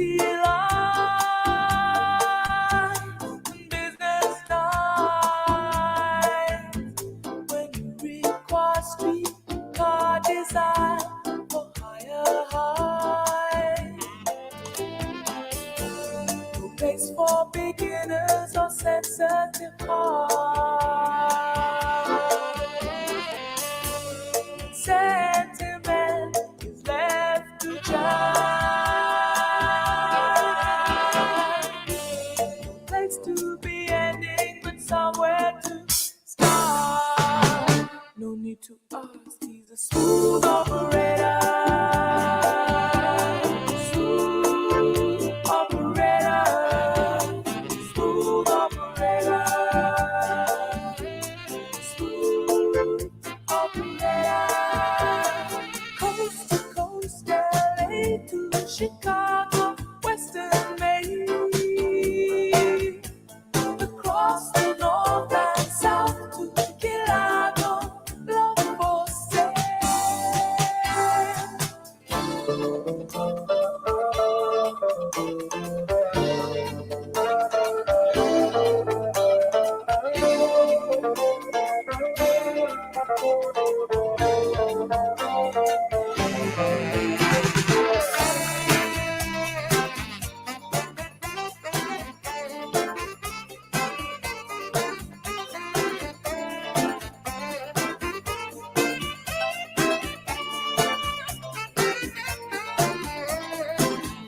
city life, business night. When you require street car design for higher high. No place for beginners or sensitive hearts. Sentiment is left to judge. No place to be ending, but somewhere to start. No need to ask, he's a smooth operator. Smooth operator. Smooth operator. Smooth operator. Coast to coast, LA to Chicago, Western Maine. Across the north and south to Chicago, love for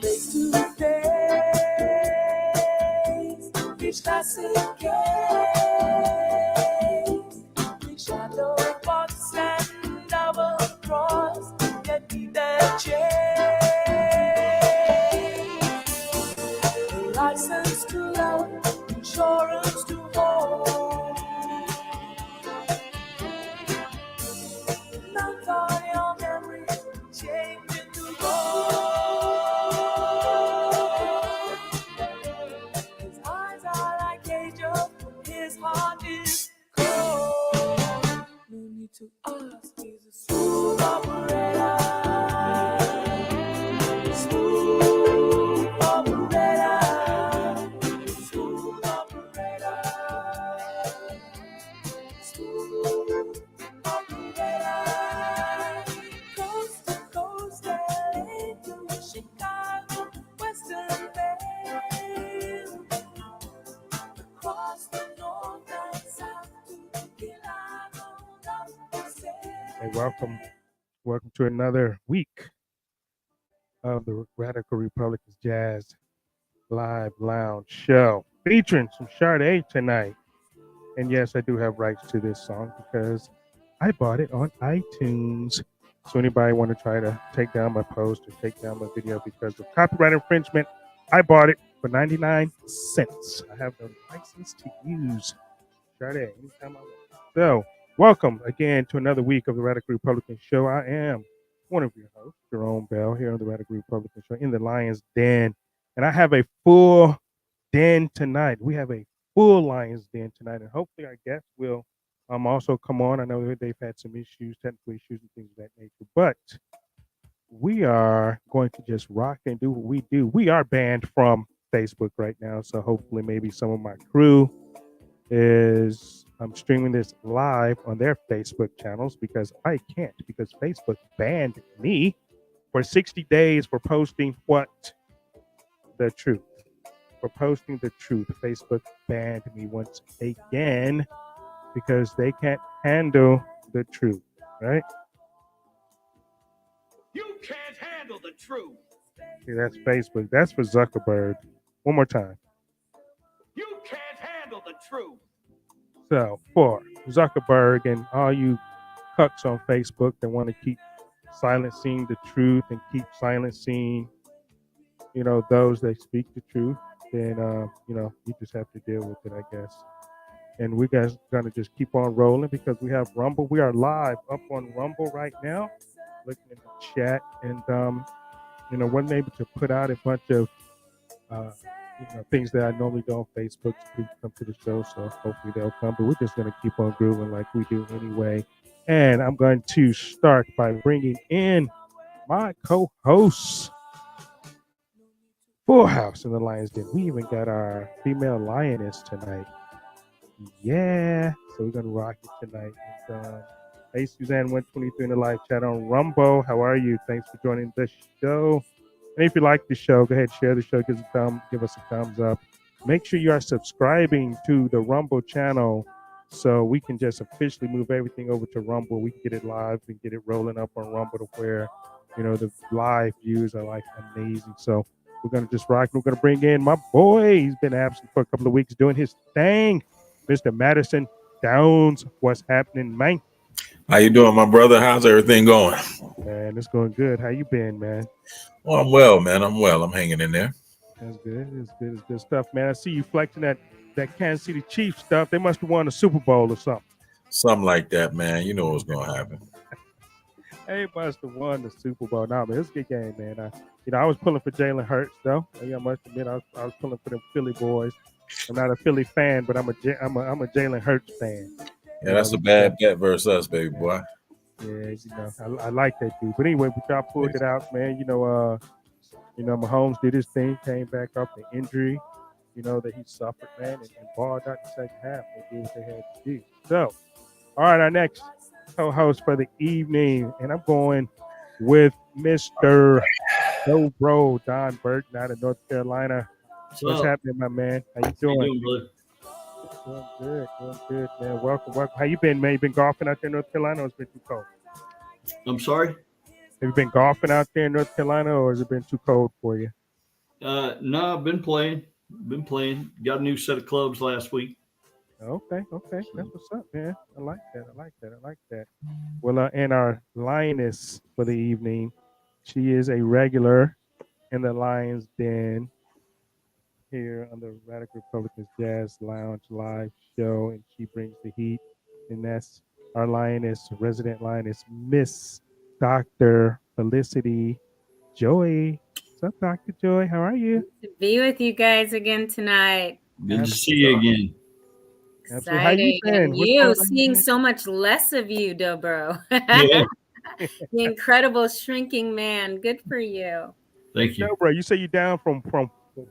face to face, each classic case, big shadow box and double cross, get me the change. License to love, insurance to hold. Not all your memories changing to gold. His eyes are like angels, his heart is cold. No need to ask, he's a smooth operator. Smooth operator. Smooth operator. Smooth operator. Coast to coast, LA to Chicago, Western Maine. Across the north and south to Chicago, love for sale. Hey, welcome to another week of the Radical Republicans Jazz Live Lounge Show, featuring some Sade tonight. And yes, I do have rights to this song because I bought it on iTunes. So anybody want to try to take down my post or take down my video because of copyright infringement, I bought it for 99 cents. I have the license to use Sade anytime I want. So welcome again to another week of the Radical Republican Show. I am one of your hosts, Jerome Bell, here on the Radical Republican Show in the Lion's Den. And I have a full den tonight. We have a full Lion's Den tonight. And hopefully our guests will also come on. I know that they've had some issues, technical issues and things of that nature. But we are going to just rock and do what we do. We are banned from Facebook right now. So hopefully maybe some of my crew is streaming this live on their Facebook channels because I can't, because Facebook banned me for 60 days for posting what? The truth. For posting the truth. Facebook banned me once again because they can't handle the truth, right? You can't handle the truth. See, that's Facebook. That's for Zuckerberg. One more time. You can't handle the truth. So for Zuckerberg and all you cucks on Facebook that want to keep silencing the truth and keep silencing, those that speak the truth, then, you just have to deal with it, I guess. And we guys gonna just keep on rolling because we have Rumble. We are live up on Rumble right now, looking in the chat, and wasn't able to put out a bunch of things that I normally do on Facebook to people come to the show. So hopefully they'll come. But we're just gonna keep on grooving like we do anyway. And I'm going to start by bringing in my co-hosts. Full house in the Lions Den. We even got our female lioness tonight. Yeah. So we're gonna rock it tonight. And, hey Suzanne 123 in the live chat on Rumble. How are you? Thanks for joining the show. And if you like the show, go ahead, share the show, give us a thumbs up. Make sure you are subscribing to the Rumble channel so we can just officially move everything over to Rumble. We can get it live and get it rolling up on Rumble to where, the live views are like amazing. So we're going to just rock. We're going to bring in my boy. He's been absent for a couple of weeks doing his thing. Mr. Madison Downs. What's happening, man? How you doing, my brother? How's everything going? Man, it's going good. How you been, man? Well, I'm well, man. I'm well. I'm hanging in there. That's good. It's good. It's good stuff, man. I see you flexing that Kansas City Chiefs stuff. They must have won a Super Bowl or something. Something like that, man. You know what's going to happen. They must have won the Super Bowl. Nah, man, it's a good game, man. I was pulling for Jalen Hurts, though. I must admit, I was pulling for them Philly boys. I'm not a Philly fan, but I'm a Jalen Hurts fan. Yeah, that's a bad bet versus us, baby boy. Yeah, I like that dude. But anyway, but y'all pulled it out, man. Mahomes did his thing, came back off the injury, that he suffered, man, and balled out the second half. They did what they had to do. So, all right, our next co-host for the evening, and I'm going with Mr. Bro Don Burton out of North Carolina. What's happening, my man? How you doing? Doing good, man. Welcome. How you been, man? You been golfing out there in North Carolina, or it's been too cold? I'm sorry? Have you been golfing out there in North Carolina, or has it been too cold for you? No, I've been playing. Got a new set of clubs last week. Okay. That's what's up, man. I like that. Well, and our lioness for the evening, she is a regular in the Lions Den here on the Radical Republicans Jazz Lounge live show, and she brings the heat. And that's our lioness, resident lioness, Miss Dr. Felicity Joy. What's up, Dr. Joy? How are you? To be with you guys again tonight. Good to see you again. Absolutely. How you been? And you seeing so much less of you, Dobro. Yeah. The incredible shrinking man. Good for you. Thank you. No, bro. You say you down from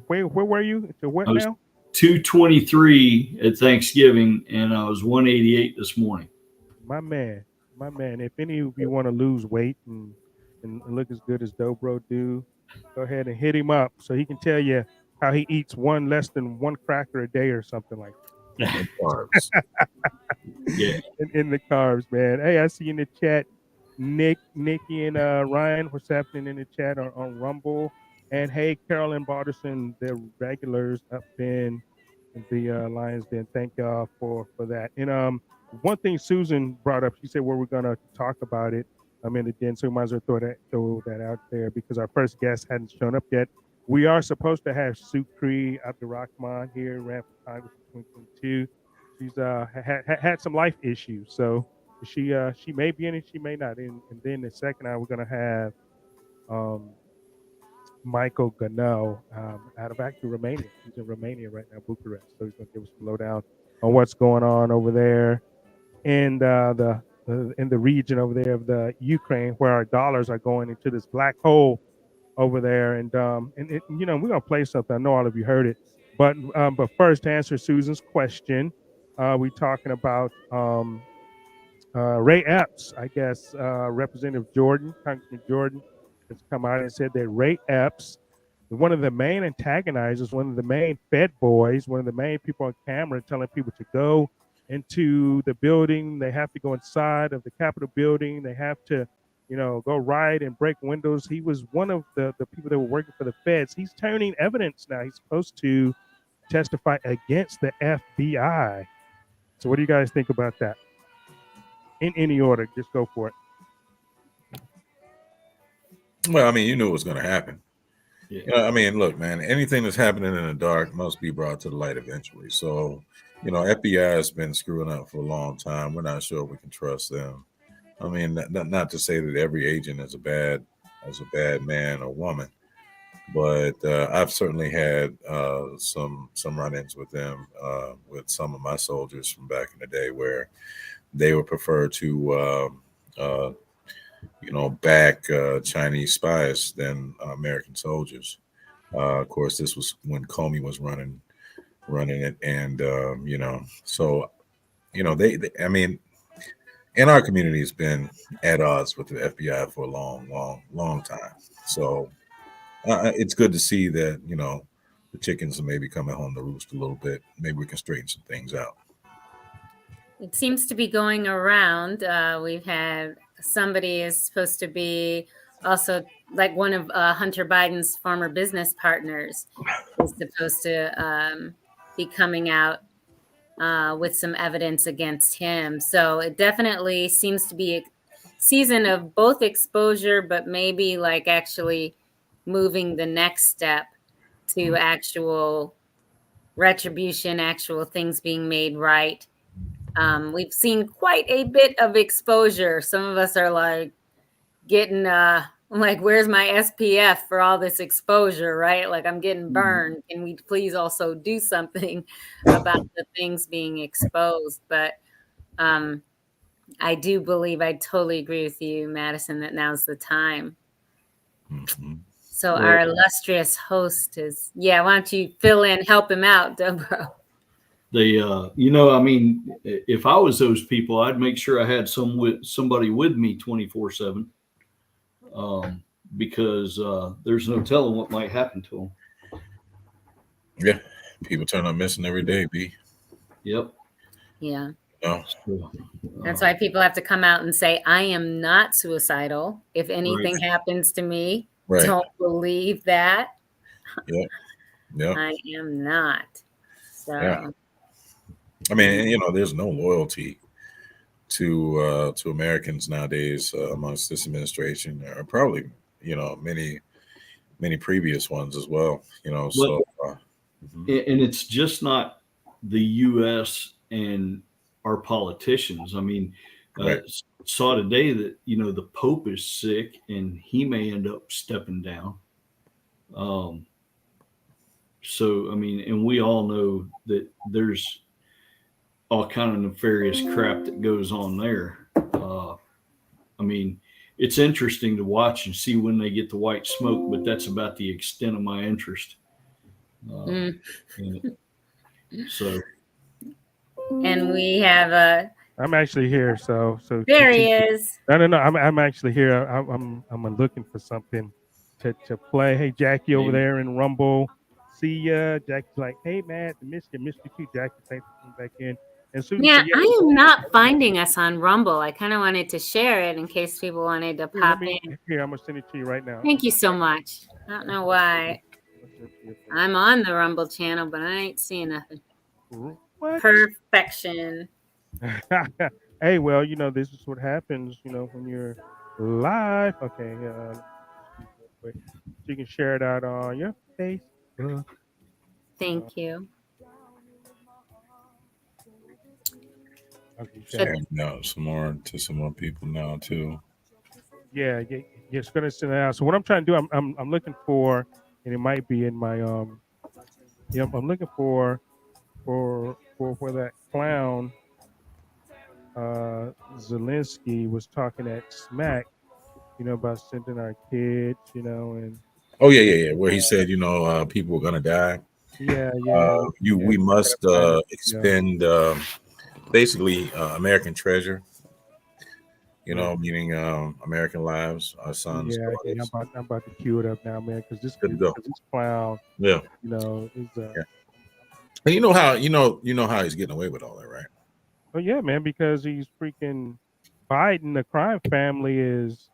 where were you to what now? 223 at Thanksgiving, and I was 188 this morning. My man. If any of you want to lose weight and look as good as Dobro do, go ahead and hit him up so he can tell you how he eats less than one cracker a day or something like that. Carbs. Yeah. In the carbs, man. Hey, I see you in the chat, Nikki, and Ryan. What's happening in the chat on Rumble? And hey, Carolyn Balderson, the regulars up in the Lions Den. Thank y'all for that. And one thing Susan brought up, she said, well, we're gonna talk about it. I'm in the den, so we might as well throw that out there because our first guest hadn't shown up yet. We are supposed to have SHUKRI ABDIRAHMAN here, ran for Congress in 2022. She's had some life issues, so she may be in it, she may not. And then the second hour, we're gonna have Michael GANOE out of actually Romania. He's in Romania right now, Bucharest. So he's gonna give us a lowdown on what's going on over there in in the region over there of the Ukraine, where our dollars are going into this black hole over there. And we're gonna play something. I know all of you heard it, but first, to answer Susan's question, we talking about Ray Epps. I guess Representative Jordan, Congressman Jordan, has come out and said that Ray Epps, one of the main antagonizers, one of the main Fed boys, one of the main people on camera telling people to go into the building. They have to go inside of the Capitol building. They have to, go riot and break windows. He was one of the people that were working for the Feds. He's turning evidence now. He's supposed to testify against the FBI. So what do you guys think about that? In any order, just go for it. Well, I mean, you knew what was going to happen. Yeah. I mean, look, man, anything that's happening in the dark must be brought to the light eventually. So, FBI has been screwing up for a long time. We're not sure we can trust them. I mean, not to say that every agent is a bad man or woman, but I've certainly had some run-ins with them, with some of my soldiers from back in the day, where they would prefer to back Chinese spies than American soldiers. Of course, this was when Comey was running it, and so I mean, in our community has been at odds with the FBI for a long time. So it's good to see that the chickens are maybe coming home to roost a little bit. Maybe we can straighten some things out. It seems to be going around. We've had somebody is supposed to be also like one of Hunter Biden's former business partners is supposed to be coming out with some evidence against him. So it definitely seems to be a season of both exposure, but maybe like actually moving the next step to actual retribution, actual things being made right. We've seen quite a bit of exposure. Some of us are like getting like, where's my SPF for all this exposure, right? Like I'm getting burned. Can we please also do something about the things being exposed? But I do believe, I totally agree with you, Madison, that now's the time. So our illustrious host is, why don't you fill in, help him out, Dobro? I mean, if I was those people, I'd make sure I had somebody with me 24/7, because there's no telling what might happen to them. Yeah, people turn up missing every day, B. Yep. Yeah. No. That's why people have to come out and say, I am not suicidal. If anything happens to me, don't believe that. Yeah. I am not. So. Yeah. I mean, there's no loyalty to Americans nowadays amongst this administration, or probably many previous ones as well. And it's just not the U.S. and our politicians. I mean, saw today that the Pope is sick and he may end up stepping down. So I mean, and we all know that there's all kind of nefarious crap that goes on there. I mean, it's interesting to watch and see when they get the white smoke, but that's about the extent of my interest. So, and we have I'm actually here, so there he is. No. I'm actually here. I'm looking for something to play. Hey, Jackie over there in Rumble. See ya. Jackie's like, hey man, missed you too, Jackie. Thanks for coming back in. And Susan said, I am not finding us on Rumble. I kind of wanted to share it in case people wanted to pop in. Here, I'm gonna send it to you right now. Thank you so much. I don't know why. I'm on the Rumble channel, but I ain't seeing nothing. What? Perfection. Hey, well, this is what happens, when you're live. Okay, so you can share it out on your Facebook. Thank you. Some more people now too. Yeah, it's gonna send it out. So what I'm trying to do, I'm looking for, and it might be in my I'm looking for that clown. Zelensky was talking at Smack, about sending our kids, and where he said, people are gonna die. We must expend basically American treasure, meaning American lives, our sons. Yeah, I'm about to cue it up now, man, because this clown, is and you know how he's getting away with all that, right? Oh yeah, man, because he's freaking Biden. The crime family is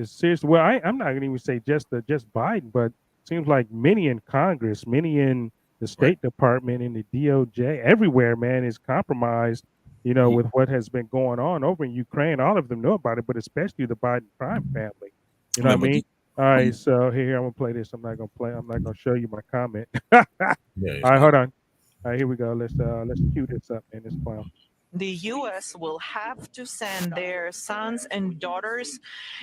serious. Well, I'm not gonna even say just Biden, but it seems like many in Congress, many in the State Department, in the DOJ, everywhere, man, is compromised. With what has been going on over in Ukraine. All of them know about it, but especially the Biden crime family. You know what I mean? All right, so here I'm gonna play this. I'm not gonna show you my comment. All right, hold on. All right, here we go. Let's cue this up, man. This clown. The U.S. will have to send their sons and daughters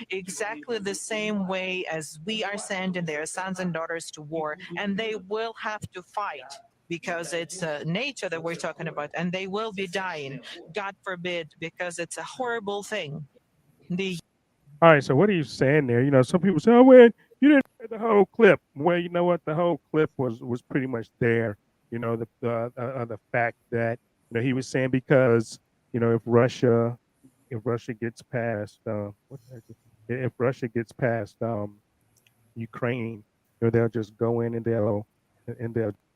exactly the same way as we are sending their sons and daughters to war, and they will have to fight because it's nature that we're talking about, and they will be dying, God forbid, because it's a horrible thing. All right, so what are you saying there? Some people say, oh, well, you didn't the whole clip. Well, you know what? The whole clip was pretty much there. You know, the fact that he was saying because if Russia gets past if Russia gets past Ukraine, they'll just go in and they'll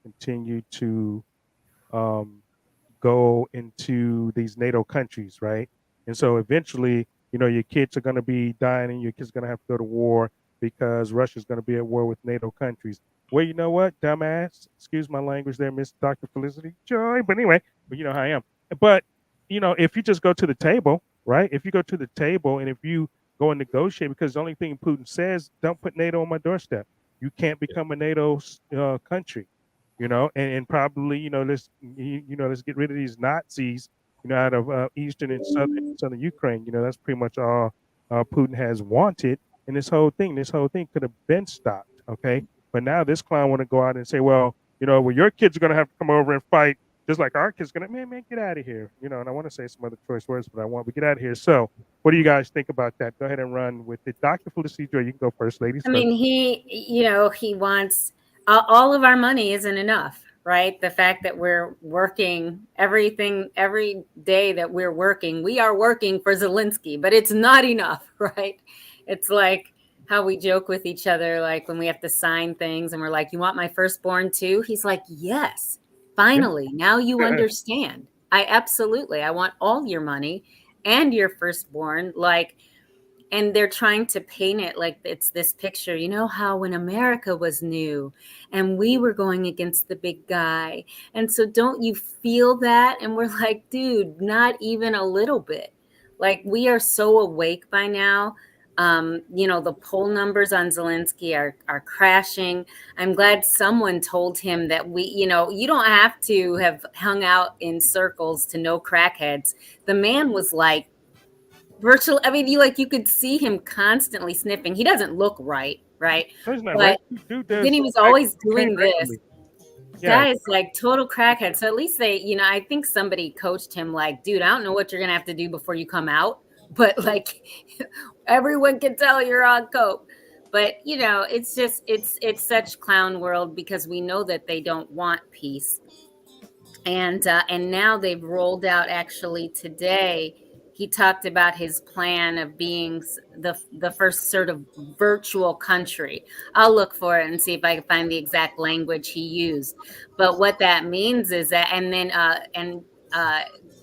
continue to um, go into these NATO countries, right? And so eventually, your kids are going to be dying and your kids are going to have to go to war because Russia's going to be at war with NATO countries. Well, you know what, dumbass? Excuse my language there, Miss Dr. Felicity Joy. But anyway, you know how I am. But, if you just go to the table, right? If you go to the table and if you go and negotiate, because the only thing Putin says, don't put NATO on my doorstep. You can't become a NATO country. And probably, let's get rid of these Nazis, out of eastern and southern Ukraine. That's pretty much all Putin has wanted. And this whole thing could have been stopped. Okay. But now this clown want to go out and say, well, your kids are going to have to come over and fight just like our kids going to, man, get out of here. And I want to say some other choice words, but we get out of here. So what do you guys think about that? Go ahead and run with it. Dr. Felicity Joy, you can go first, ladies. I mean, he wants all of our money isn't enough, right? The fact that we're working every day that we're working, we are working for Zelensky, but it's not enough, right? It's like how we joke with each other, like when we have to sign things and we're like, you want my firstborn too? He's like, yes, finally, now you understand. I want all your money and your firstborn, and they're trying to paint it like it's this picture. You know how when America was new and we were going against the big guy. And so don't you feel that? And we're like, dude, not even a little bit. Like, we are so awake by now. The poll numbers on Zelensky are crashing. I'm glad someone told him that you don't have to have hung out in circles to know crackheads. The man was like, virtual. I mean, you could see him constantly sniffing. He doesn't look right? No, he's not But right. then he was always doing this. regularly. Guy is like total crackhead. So at least I think somebody coached him like, dude, I don't know what you're gonna have to do before you come out, but like everyone can tell you're on coke. But it's just it's such clown world because we know that they don't want peace, and now they've rolled out actually today. He talked about his plan of being the first sort of virtual country. I'll look for it and see if I can find the exact language he used. But what that means is that, and then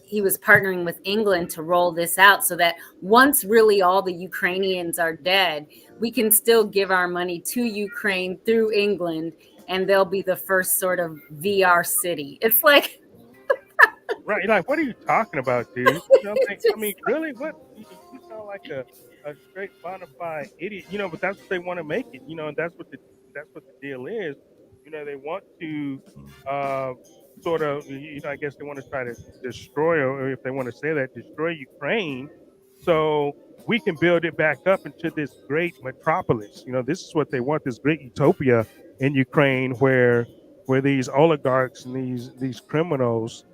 he was partnering with England to roll this out so that once really all the Ukrainians are dead, we can still give our money to Ukraine through England, and they'll be the first sort of VR city. It's like, right, like, what are you talking about, dude? I mean, really, what? You sound like a straight bona fide idiot, but that's what they want to make it, and that's what the deal is. They want to sort of, I guess they want to try to destroy, or if they want to say that, destroy Ukraine, so we can build it back up into this great metropolis. This is what they want, this great utopia in Ukraine, where these oligarchs and these criminals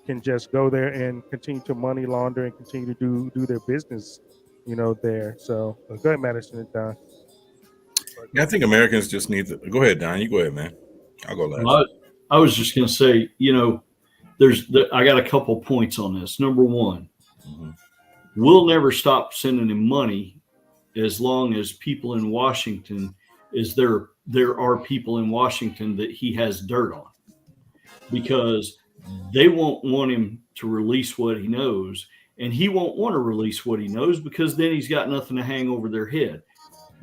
can just go there and continue to money launder and continue to do their business, there. So go ahead, Madison and Don. Yeah, I think Americans just need to go ahead, Don. You go ahead, man. I'll go last. Well, I was just going to say, I got a couple points on this. Number one, we'll never stop sending him money as long as people in Washington there are people in Washington that he has dirt on, because they won't want him to release what he knows, and he won't want to release what he knows because then he's got nothing to hang over their head.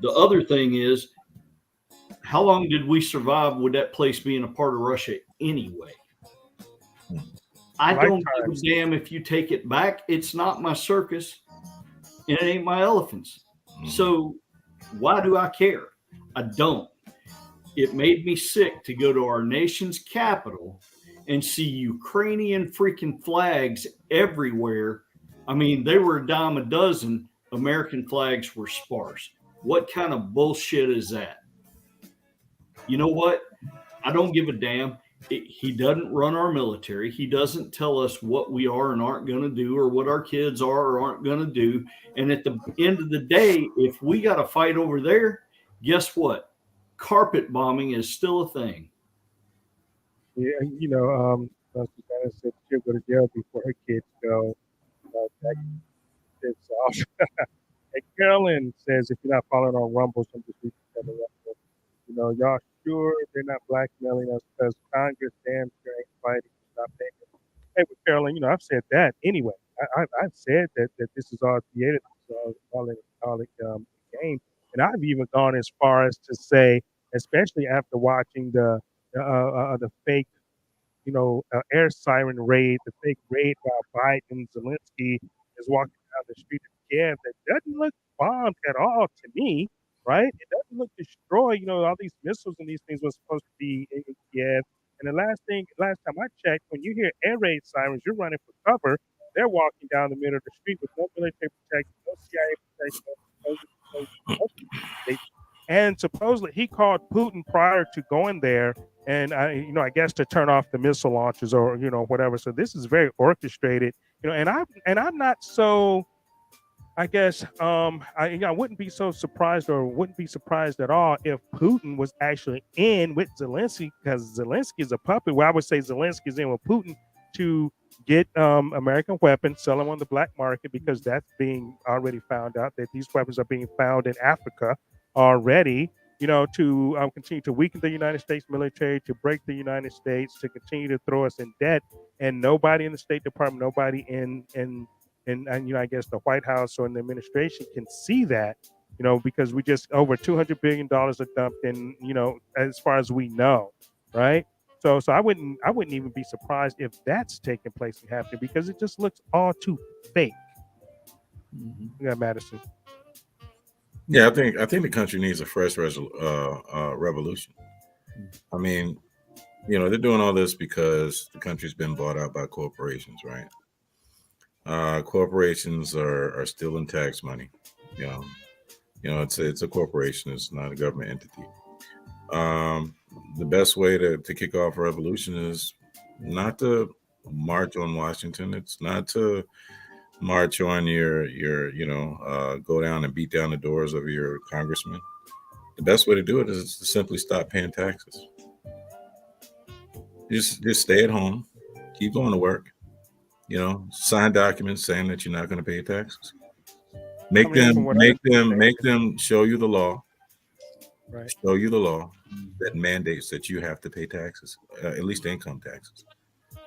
The other thing is, how long did we survive with that place being a part of Russia anyway? I don't give a damn if you take it back. It's not my circus, and it ain't my elephants. So why do I care? I don't. It made me sick to go to our nation's capital and see Ukrainian freaking flags everywhere. I mean, they were a dime a dozen. American flags were sparse. What kind of bullshit is that? You know what? I don't give a damn. He doesn't run our military. He doesn't tell us what we are and aren't going to do, or what our kids are or aren't going to do. And at the end of the day, if we got to fight over there, guess what? carpet bombing is still a thing. Yeah, Susanna said she'll go to jail before her kids go. That gets off. And Carolyn says, if you're not following on Rumble, some just read the Rumble. Y'all sure they're not blackmailing us because Congress damn sure ain't fighting to stop paying. Hey, but Carolyn, I've said that anyway. I've said that this is all theater, this is all game, and I've even gone as far as to say, especially after watching the fake air siren raid, the fake raid while Biden and Zelensky is walking down the street of Kiev, that doesn't look bombed at all to me, right? It doesn't look destroyed. All these missiles and these things were supposed to be in Kiev. And last time I checked, when you hear air raid sirens, you're running for cover. They're walking down the middle of the street with no military protection, no CIA protection, and supposedly he called Putin prior to going there, and I guess to turn off the missile launches or whatever. So this is very orchestrated, and I'm not so. I guess I wouldn't be so surprised or wouldn't be surprised at all if Putin was actually in with Zelensky, because Zelensky is a puppet. Well, I would say Zelensky is in with Putin to get American weapons, sell them on the black market, because that's being already found out that these weapons are being found in Africa already, to continue to weaken the United States military, to break the United States, to continue to throw us in debt. And nobody in the State Department, nobody in I guess the White House or in the administration can see that, because we just over $200 billion are dumped in, as far as we know, right? So I wouldn't even be surprised if that's taking place and happening, because it just looks all too fake. Yeah, Madison. Yeah, I think the country needs a fresh revolution. I mean, they're doing all this because the country's been bought out by corporations, right? Corporations are stealing tax money. It's a corporation. It's not a government entity. The best way to kick off a revolution is not to march on Washington. It's not to march on your go down and beat down the doors of your congressman. The best way to do it is to simply stop paying taxes. Just stay at home, keep going to work. Sign documents saying that you're not going to pay taxes. Make them show you the law. Right. Show you the law that mandates that you have to pay taxes, at least income taxes.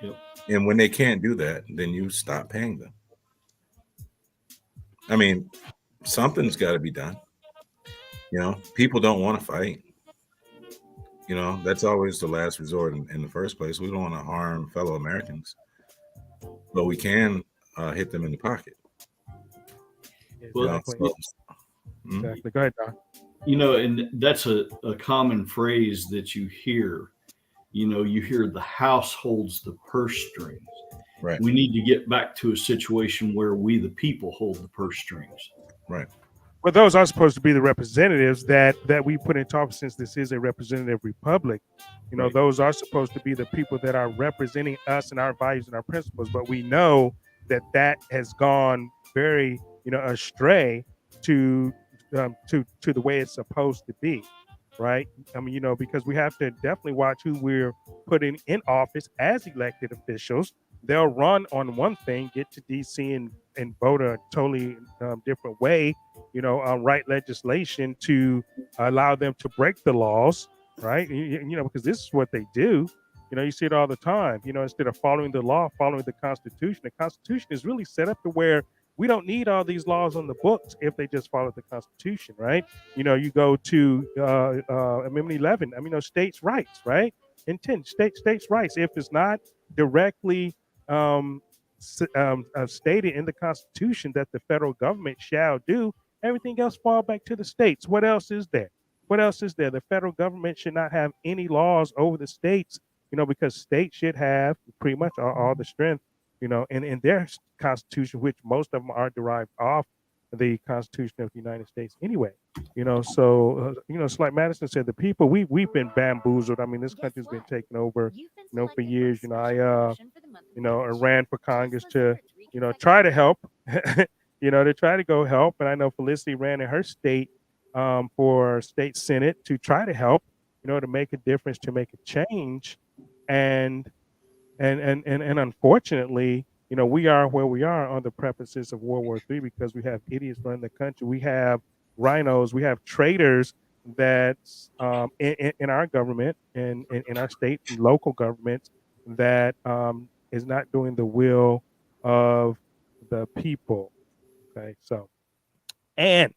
Yep. And when they can't do that, then you stop paying them. I mean, something's got to be done. People don't want to fight. That's always the last resort in the first place. We don't want to harm fellow Americans, but we can hit them in the pocket. Exactly. Exactly. Go ahead, Don. And that's a common phrase that you hear. You hear the house holds the purse strings. Right. We need to get back to a situation where we, the people, hold the purse strings. Right. Well, those are supposed to be the representatives that we put into office, since this is a representative republic. Right. Those are supposed to be the people that are representing us and our values and our principles. But we know that has gone very, astray to the way it's supposed to be, right? I mean, because we have to definitely watch who we're putting in office as elected officials. They'll run on one thing, get to DC and vote a totally different way, write legislation to allow them to break the laws, right? Because this is what they do. You see it all the time. Instead of following the law, following the Constitution is really set up to where we don't need all these laws on the books if they just follow the Constitution, right? You go to Amendment 11, states' rights, right? And 10, states' rights. If it's not directly stated in the Constitution that the federal government shall do, everything else fall back to the states. What else is there? The federal government should not have any laws over the states, because states should have pretty much all the strength, in their Constitution, which most of them are derived off the Constitution of the United States anyway. So it's like Madison said, the people, we've been bamboozled. I mean, this country's been taken over, for years. I ran for Congress to, try to help, to try to go help. And I know Felicity ran in her state for state senate to try to help, to make a difference, to make a change, and and unfortunately, we are where we are on the premises of World War III because we have idiots running the country. We have rhinos. We have traitors that's in our government and in our state and local governments that is not doing the will of the people. Okay, so and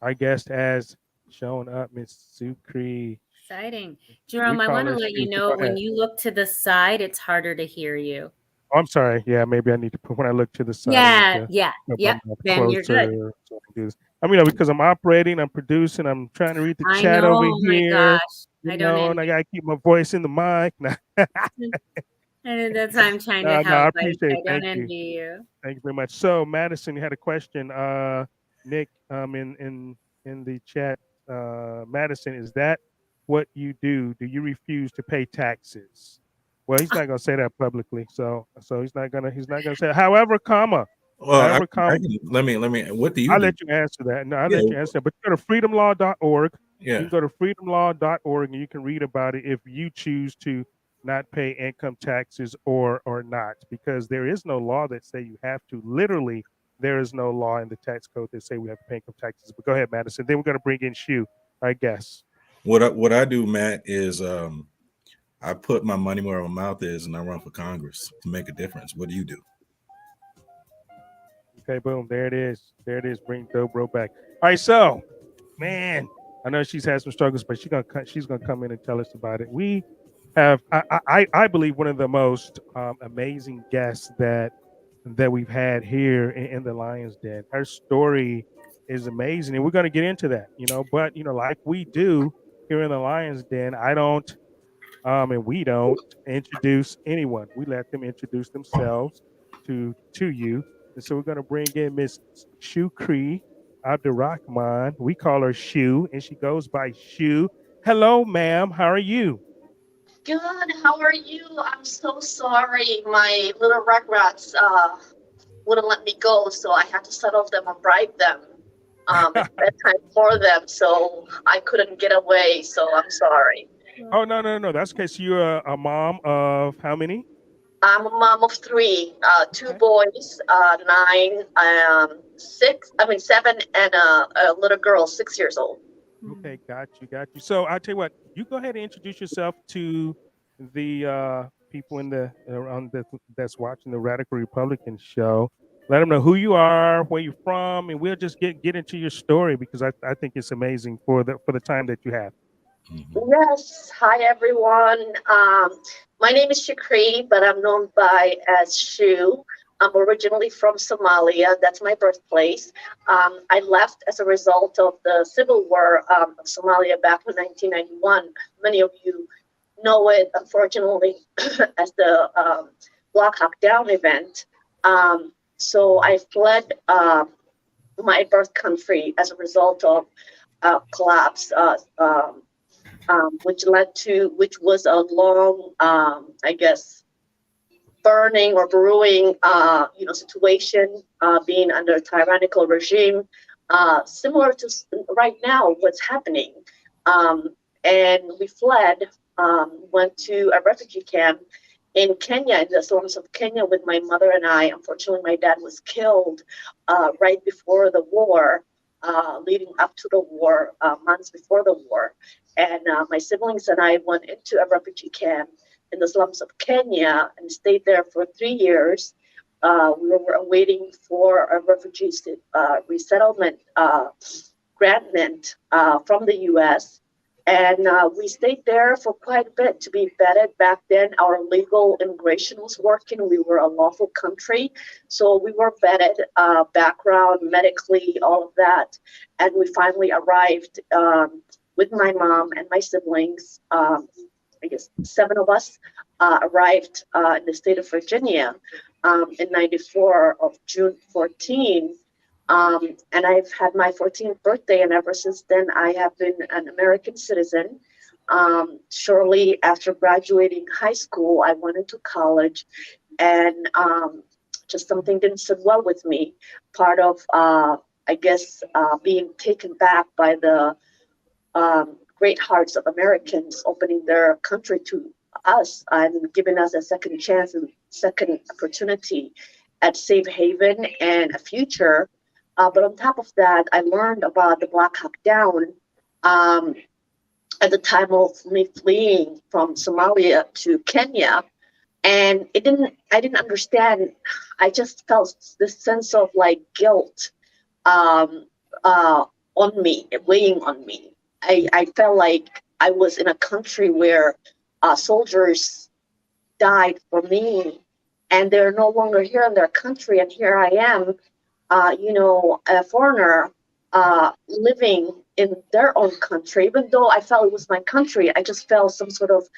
our guest has shown up, Miss SHUKRI. Exciting. We Jerome, I call want to her let Shu. you So go know when ahead. you look to the side, it's harder to hear you. Oh, I'm sorry. Yeah, maybe I need to put when I look to the side, I need Yeah, to yeah, put my yep. mouth Then you're good. closer so I can do this. I mean, because I'm operating, I'm producing, I'm trying to read the I chat know. over Oh my here, gosh. I don't and I envy. gotta keep my voice in the mic. And that's why I'm trying to No, I help. appreciate I it. don't Thank you. envy you. Thank you very much. So, Madison, you had a question. Nick, in the chat, Madison, is that what you do? Do you refuse to pay taxes? Well, he's not gonna say that publicly, so he's not gonna say. Well, However, I can let me. What do you I'll do? let you answer that. No, I'll Yeah, let you answer that. But you go to freedomlaw.org. You yeah. can go to freedomlaw.org and you can read about it if you choose to not pay income taxes or not, because there is no law that say you have to. Literally, there is no law in the tax code that say we have to pay income taxes. But go ahead, Madison. Then we're going to bring in Shu, I guess. What I do, Matt, is I put my money where my mouth is, and I run for Congress to make a difference. What do you do? Okay, boom. There it is. There it is. Bring Dobro back. All right, so man, I know she's had some struggles, but she's gonna come in and tell us about it. We have, I believe, one of the most amazing guests that we've had here in the Lions Den. Her story is amazing, and we're gonna get into that, But like we do here in the Lions Den, I don't and we don't introduce anyone. We let them introduce themselves to you. And so we're going to bring in Miss SHUKRI ABDIRAHMAN. We call her Shu, and she goes by Shu. Hello, ma'am. How are you? Good. How are you? I'm so sorry. My little rugrats wouldn't let me go, so I had to settle them and bribe them. It's bedtime for them, so I couldn't get away. So I'm sorry. Oh, no. That's okay. So you're a mom of how many? I'm a mom of three, two Okay. boys, 9, 7, and a little girl, 6 years old. Okay, got you. So I'll tell you what, you go ahead and introduce yourself to the people in the around that's watching the Radical Republican show. Let them know who you are, where you're from, and we'll just get into your story because I think it's amazing for the time that you have. Mhm. Yes. Hi, everyone. My name is SHUKRI, but I'm known by as Shu. I'm originally from Somalia. That's my birthplace. I left as a result of the civil war of Somalia back in 1991. Many of you know it, unfortunately, as the Black Hawk Down event. So I fled my birth country as a result of collapse. Which was a long, I guess, burning or brewing, situation, being under a tyrannical regime, similar to right now what's happening. And we fled, went to a refugee camp in Kenya, in the slums of Kenya, with my mother and I. Unfortunately, my dad was killed right before the war, leading up to the war, months before the war. And my siblings and I went into a refugee camp in the slums of Kenya and stayed there for 3 years. We were awaiting for a refugee resettlement grant from the U.S. And we stayed there for quite a bit to be vetted. Back then, our legal immigration was working. We were a lawful country. So we were vetted, background, medically, all of that. And we finally arrived with my mom and my siblings. I guess 7 of us arrived in the state of Virginia in 94 of June 14. And I've had my 14th birthday, and ever since then, I have been an American citizen. Shortly after graduating high school, I went into college, and just something didn't sit well with me. Part of I guess, being taken back by the great hearts of Americans opening their country to us and giving us a second chance and second opportunity at safe haven and a future. But on top of that, I learned about the Black Hawk Down at the time of me fleeing from Somalia to Kenya. And I didn't understand. I just felt this sense of like guilt um, on me, weighing on me. I felt like I was in a country where soldiers died for me, and they're no longer here in their country, and here I am, a foreigner living in their own country. Even though I felt it was my country, I just felt some sort of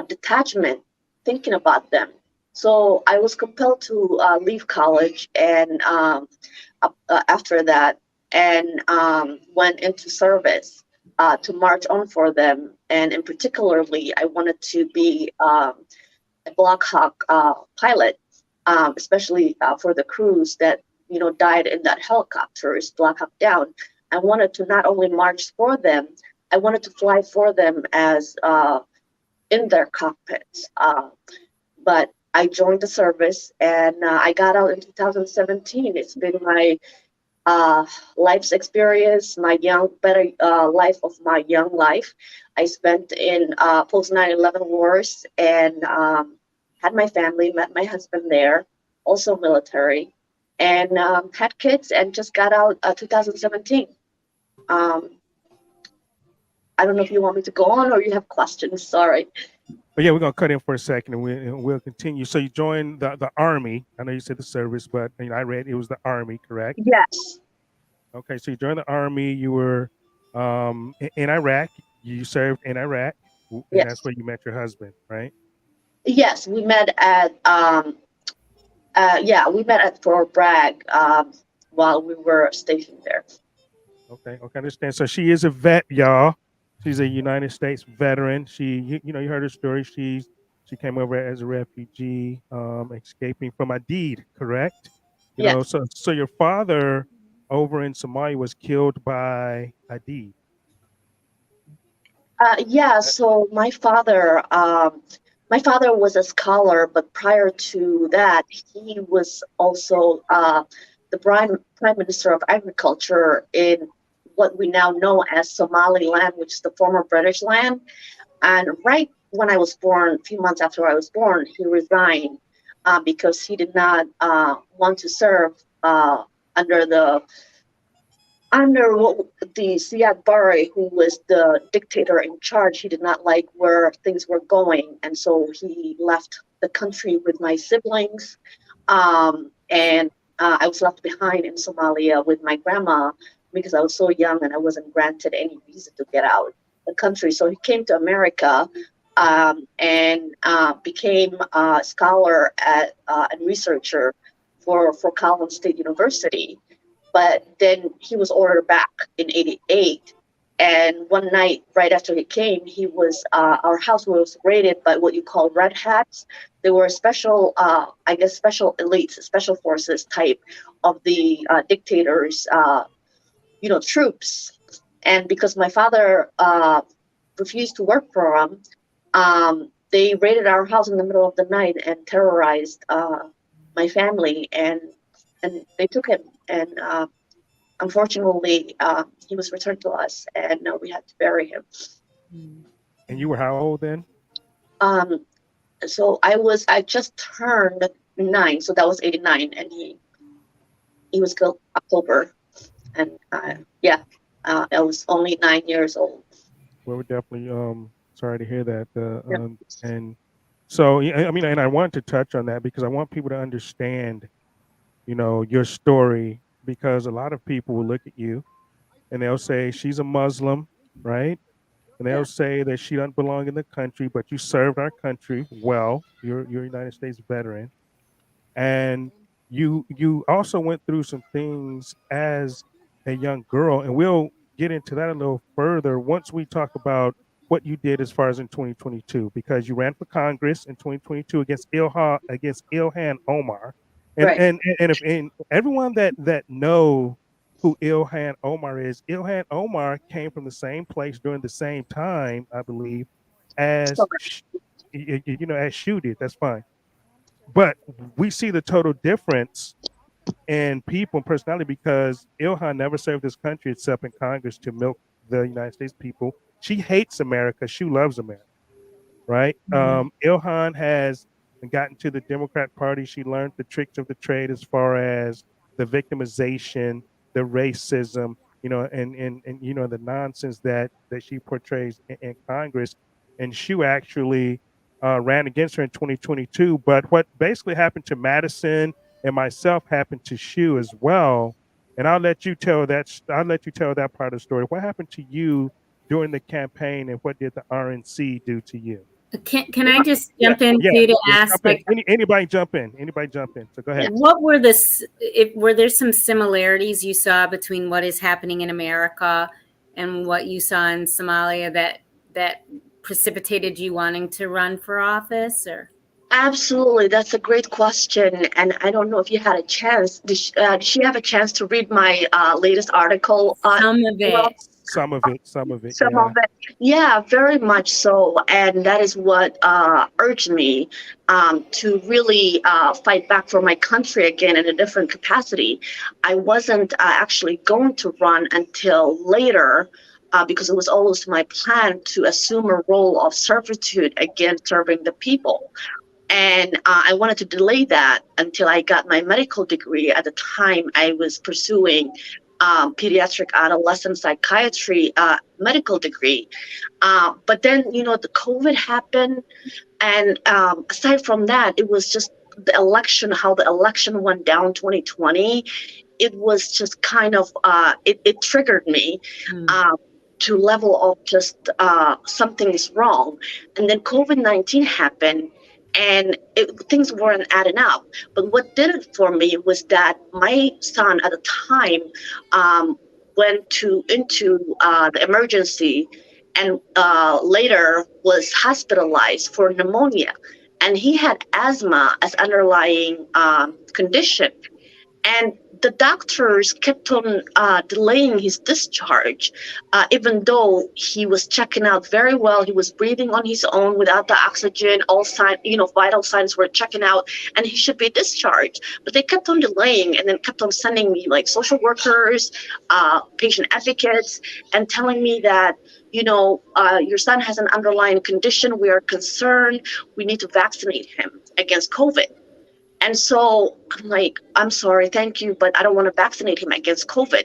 detachment thinking about them. So I was compelled to leave college, and after that, and went into service to march on for them. And in particularly, I wanted to be a Black Hawk pilot, especially for the crews that died in that helicopter, is Black Hawk Down. I wanted to not only march for them, I wanted to fly for them as in their cockpits. But I joined the service, and I got out in 2017. It's been my life's experience, my better life of my young life. I spent in post 9/11 wars, and had my family, met my husband there, also military, and had kids, and just got out 2017. I don't know if you want me to go on or you have questions. Sorry. But yeah, we're gonna cut in for a second, and we'll continue. So you joined the Army. I know you said the service, but I read it was the Army, correct? Yes. Okay, so you joined the Army. You were in Iraq. You served in Iraq, and Yes. that's where you met your husband, right? Yes, we met at we met at Fort Bragg while we were stationed there. Okay, I understand. So she is a vet, y'all. She's a United States veteran. You heard her story. She came over as a refugee, escaping from Adid, correct? Yes. So your father over in Somalia was killed by Adid. Yeah, so my father was a scholar, but prior to that, he was also the prime minister of agriculture in what we now know as Somaliland, which is the former British land. And right when I was born, a few months after I was born, he resigned because he did not want to serve under the the Siad Barre, who was the dictator in charge. He did not like where things were going, and so he left the country with my siblings, and I was left behind in Somalia with my grandma because I was so young and I wasn't granted any visa to get out the country. So he came to America and became a scholar and researcher for Collins State University. But then he was ordered back in '88. And one night, right after he came, our house was raided by what you call red hats. They were special, special elites, special forces type of the dictators, troops. And because my father refused to work for them, they raided our house in the middle of the night and terrorized my family, and they took him. And unfortunately, he was returned to us, and we had to bury him. And you were how old then? So I just turned 9, so that was '89, and he was killed October, and I was only 9 years old. Well, we're definitely sorry to hear that. And so and I wanted to touch on that because I want people to understand, your story, because a lot of people will look at you and they'll say she's a Muslim, right? And they'll say that she doesn't belong in the country, but you served our country well. You're a United States veteran, and you also went through some things as a young girl, and we'll get into that a little further once we talk about what you did as far as in 2022, because you ran for Congress in 2022 against Ilhan Omar, and Right. and if everyone that know who Ilhan Omar is. Ilhan Omar came from the same place during the same time, I believe, as as Shu did. That's fine. But we see the total difference in people and personality because Ilhan never served this country except in Congress to milk the United States people. She hates America. She loves America, right? Ilhan has gotten to the Democrat Party. She learned the tricks of the trade as far as the victimization, the racism, and the nonsense that she portrays in Congress. And Shu actually ran against her in 2022. But what basically happened to Madison and myself happened to Shu as well. And I'll let you tell that. I'll let you tell that part of the story. What happened to you during the campaign, and what did the RNC do to you? Can I just jump in to ask, like, anybody jump in? Anybody jump in? So go ahead. What were were there some similarities you saw between what is happening in America and what you saw in Somalia that precipitated you wanting to run for office, or? Absolutely, that's a great question, and I don't know if you had a chance. Did she have a chance to read my latest article? Some of it. Some of it. Some of it. Yeah, very much so. And that is what urged me to really fight back for my country again in a different capacity. I wasn't actually going to run until later because it was always my plan to assume a role of servitude again, serving the people. And I wanted to delay that until I got my medical degree. At the time, I was pursuing pediatric adolescent psychiatry medical degree. But then, the COVID happened. And aside from that, it was just the election, how the election went down 2020. It was just kind of, it triggered me to level of just something is wrong. And then COVID-19 happened. And things weren't adding up. But what did it for me was that my son at the time went into the emergency and later was hospitalized for pneumonia. And he had asthma as underlying condition. And the doctors kept on delaying his discharge, even though he was checking out very well. He was breathing on his own without the oxygen. All signs, vital signs were checking out, and he should be discharged. But they kept on delaying, and then kept on sending me like social workers, patient advocates, and telling me that your son has an underlying condition. We are concerned. We need to vaccinate him against COVID. And so I'm like, I'm sorry, thank you, but I don't want to vaccinate him against COVID.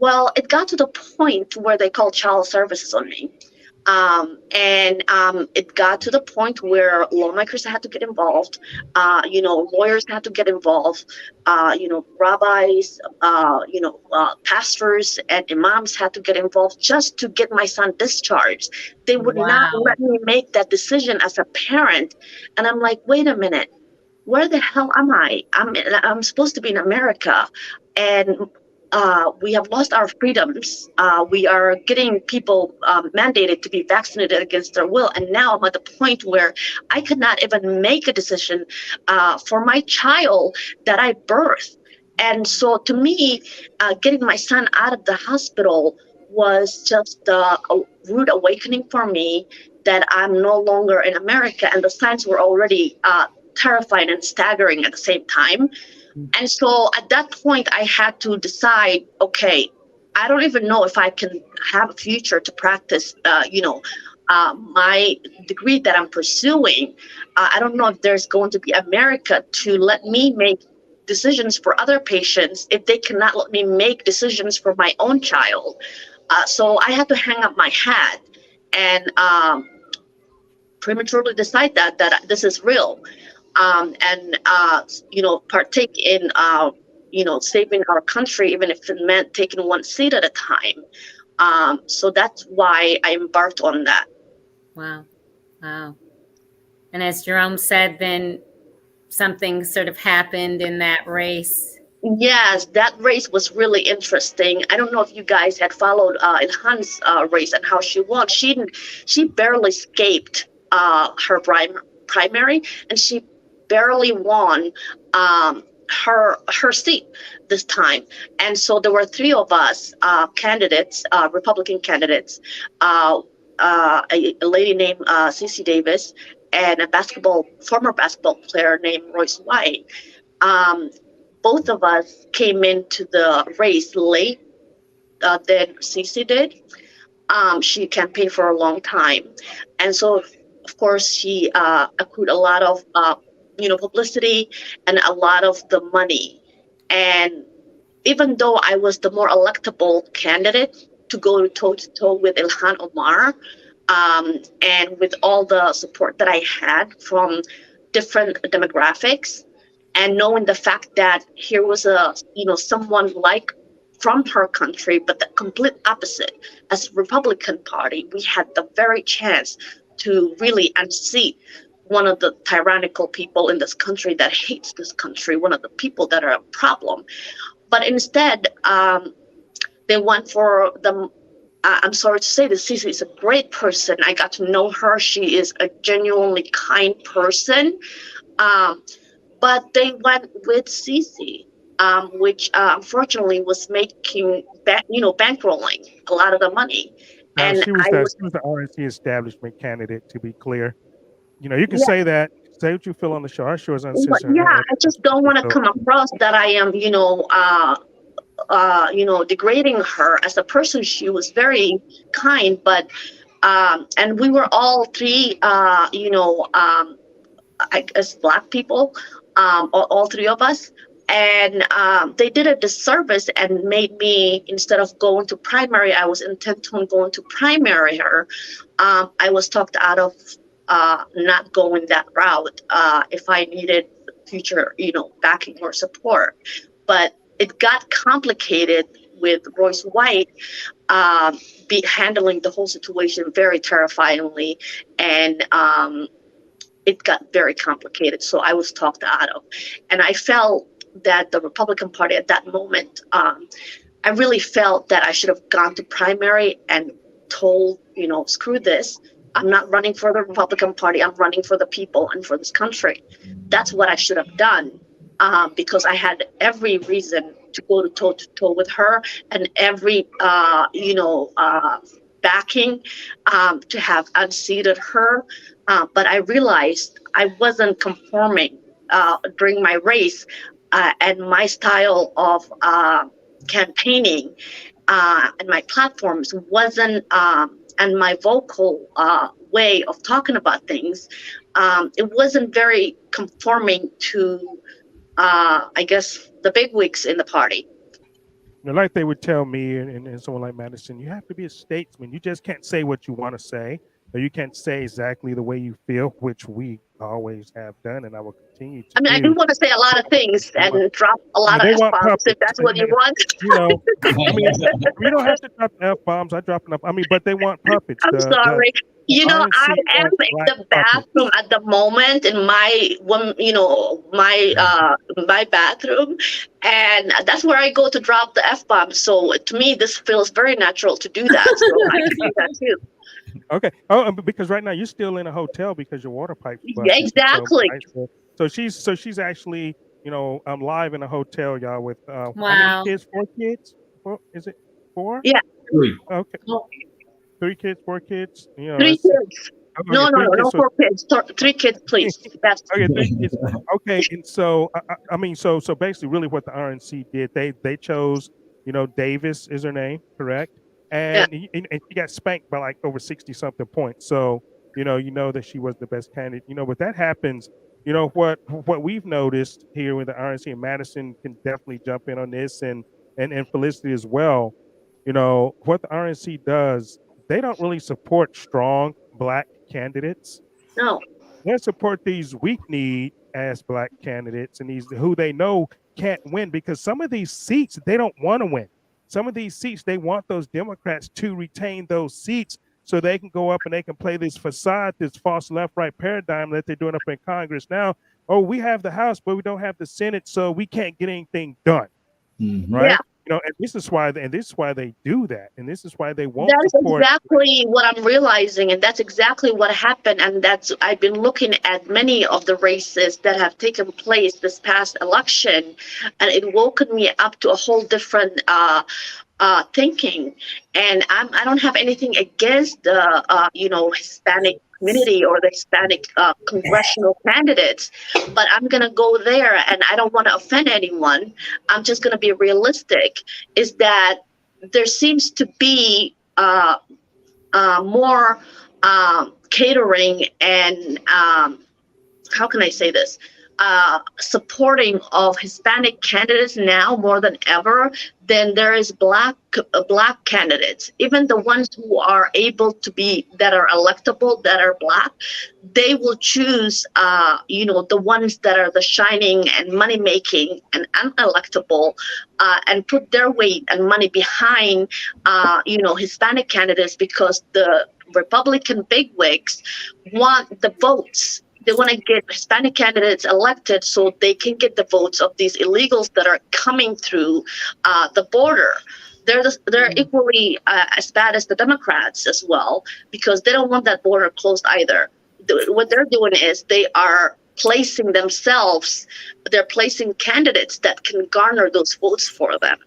Well, it got to the point where they called child services on me. And it got to the point where lawmakers had to get involved, lawyers had to get involved, rabbis, pastors and imams had to get involved just to get my son discharged. They would not let me make that decision as a parent. And I'm like, wait a minute. Where the hell am I? I'm supposed to be in America, and we have lost our freedoms. We are getting people mandated to be vaccinated against their will, and now I'm at the point where I could not even make a decision for my child that I birthed. And so, to me, getting my son out of the hospital was just a rude awakening for me that I'm no longer in America, and the signs were already terrifying and staggering at the same time. And so at that point, I had to decide, okay, I don't even know if I can have a future to practice, my degree that I'm pursuing. I don't know if there's going to be America to let me make decisions for other patients if they cannot let me make decisions for my own child. So I had to hang up my hat and prematurely decide that this is real. And partake in, saving our country, even if it meant taking one seat at a time. So that's why I embarked on that. Wow. And as Jerome said, then something sort of happened in that race. Yes, that race was really interesting. I don't know if you guys had followed Ilhan's race and how she won. She barely escaped her primary, and she barely won her seat this time. And so there were three of us candidates, Republican candidates, a lady named Cece Davis, and a former basketball player named Royce White. Both of us came into the race late than Cece did. She campaigned for a long time, and so of course she accrued a lot of publicity and a lot of the money. And even though I was the more electable candidate to go toe to toe with Ilhan Omar, and with all the support that I had from different demographics, and knowing the fact that here was someone like from her country, but the complete opposite. As a Republican Party, we had the very chance to really unseat one of the tyrannical people in this country that hates this country, one of the people that are a problem. But instead, they went for the. I'm sorry to say this, Cece is a great person. I got to know her. She is a genuinely kind person. But they went with Cece, which unfortunately was making, bankrolling a lot of the money. Now, And she was the RNC establishment candidate, to be clear. You can say that, say what you feel on the show. Our show is uncensored. Yeah, I just don't want to come across that I am, degrading her as a person. She was very kind, but and we were all three, I guess, Black people, all three of us. And they did a disservice and made me, instead of going to primary, I was intent on going to primary her. I was talked out of not going that route if I needed future, backing or support. But it got complicated with Royce White handling the whole situation very terrifyingly, and it got very complicated. So I was talked out of, and I felt that the Republican Party at that moment, I really felt that I should have gone to primary and told, screw this. I'm not running for the Republican Party. I'm running for the people and for this country. That's what I should have done, because I had every reason to go toe to toe with her, and every, backing to have unseated her. But I realized I wasn't conforming during my race, and my style of campaigning and my platforms wasn't, and my vocal way of talking about things, it wasn't very conforming to, I guess, the bigwigs in the party. Like they would tell me and someone like Madison, you have to be a statesman. You just can't say what you want to say, or you can't say exactly the way you feel, which we always have done, and I will continue to. I mean, I do want to say a lot of things and drop a lot of F-bombs if that's what you want. We don't have to drop F-bombs. I drop enough. But they want puppets. I'm sorry. I am in the bathroom at the moment in my my bathroom, and that's where I go to drop the F-bomb. So to me, this feels very natural to do that. So I can do that too. Okay. Oh, because right now you're still in a hotel because your water pipe's busted. Yeah, exactly. So she's actually, live in a hotel, y'all, with wow. How many kids? 4 kids? Is it 4? Yeah. 3. Okay. 3 kids, 4 kids. 3 kids. Okay, no, 4 kids. 3 kids, please. That's okay. 3 kids. Okay, and so so basically, really, what the RNC did, they chose, Davis is her name, correct? And she got spanked by like over 60-something points. So you know that she was the best candidate. But that happens. What we've noticed here with the RNC, and Madison can definitely jump in on this, and Felicity as well. What the RNC does, they don't really support strong Black candidates. No. They support these weak-kneed ass Black candidates, and these who they know can't win, because some of these seats they don't want to win. Some of these seats, they want those Democrats to retain those seats so they can go up and they can play this facade, this false left-right paradigm that they're doing up in Congress now. Oh, we have the House, but we don't have the Senate, so we can't get anything done. Mm-hmm. Right? Yeah. and this is why they do that, and this is why they won't That's support. exactly what I'm realizing, and that's exactly what happened. And I've been looking at many of the races that have taken place this past election, and it woken me up to a whole different thinking. And I don't have anything against the Hispanic community or the Hispanic congressional candidates, but I'm gonna go there, and I don't want to offend anyone. I'm just gonna be realistic. Is that there seems to be more catering and how can I say this? Supporting of Hispanic candidates now more than ever than there is black candidates. Even the ones who are able to be, that are electable, that are black, they will choose the ones that are the shining and money making and unelectable, and put their weight and money behind Hispanic candidates, because the Republican bigwigs want the votes. They want to get Hispanic candidates elected so they can get the votes of these illegals that are coming through the border. They're equally as bad as the Democrats as well, because they don't want that border closed either. What they're doing is they are placing themselves, they're placing candidates that can garner those votes for them.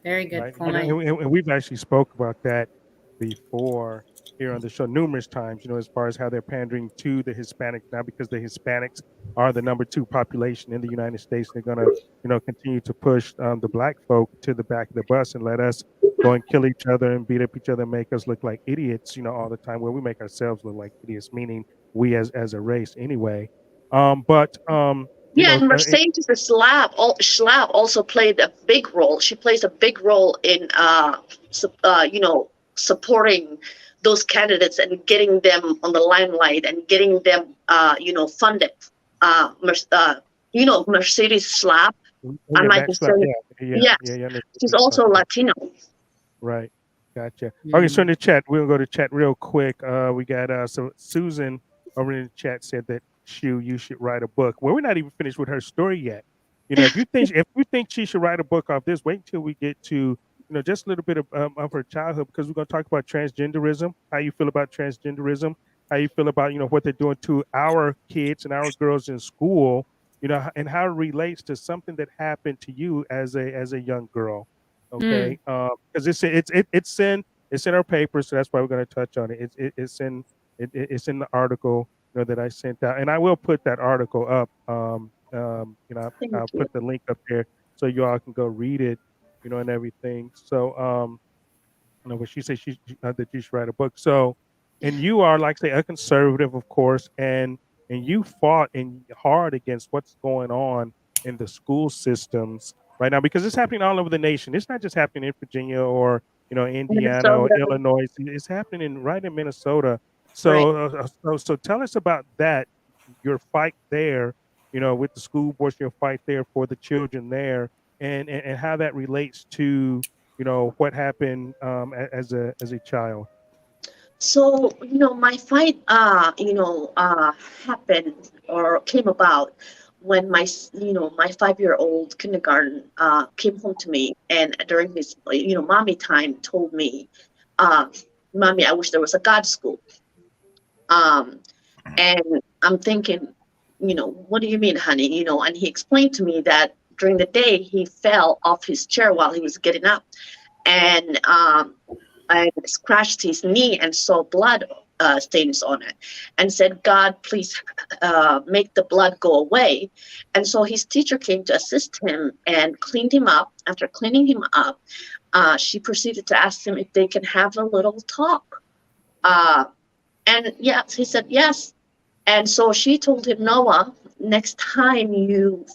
Very good Right. point. And we've actually spoke about that before here on the show numerous times, as far as how they're pandering to the Hispanics now, because the Hispanics are the number 2 population in the United States. They're going to, continue to push the black folk to the back of the bus and let us go and kill each other and beat up each other and make us look like idiots, all the time, where we make ourselves look like idiots, meaning we as a race anyway. And Mercedes Schlapp also played a big role. She plays a big role in, supporting those candidates and getting them on the limelight and getting them, funded. Mercedes Schlapp. I might just say, she's also Latino. Right. Gotcha. Okay, so in the chat, we'll go to chat real quick. We got so Susan over in the chat said that you should write a book. Well, we're not even finished with her story yet. If you think she should write a book off this, wait until we get to just a little bit of her childhood, because we're going to talk about transgenderism, how you feel about transgenderism, how you feel about what they're doing to our kids and our girls in school, and how it relates to something that happened to you as a young girl. Okay, because it's in our paper, so that's why we're going to touch on it. It's in the article that I sent out, and I will put that article up. I'll put the link up there so you all can go read it, and everything. So, but she said that you should write a book. So, and you are, like say, a conservative, of course, and you fought hard against what's going on in the school systems right now, because it's happening all over the nation. It's not just happening in Virginia or Indiana or Illinois. It's happening right in Minnesota. So, so tell us about that. Your fight there, with the school boards. Your fight there for the children there, and how that relates to what happened as a child. So, my fight, happened or came about when my 5-year-old kindergarten came home to me, and during his, mommy time, told me, "Mommy, I wish there was a God school." And I'm thinking, what do you mean, honey? And he explained to me that during the day he fell off his chair while he was getting up, and I scratched his knee and saw blood stains on it, and said, "God, please make the blood go away." And so his teacher came to assist him and cleaned him up. After cleaning him up, she proceeded to ask him if they can have a little talk. And yes, he said yes. And so she told him, "Noah, next time you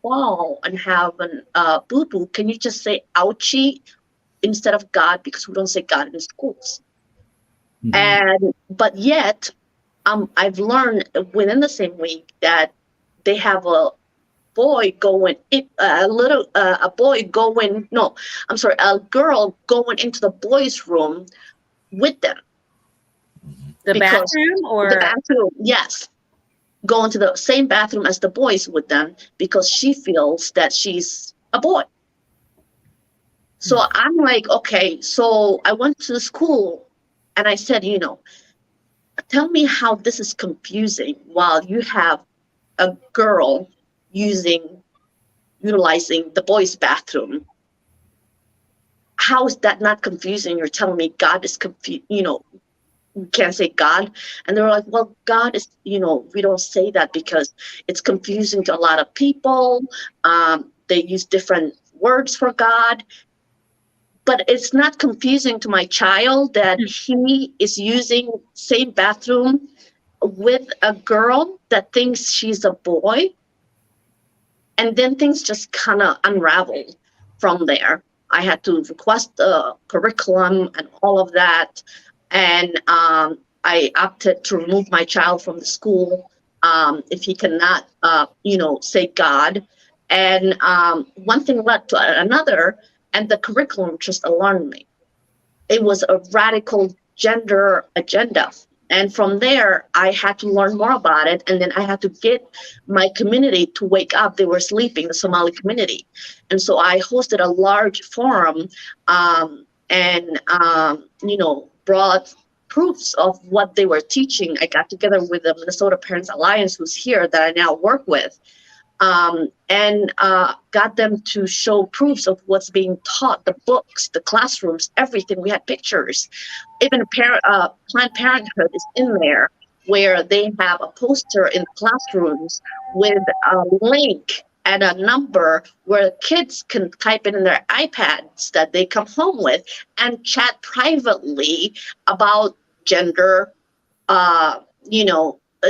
fall and have a boo-boo, can you just say ouchie instead of God, because we don't say God in schools." But yet, I've learned within the same week that they have a girl going into the boys' room with them. The bathroom, or the bathroom? Yes, go into the same bathroom as the boys with them, because she feels that she's a boy. So I'm like, okay, so I went to the school and I said, tell me how this is confusing while you have a girl utilizing the boys' bathroom. How is that not confusing? You're telling me God is confused, we can't say God. And they were like, well, God is, we don't say that because it's confusing to a lot of people. They use different words for God. But it's not confusing to my child that he is using same bathroom with a girl that thinks she's a boy. And then things just kind of unraveled from there. I had to request a curriculum and all of that. And I opted to remove my child from the school if he cannot, say God. And one thing led to another, and the curriculum just alarmed me. It was a radical gender agenda. And from there, I had to learn more about it. And then I had to get my community to wake up. They were sleeping, the Somali community. And so I hosted a large forum and brought proofs of what they were teaching. I got together with the Minnesota Parents Alliance, who's here, that I now work with. And got them to show proofs of what's being taught, the books, the classrooms, everything. We had pictures. Even Planned Parenthood is in there, where they have a poster in classrooms with a link and a number where kids can type in their iPads that they come home with and chat privately about gender,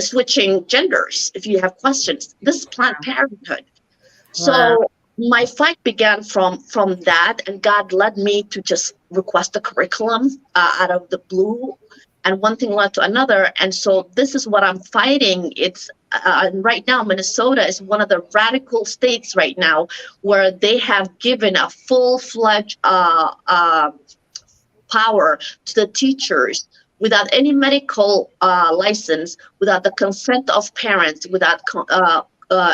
switching genders if you have questions. This is Planned Parenthood. So my fight began from that, and God led me to just request a curriculum out of the blue, and one thing led to another. And so this is what I'm fighting. It's right now, Minnesota is one of the radical states right now where they have given a full-fledged power to the teachers without any medical license, without the consent of parents, without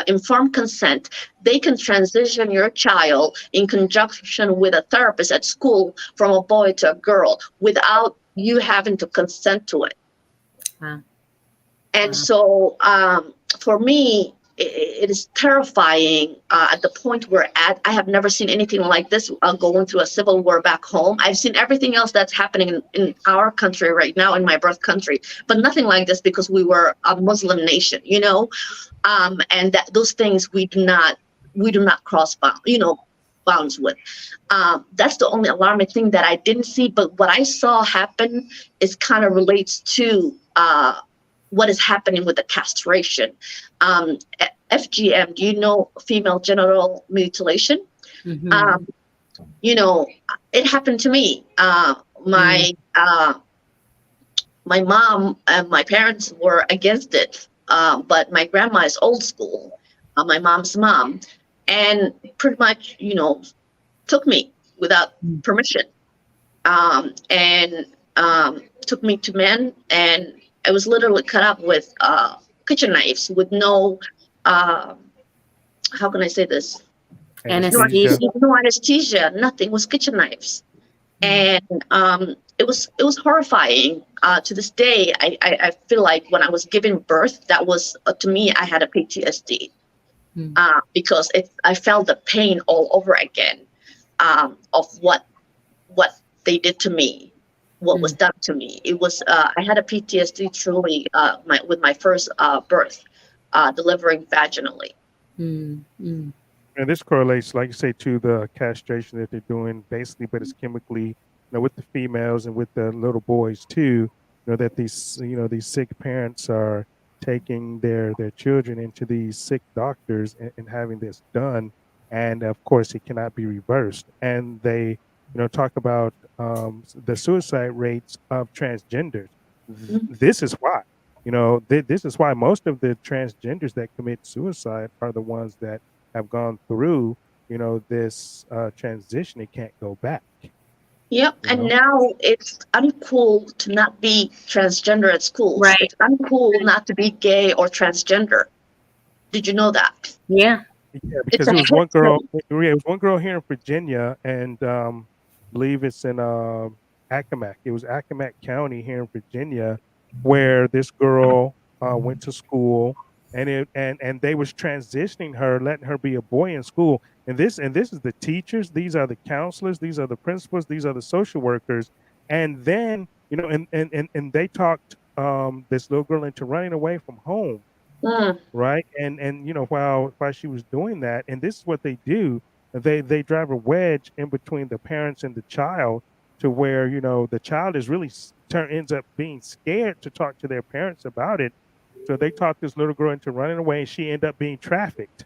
informed consent. They can transition your child in conjunction with a therapist at school from a boy to a girl without you having to consent to it. Wow. And so for me, it is terrifying at the point we're at. I have never seen anything like this going through a civil war back home. I've seen everything else that's happening in our country right now, in my birth country, but nothing like this because we were a Muslim nation, and that those things we do not cross bounds with. That's the only alarming thing that I didn't see. But what I saw happen is kind of relates to what is happening with the castration. FGM, do you know female genital mutilation? Mm-hmm. It happened to me. My mom and my parents were against it, but my grandma is old school, my mom's mom, and pretty much, took me without permission, and took me to men, and I was literally cut up with kitchen knives with no, how can I say this? Anesthesia. No anesthesia, nothing. It was kitchen knives. And it was horrifying. To this day, I feel like when I was giving birth, that was, to me, I had a PTSD. Because I felt the pain all over again of what they did to me, what was done to me. It was I had a PTSD truly with my first birth, delivering vaginally. And this correlates, like you say, to the castration that they're doing, basically, but it's chemically, with the females and with the little boys too. That these sick parents are taking their children into these sick doctors and having this done, and of course it cannot be reversed. And they talk about the suicide rates of transgenders. This is why this is why most of the transgenders that commit suicide are the ones that have gone through this transition. It can't go back. Yep, and now it's uncool to not be transgender at schools. Right. It's uncool not to be gay or transgender. Did you know that? Yeah. Yeah, It's because a it was one girl. history. It was one girl here in Virginia, and believe it's in Accomack. It was Accomack County here in Virginia, where this girl went to school, and and they was transitioning her, letting her be a boy in school. And this is the teachers. These are the counselors. These are the principals. These are the social workers. And then and they talked this little girl into running away from home, Mm, right? And while she was doing that, and this is what they do, they drive a wedge in between the parents and the child, to where the child is really ends up being scared to talk to their parents about it. So they talked this little girl into running away, and she ended up being trafficked.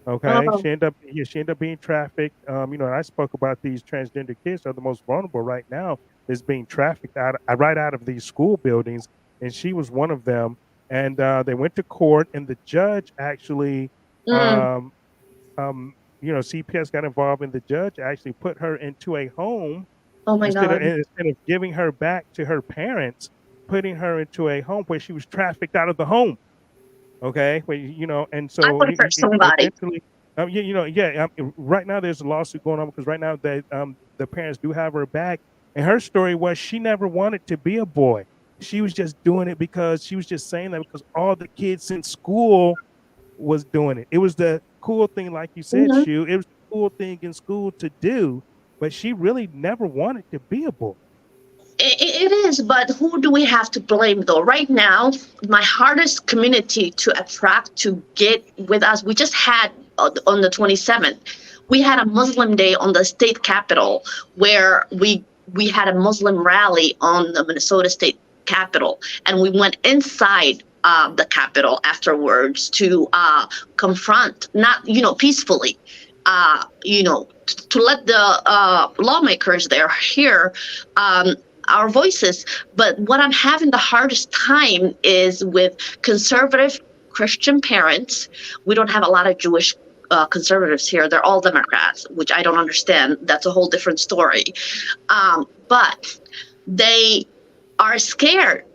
Okay, oh, she ended up being trafficked. And I spoke about these transgender kids are the most vulnerable right now, is being trafficked right out of these school buildings, and she was one of them. And they went to court, and the judge actually, mm, um, CPS got involved, and the judge actually put her into a home oh my God. instead of giving her back to her parents, putting her into a home where she was trafficked out of the home. Okay, well, and I so would have hurt somebody. eventually, right now there's a lawsuit going on, because right now the parents do have her back, and her story was she never wanted to be a boy. She was just doing it because she was just saying that because all the kids in school was doing it. It was the cool thing, like you said, Mhm. Shu. It was the cool thing in school to do, but she really never wanted to be a boy. It is, but who do we have to blame though? Right now, my hardest community to attract to get with us, we just had on the 27th, we had a Muslim day on the state capitol, where we had a Muslim rally on the Minnesota state capitol, and we went inside the capitol afterwards to confront, not peacefully, to let the lawmakers there hear our voices. But what I'm having the hardest time is with conservative Christian parents. We don't have a lot of Jewish conservatives here. They're all Democrats, which I don't understand. That's a whole different story. But they are scared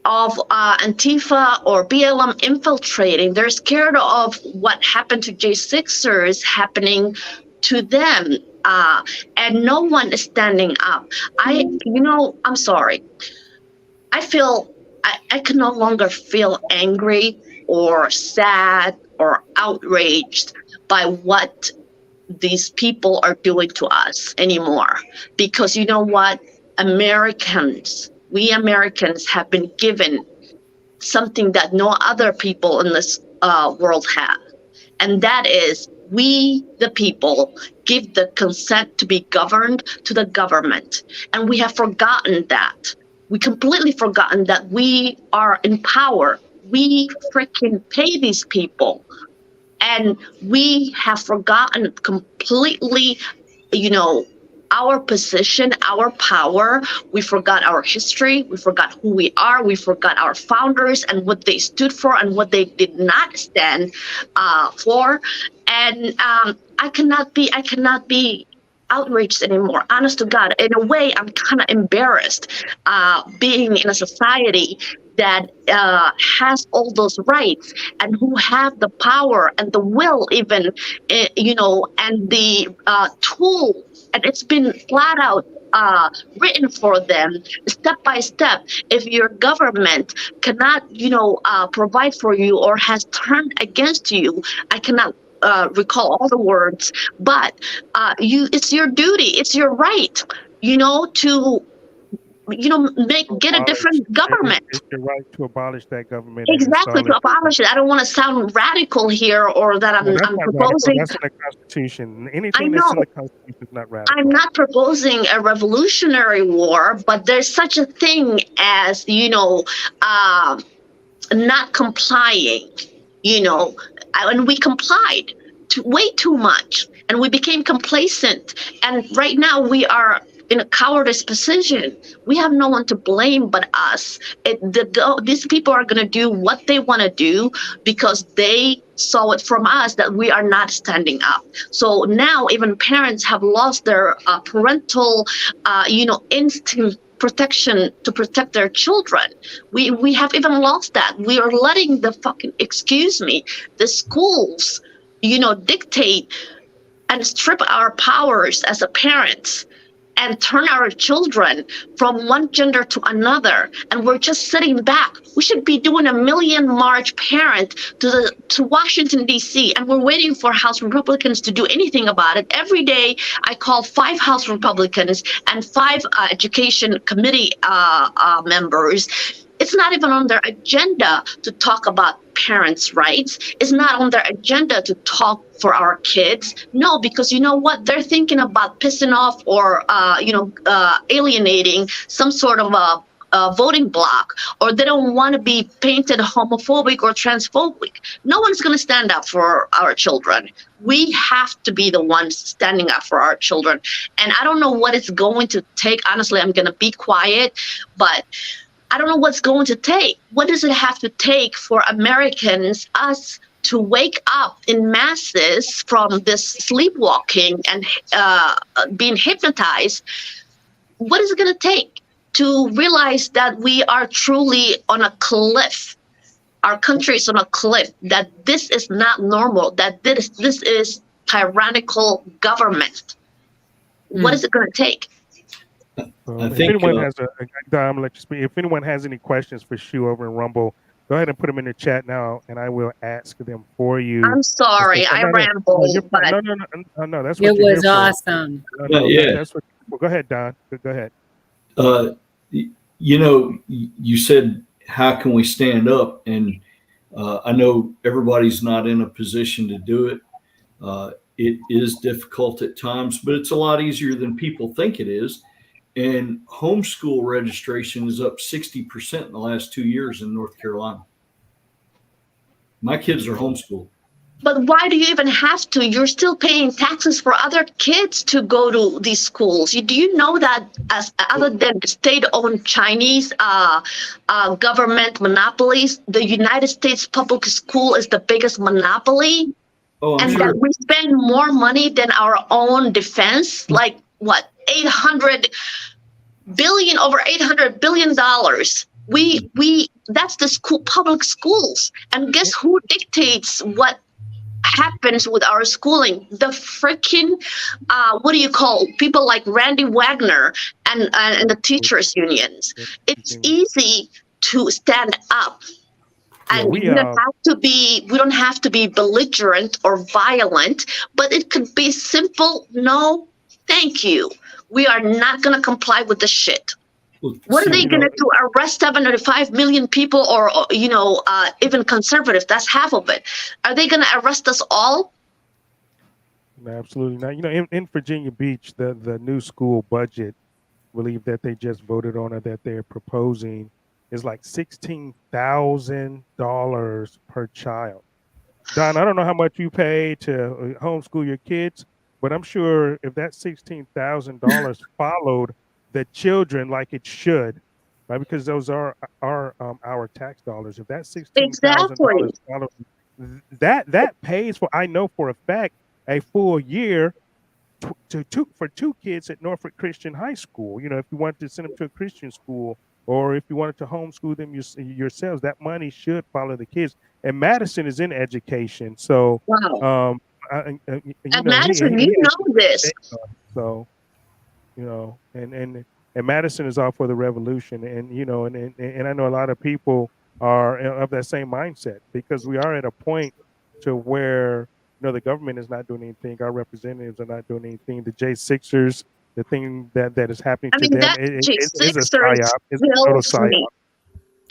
of Antifa or BLM infiltrating. They're scared of what happened to J6ers happening to them. And no one is standing up. I'm sorry. I feel I can no longer feel angry or sad or outraged by what these people are doing to us anymore. Because you know what? We Americans have been given something that no other people in this world have. And that is, we, the people, give the consent to be governed to the government. And we have forgotten that. We completely forgotten that we are in power. We freaking pay these people. And we have forgotten completely, our position, our power. We forgot our history. We forgot who we are. We forgot our founders and what they stood for and what they did not stand for. And I cannot be outraged anymore. Honest to God, in a way, I'm kind of embarrassed being in a society that has all those rights and who have the power and the will, even, and the tool. And it's been flat out written for them step by step. If your government cannot, provide for you or has turned against you, I cannot recall all the words, but it's your duty, it's your right, to get a different government. It's your right to abolish that government and Exactly, install to it. abolish it. I don't want to sound radical here, or that No, that's I'm not radical. proposing. That's in the Constitution. I Anything that's in know the Constitution is not radical. I'm not proposing a revolutionary war, but there's such a thing as not complying. And we complied way too much, and we became complacent. And right now we are in a cowardice position. We have no one to blame but us. These people are going to do what they want to do because they saw it from us that we are not standing up. So now even parents have lost their parental, instinct protection to protect their children. We have even lost that. We are letting the schools, dictate and strip our powers as a parents and turn our children from one gender to another, and we're just sitting back. We should be doing a million march parent to Washington D.C., and we're waiting for House Republicans to do anything about it. Every day I call 5 House Republicans and 5 Education Committee members. It's not even on their agenda to talk about parents' rights. It's not on their agenda to talk for our kids. No, because you know what? They're thinking about pissing off or, alienating some sort of a voting bloc, or they don't want to be painted homophobic or transphobic. No one's going to stand up for our children. We have to be the ones standing up for our children. And I don't know what it's going to take. Honestly, I'm going to be quiet, but I don't know what's going to take. What does it have to take for Americans, us, to wake up in masses from this sleepwalking and being hypnotized? What is it going to take to realize that we are truly on a cliff? Our country is on a cliff, that this is not normal, that this is tyrannical government. What is it going to take? If anyone has Dom, let you speak. If anyone has any questions for Shu over in Rumble, go ahead and put them in the chat now, and I will ask them for you. I'm sorry, I rambled. No, that's what it was awesome. That's what. Well, go ahead, Don. Go ahead. You said, how can we stand up? And I know everybody's not in a position to do it. It is difficult at times, but it's a lot easier than people think it is. And homeschool registration is up 60% in the last 2 years in North Carolina. My kids are homeschooled. But why do you even have to? You're still paying taxes for other kids to go to these schools. Do you know that other than state-owned Chinese government monopolies, the United States public school is the biggest monopoly? Oh, and sure. that we spend more money than our own defense? Like what? Over $800 billion. That's the public schools. And guess who dictates what happens with our schooling? The freaking people like Randy Wagner and the teachers unions. It's easy to stand up. And we don't have to be belligerent or violent, but it could be simple. No, thank you. We are not going to comply with the shit. What are they going to do? Arrest 75 million people, or even conservatives? That's half of it. Are they going to arrest us all? No, absolutely not. In Virginia Beach, the new school budget, I believe that they just voted on, or that they're proposing, is like $16,000 per child. Don, I don't know how much you pay to homeschool your kids, but I'm sure if that $16,000 followed the children like it should, right? Because those are our tax dollars. If that $16,000 followed, that pays for, I know for a fact, a full year for 2 kids at Norfolk Christian High School. If you wanted to send them to a Christian school, or if you wanted to homeschool them yourselves, that money should follow the kids. And Madison is in education, so wow. And Madison, you know this. So, and Madison is all for the revolution, and and I know a lot of people are of that same mindset, because we are at a point to where the government is not doing anything, our representatives are not doing anything. The J6ers, the thing that is happening to them is a psyop. It's a total psyop.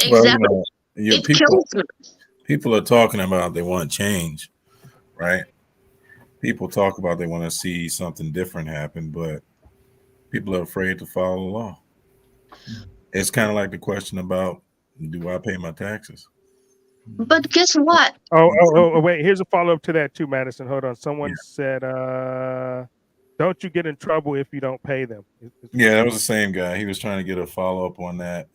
Exactly. Well, people are talking about they want change, right? People talk about they want to see something different happen, but people are afraid to follow the law. It's kind of like the question about, do I pay my taxes? But guess what? Oh, wait. Here's a follow-up to that too, Madison. Hold on. Someone said, don't you get in trouble if you don't pay them? Yeah, that was the same guy. He was trying to get a follow-up on that.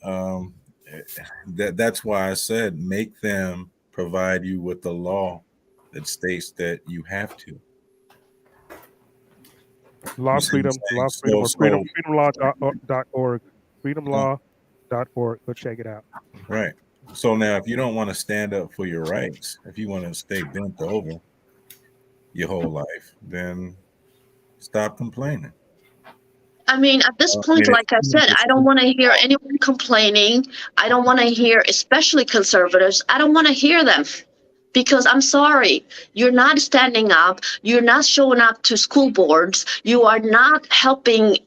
That's why I said, make them provide you with the law that states that you have to. freedomlaw.org. Freedomlaw.org. Go check it out. Right. So now, if you don't want to stand up for your rights, if you want to stay bent over, your whole life, then stop complaining. I mean, at this I point, mean, like I said, I don't want to hear anyone complaining. I don't want to hear, especially conservatives, I don't want to hear them because I'm sorry, you're not standing up. You're not showing up to school boards. You are not helping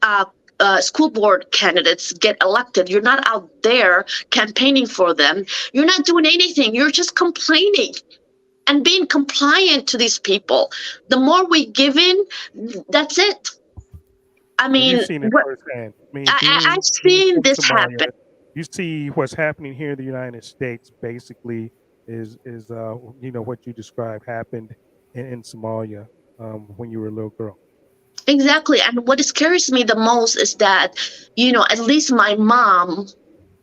school board candidates get elected. You're not out there campaigning for them. You're not doing anything. You're just complaining and being compliant to these people. The more we give in, that's it. I And mean, you've seen it what, firsthand. I mean, I've being seen from this Somalia, happen. you see what's happening here in the United States. Basically, is what you described happened in Somalia when you were a little girl. Exactly. And what scares me the most is that, at least my mom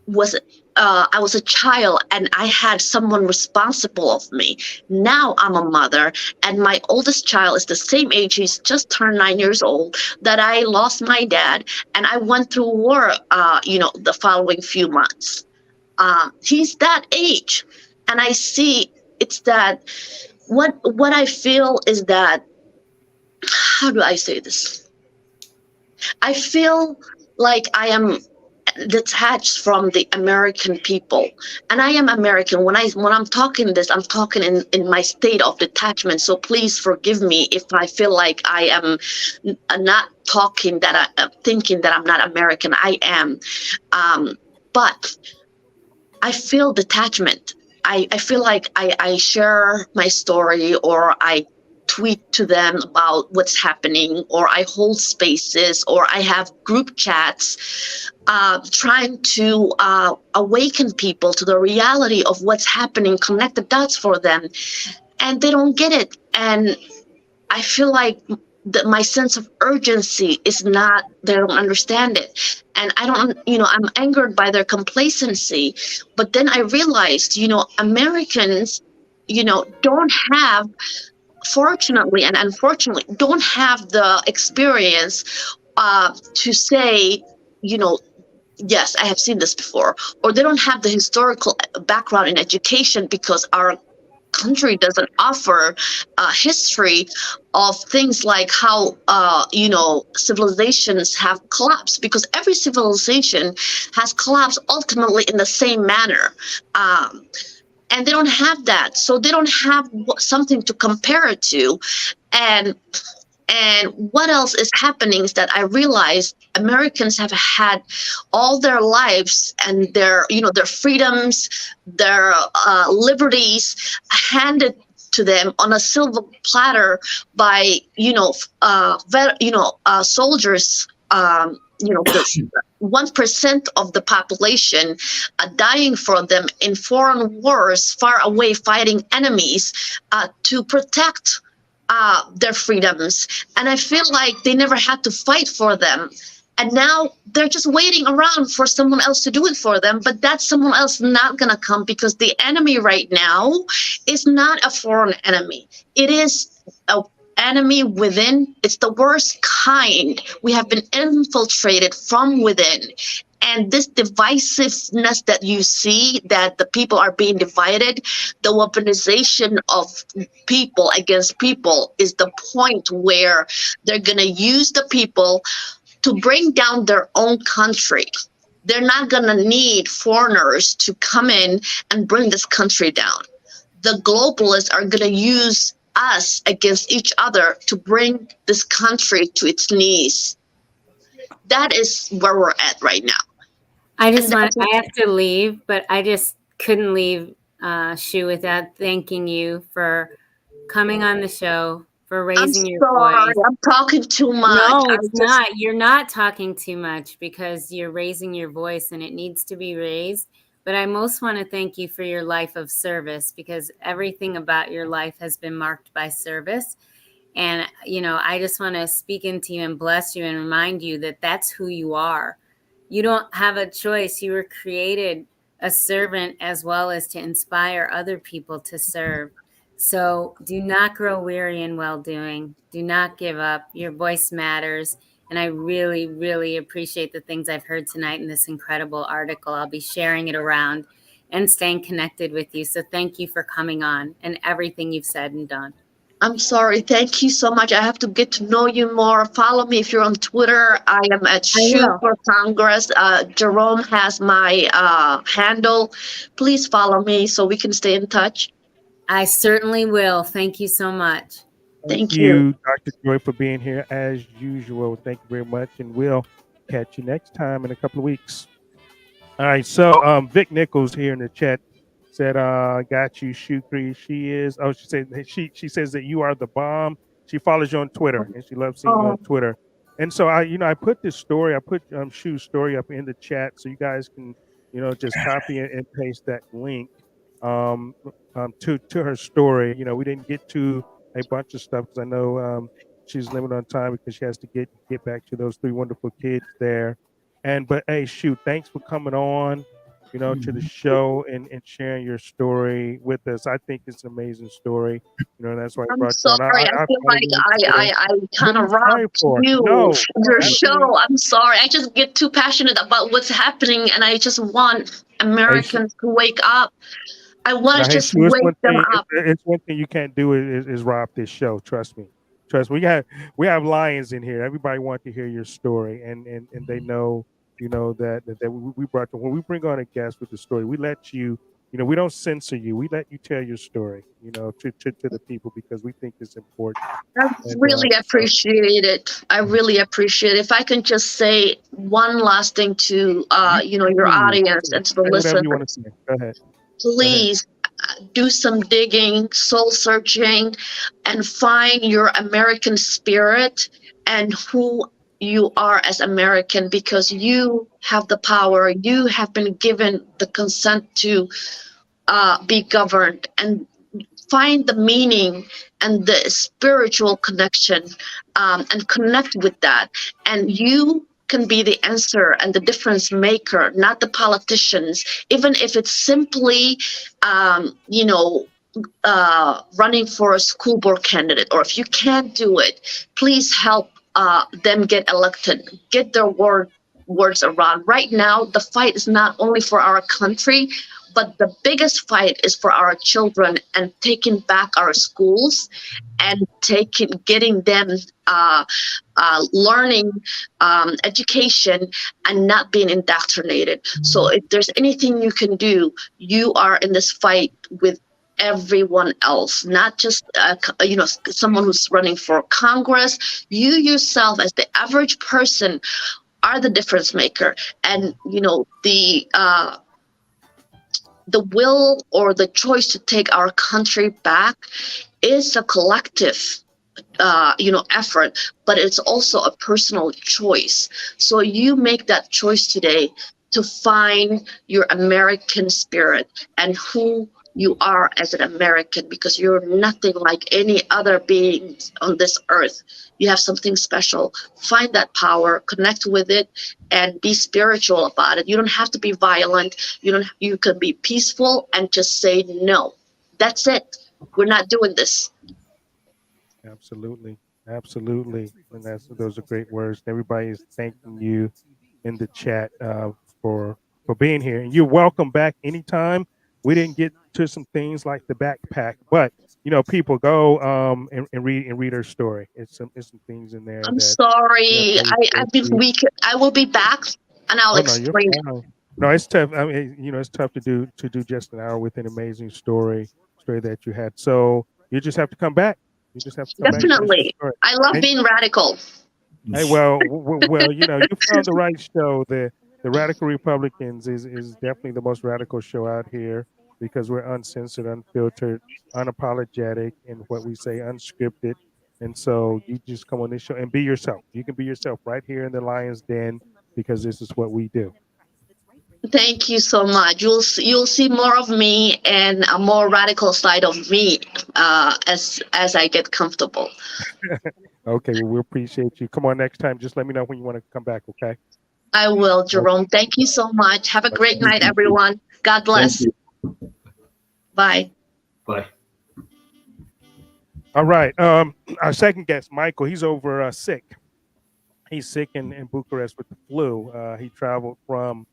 was, I was a child and I had someone responsible of me. Now I'm a mother and my oldest child is the same age. He's just turned 9 years old that I lost my dad and I went through war, the following few months. He's that age. And I see it's that what I feel is that, how do I say this? I feel like I am detached from the American people, and I am American. When I'm talking this, I'm talking in my state of detachment. So please forgive me if I feel like I am not talking that I thinking that I'm not American. I am, but I feel detachment. I feel like I share my story or I tweet to them about what's happening or I hold spaces or I have group chats trying to awaken people to the reality of what's happening, connect the dots for them. And they don't get it. And I feel like my sense of urgency is not, they don't understand it. And I don't, I'm angered by their complacency. But then I realized, Americans, don't have, fortunately and unfortunately, don't have the experience to say, yes, I have seen this before, or they don't have the historical background in education because our country doesn't offer history of things like how civilizations have collapsed, because every civilization has collapsed ultimately in the same manner, and they don't have that, so they don't have something to compare it to. And what else is happening is that I realized Americans have had all their lives and their freedoms, their liberties handed to them on a silver platter by soldiers. The 1% of the population dying for them in foreign wars, far away, fighting enemies to protect their freedoms. And I feel like they never had to fight for them. And now they're just waiting around for someone else to do it for them. But that someone else not going to come, because the enemy right now is not a foreign enemy. It is an enemy within. It's the worst kind. We have been infiltrated from within. And this divisiveness that you see, that the people are being divided, the weaponization of people against people is the point where they're going to use the people to bring down their own country. They're not going to need foreigners to come in and bring this country down. The globalists are going to use us against each other to bring this country to its knees. That is where we're at right now. I have to leave, but I just couldn't leave Shu without thanking you for coming on the show, for raising your voice. I'm talking too much. No, it's not. You're not talking too much, because you're raising your voice and it needs to be raised. But I most want to thank you for your life of service, because everything about your life has been marked by service. And, I just want to speak into you and bless you and remind you that that's who you are. You don't have a choice. You were created a servant as well as to inspire other people to serve. So do not grow weary in well-doing. Do not give up. Your voice matters. And I really, really appreciate the things I've heard tonight in this incredible article. I'll be sharing it around and staying connected with you. So thank you for coming on and everything you've said and done. I'm sorry. Thank you so much. I have to get to know you more. Follow me if you're on Twitter. I am at I will. Shoot for Congress. Jerome has my handle. Please follow me so we can stay in touch. I certainly will. Thank you so much. Thank you. Dr. Joy, for being here as usual. Thank you very much, and we'll catch you next time in a couple of weeks. All right, so Vic Nichols here in the chat said, got you, Shukri. She said she says that you are the bomb. She follows you on Twitter and she loves seeing you on Oh, Twitter. And so I put this story, I put Shu's story up in the chat so you guys can, just copy and paste that link um, to her story. We didn't get to a bunch of stuff because I know she's limited on time because she has to get back to those 3 wonderful kids there. But hey, Shu, thanks for coming on, to the show and sharing your story with us. I think it's an amazing story. That's why I I'm brought you on. sorry. I I feel follow like you on Twitter. I What kind are of you sorry robbed for? you No, from your absolutely. show. I'm sorry. I just get too passionate about what's happening, and I just want Hey, Americans to wake up. I want now, to hey, just Shu, it's wake one them thing. up. It's one thing you can't do is rob this show. Trust me. Trust me. We have lions in here. Everybody wants to hear your story, and they know, that we brought when we bring on a guest with the story, we let you. We don't censor you. We let you tell your story. To the people because we think it's important. I And really so, appreciate it. I really appreciate it. If I can just say one last thing to your audience and to the say whatever you want listeners, to say. Go ahead. Go ahead. please do some digging, soul searching, and find your American spirit and who you are as American, because you have the power. You have been given the consent to be governed, and find the meaning and the spiritual connection, and connect with that. And you can be the answer and the difference maker, not the politicians. Even if it's simply, running for a school board candidate, or if you can't do it, please help them get elected, get their words around. Right now, the fight is not only for our country, but the biggest fight is for our children and taking back our schools and getting them learning education and not being indoctrinated. So if there's anything you can do, you are in this fight with everyone else, not just someone who's running for Congress. You yourself, as the average person, are the difference maker. And the will or the choice to take our country back is a collective effort, but it's also a personal choice. So you make that choice today to find your American spirit and who you are as an American, because you're nothing like any other beings on this earth. You have something special. Find that power, connect with it, and be spiritual about it. You don't have to be violent. You can be peaceful and just say no. That's it. We're not doing this. Absolutely. Absolutely. And those are great words. Everybody is thanking you in the chat for being here. And you're welcome back anytime. We didn't get to some things like the backpack, but people go and read her story. It's some things in there I'm that sorry. that was I so think deep. I will be back and I'll Oh no, you're explain. fine. No, it's tough. I mean, it's tough to do just an hour with an amazing story that you had. So you just have to come back. You just have to come back and finish your Definitely. story. I love And being radical. hey, well, you found the right show. The Radical Republicans is definitely the most radical show out here because we're uncensored, unfiltered, unapologetic, and what we say unscripted. And so you just come on this show and be yourself. You can be yourself right here in the Lion's Den because this is what we do. Thank you so much. You'll see more of me and a more radical side of me as I get comfortable. Okay, well, we appreciate you. Come on next time. Just let me know when you want to come back, okay? I will, Okay. Jerome. Thank you so much. Have a great night, everyone. God bless. Bye. Bye. All right. Our second guest, Michael, he's over sick. He's sick in Bucharest with the flu. He traveled from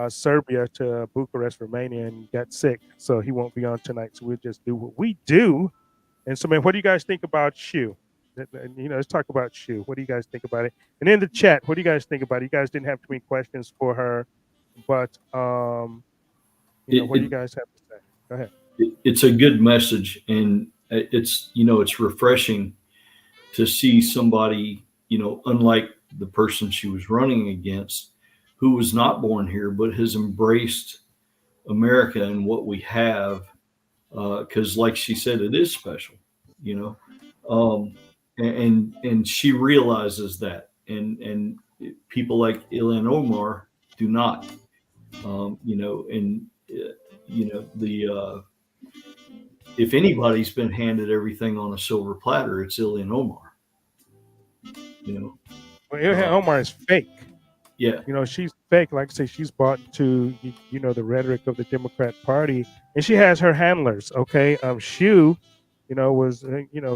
Serbia to Bucharest, Romania, and got sick. So he won't be on tonight. So we'll just do what we do And so, man, what do you guys think about Shu? Let's talk about Shu. What do you guys think about it? And in the chat, what do you guys think about it? You guys didn't have too many questions for her, but what do you It, guys have to say? Go ahead. it's a good message, and it's refreshing to see somebody, unlike the person she was running against, who was not born here but has embraced America and what we have, because like she said, it is special, you know. And she realizes that, and people like Ilan Omar do not, and the if anybody's been handed everything on a silver platter, it's Ilan Omar. Well, Ilhan Omar is fake. Yeah. She's fake. Like I say, she's bought into the rhetoric of the Democrat Party, and she has her handlers. Okay, Shu, was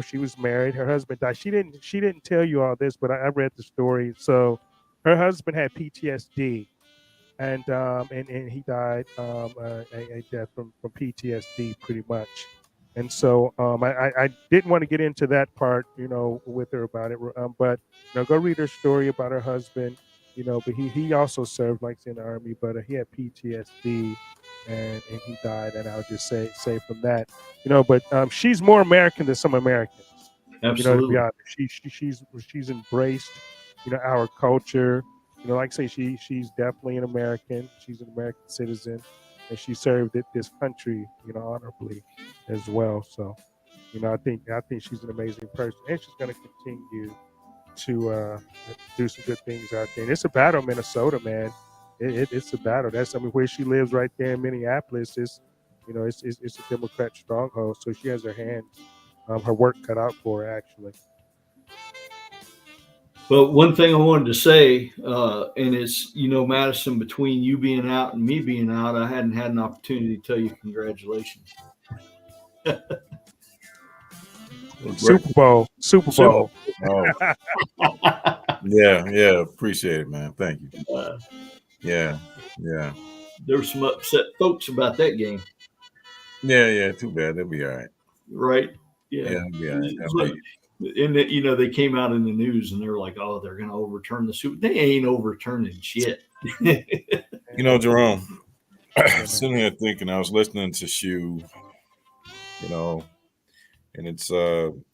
she was married. Her husband died. She didn't tell you all this, but I read the story. So her husband had PTSD, and he died a death from PTSD, pretty much. And so I didn't want to get into that part, with her about it. But go read her story about her husband. But he also served like in the army, but he had PTSD, and he died. And I'll just say from that, But she's more American than some Americans. To be Absolutely. honest, she's embraced, our culture. Like I say, she's definitely an American. She's an American citizen, and she served this country, honorably as well. So, I think she's an amazing person, and she's going to continue to do some good things out there. And it's a battle, Minnesota, man. It's a battle. Where she lives, right there in Minneapolis, is, it's a Democrat stronghold. So she has her work cut out for her, actually. But one thing I wanted to say, and it's, Madison, between you being out and me being out, I hadn't had an opportunity to tell you congratulations. Super Bowl. Oh. Yeah. Appreciate it, man. Thank you. Yeah. There were some upset folks about that game. Yeah. Too bad. They'll be all right. Right? Yeah. Yeah. And they came out in the news and they were like, "Oh, they're going to overturn the Super." They ain't overturning shit. Jerome, sitting here thinking, I was listening to Shu, and it's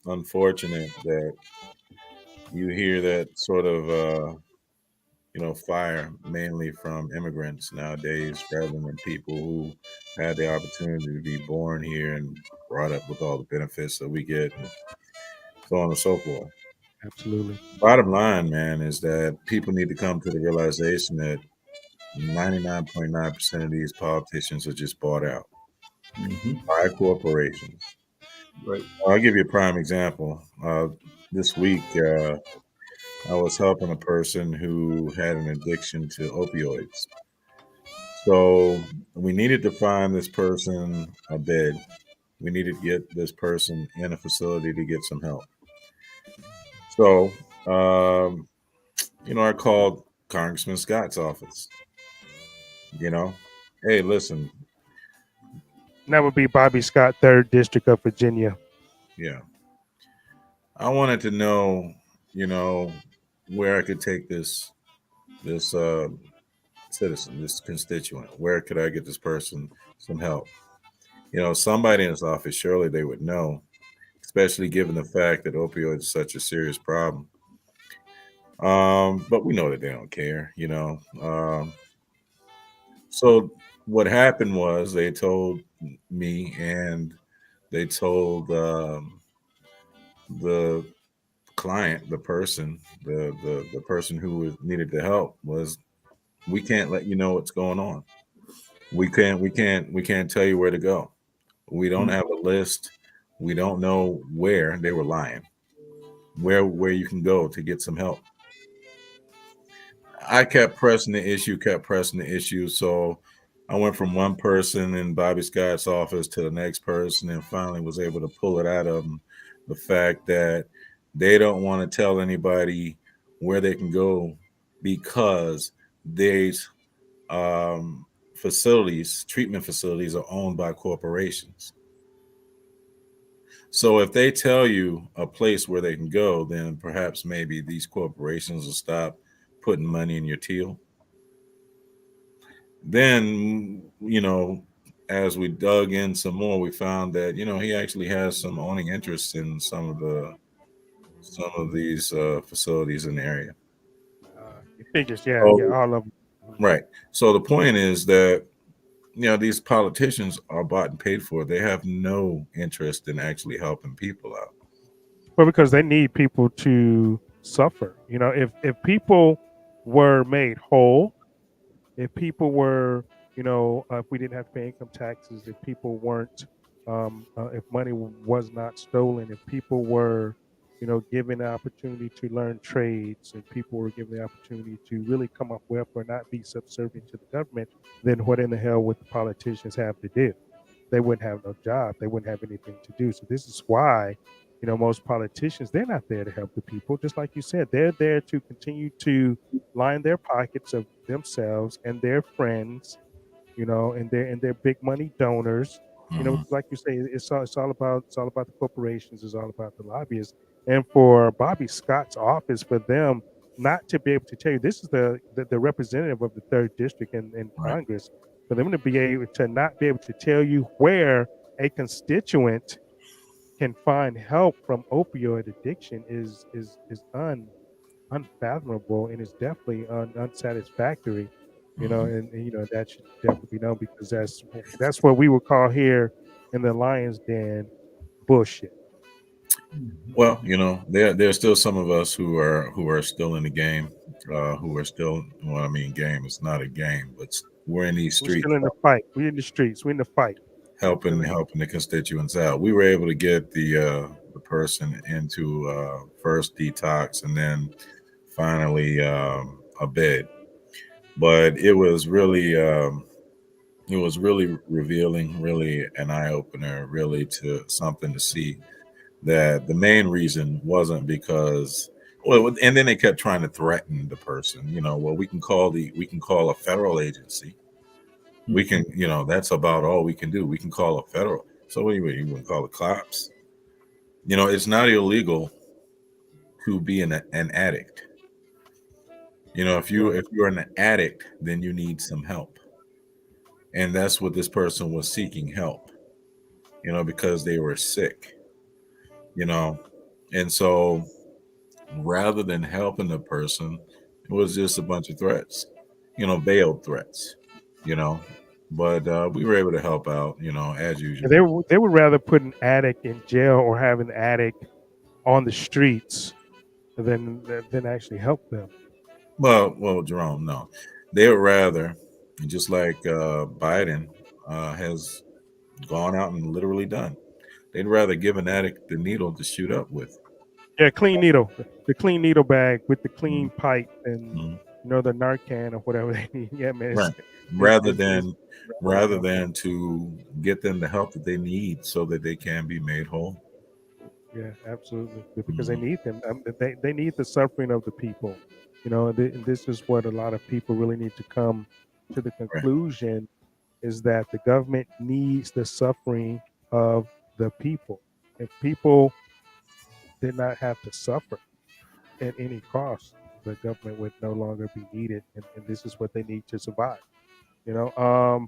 unfortunate that you hear that sort of fire mainly from immigrants nowadays, rather than people who had the opportunity to be born here and brought up with all the benefits that we get, and so on and so forth. Absolutely. Bottom line, man, is that people need to come to the realization that 99.9% of these politicians are just bought out by corporations. Right. I'll give you a prime example. This week, I was helping a person who had an addiction to opioids. So we needed to find this person a bed. We needed to get this person in a facility to get some help. So, I called Congressman Scott's office. Hey, listen. That would be Bobby Scott, 3rd District of Virginia. Yeah. I wanted to know, where I could take this citizen, this constituent. Where could I get this person some help? Somebody in his office, surely they would know, especially given the fact that opioids is such a serious problem. But we know that they don't care, So what happened was they told me, and they told the client, the person, the person who needed the help, was, we can't let you know what's going on. We can't tell you where to go. We don't have a list. We don't know where. They were lying. Where you can go to get some help. I kept pressing the issue. So I went from one person in Bobby Scott's office to the next person, and finally was able to pull it out of them. The fact that they don't want to tell anybody where they can go because these treatment facilities, are owned by corporations. So if they tell you a place where they can go, then perhaps maybe these corporations will stop putting money in your teal. Then, as we dug in some more, we found that, he actually has some owning interests in some of these facilities in the area. It figures, yeah, So, yeah, all of them. right. So the point is that, these politicians are bought and paid for. They have no interest in actually helping people out. Well, because they need people to suffer. If people were made whole, if people were, if we didn't have to pay income taxes, if people weren't, if money was not stolen, if people were, given the opportunity to learn trades, and people were given the opportunity to really come up with or not be subservient to the government, then what in the hell would the politicians have to do? They wouldn't have no job. They wouldn't have anything to do. So this is why, most politicians, they're not there to help the people. Just like you said, they're there to continue to line their pockets of themselves and their friends, and their big money donors. Hmm. Because like you say, it's all about the corporations, it's all about the lobbyists. And for Bobby Scott's office, for them not to be able to tell you, this is the representative of the third district in Right. Congress, for them to be able to not be able to tell you where a constituent can find help from opioid addiction is unfathomable, and it's definitely unsatisfactory. Hmm. And that should definitely be known, because that's what we would call here in the Lions Den bullshit. Well, there's still some of us who are still in the game, who are still. Well, I mean, game. It's not a game, but we're in these We're streets still in the fight. We're in the streets. We're in the fight. We're helping still in the helping the constituents out. We were able to get the person into first detox and then finally a bed, but it was really revealing, really an eye opener, really to something to see that the main reason wasn't because, well, and then they kept trying to threaten the person. Well, we can call a federal agency. We can, that's about all we can do. We can call a federal. So what do you wouldn't call the cops? It's not illegal to be an addict. If you right. if you're an addict, then you need some help, and that's what this person was seeking help. Because they were sick. You know, and so rather than helping the person, it was just a bunch of threats. Veiled threats. You know, but we were able to help out. As And usual. they would rather put an addict in jail or have an addict on the streets than actually help them. Well, Jerome, no, they would rather, just like Biden has gone out and literally done. They'd rather give an addict the needle to shoot up with. Yeah, clean needle, the clean needle bag with the clean Mhm. pipe, and Mhm. the Narcan or whatever they need. Yeah, man, Right. it's Rather it's, it's than rather rather help. than to get them the help that they need so that they can be made whole. Yeah, absolutely. Because they Mhm. need them. They need the suffering of the people. And this is what a lot of people really need to come to the Right. conclusion, is that the government needs the suffering of the people. If people did not have to suffer at any cost, the government would no longer be needed, and this is what they need to survive.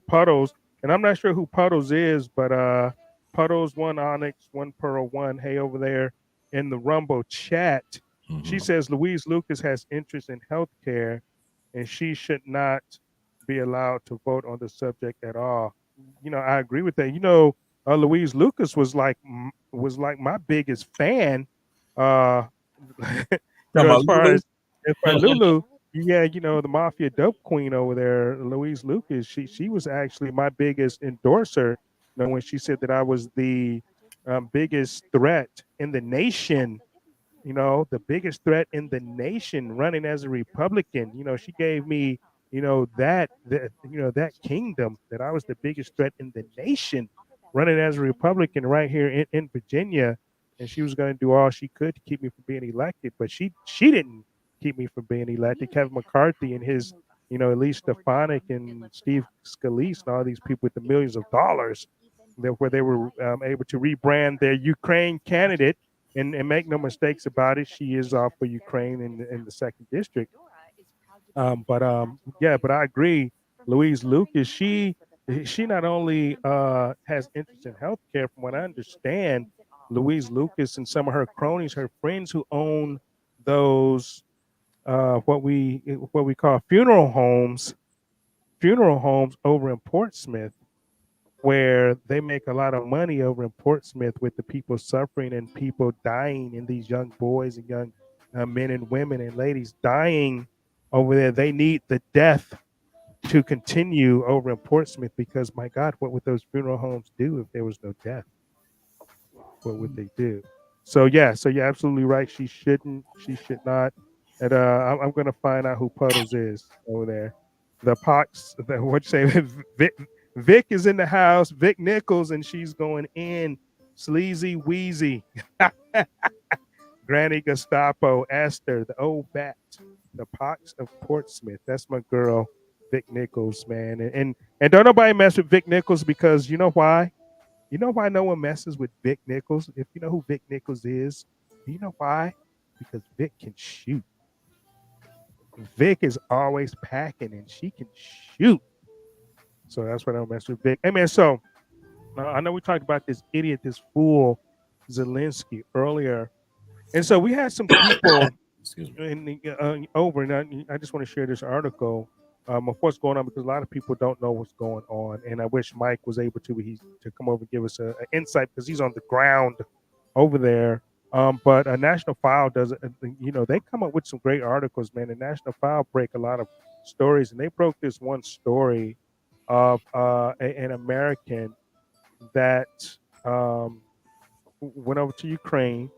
Puddles, and I'm not sure who Puddles is, but Puddles, one Onyx, one Pearl, one. Hey, over there in the Rumble chat, she Mhm. says Louise Lucas has interest in healthcare, and she should not be allowed to vote on the subject at all. I agree with that. Louise Lucas was like my biggest fan. Uh, Talking as about far Lulu? as Lulu, yeah, the mafia dope queen over there, Louise Lucas. She was actually my biggest endorser. When she said that I was the biggest threat in the nation, the biggest threat in the nation, running as a Republican. She gave me, that kingdom, that I was the biggest threat in the nation, running as a Republican right here in Virginia. And she was going to do all she could to keep me from being elected, but she didn't keep me from being elected. Kevin McCarthy and his, Elise Stefanik and Steve Scalise and all these people with the millions of dollars, where they were able to rebrand their Ukraine candidate. And make no mistakes about it, she is off for Ukraine in the second district. But I agree. Louise Lucas, she not only has interest in healthcare, from what I understand, Louise Lucas and some of her cronies, her friends who own those what we call funeral homes over in Portsmouth, where they make a lot of money over in Portsmouth with the people suffering and people dying, and these young boys and young men and women and ladies dying over there. They need the death to continue over in Portsmouth because, my God, what would those funeral homes do if there was no death? What would they do? So you're absolutely right. She should not. And I'm going to find out who Puddles is over there. The Pox, what you say? Vic is in the house. Vic Nichols, and she's going in. Sleazy Wheezy, Granny Gestapo, Esther, the old bat, the Pox of Portsmouth. That's my girl, Vic Nichols, man. And don't nobody mess with Vic Nichols, because you know why? You know why no one messes with Vic Nichols? If you know who Vic Nichols is, do you know why? Because Vic can shoot. Vic is always packing, and she can shoot. So that's why I don't mess with Vic. Hey, man, so I know we talked about this idiot, this fool, Zelensky earlier. And so we had some people over, and I just want to share this article of what's going on, because a lot of people don't know what's going on. And I wish Mike was able to come over and give us an insight, because he's on the ground over there. But a National File does, they come up with some great articles, man. The National File break a lot of stories, and they broke this one story of an American that went over to Ukraine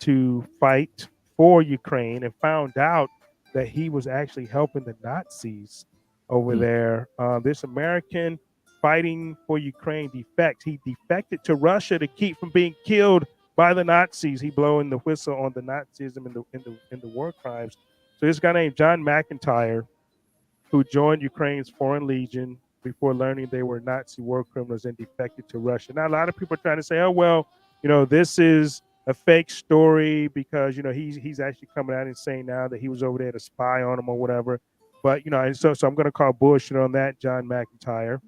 to fight for Ukraine, and found out that he was actually helping the Nazis over there. This American fighting for Ukraine he defected to Russia to keep from being killed by the Nazis. He blowing the whistle on the Nazism and the war crimes. So this guy named John McIntyre, who joined Ukraine's Foreign Legion before learning they were Nazi war criminals, and defected to Russia. Now, a lot of people are trying to say, oh, well, this is a fake story, because, he's actually coming out and saying now that he was over there to spy on him or whatever. But, so I'm going to call bullshit on that, John McIntyre.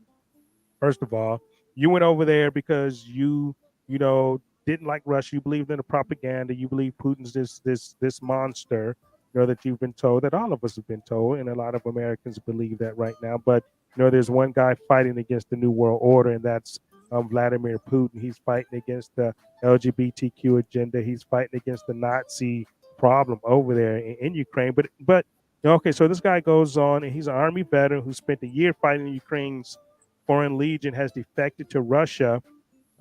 First of all, you went over there because you didn't like Russia. You believed in the propaganda. You believe Putin's this monster, that you've been told, that all of us have been told, and a lot of Americans believe that right now. But there's one guy fighting against the New World Order, and that's Vladimir Putin. He's fighting against the LGBTQ agenda. He's fighting against the Nazi problem over there in Ukraine. But okay, so this guy goes on, and he's an Army veteran who spent a year fighting Ukraine's Foreign Legion, has defected to Russia,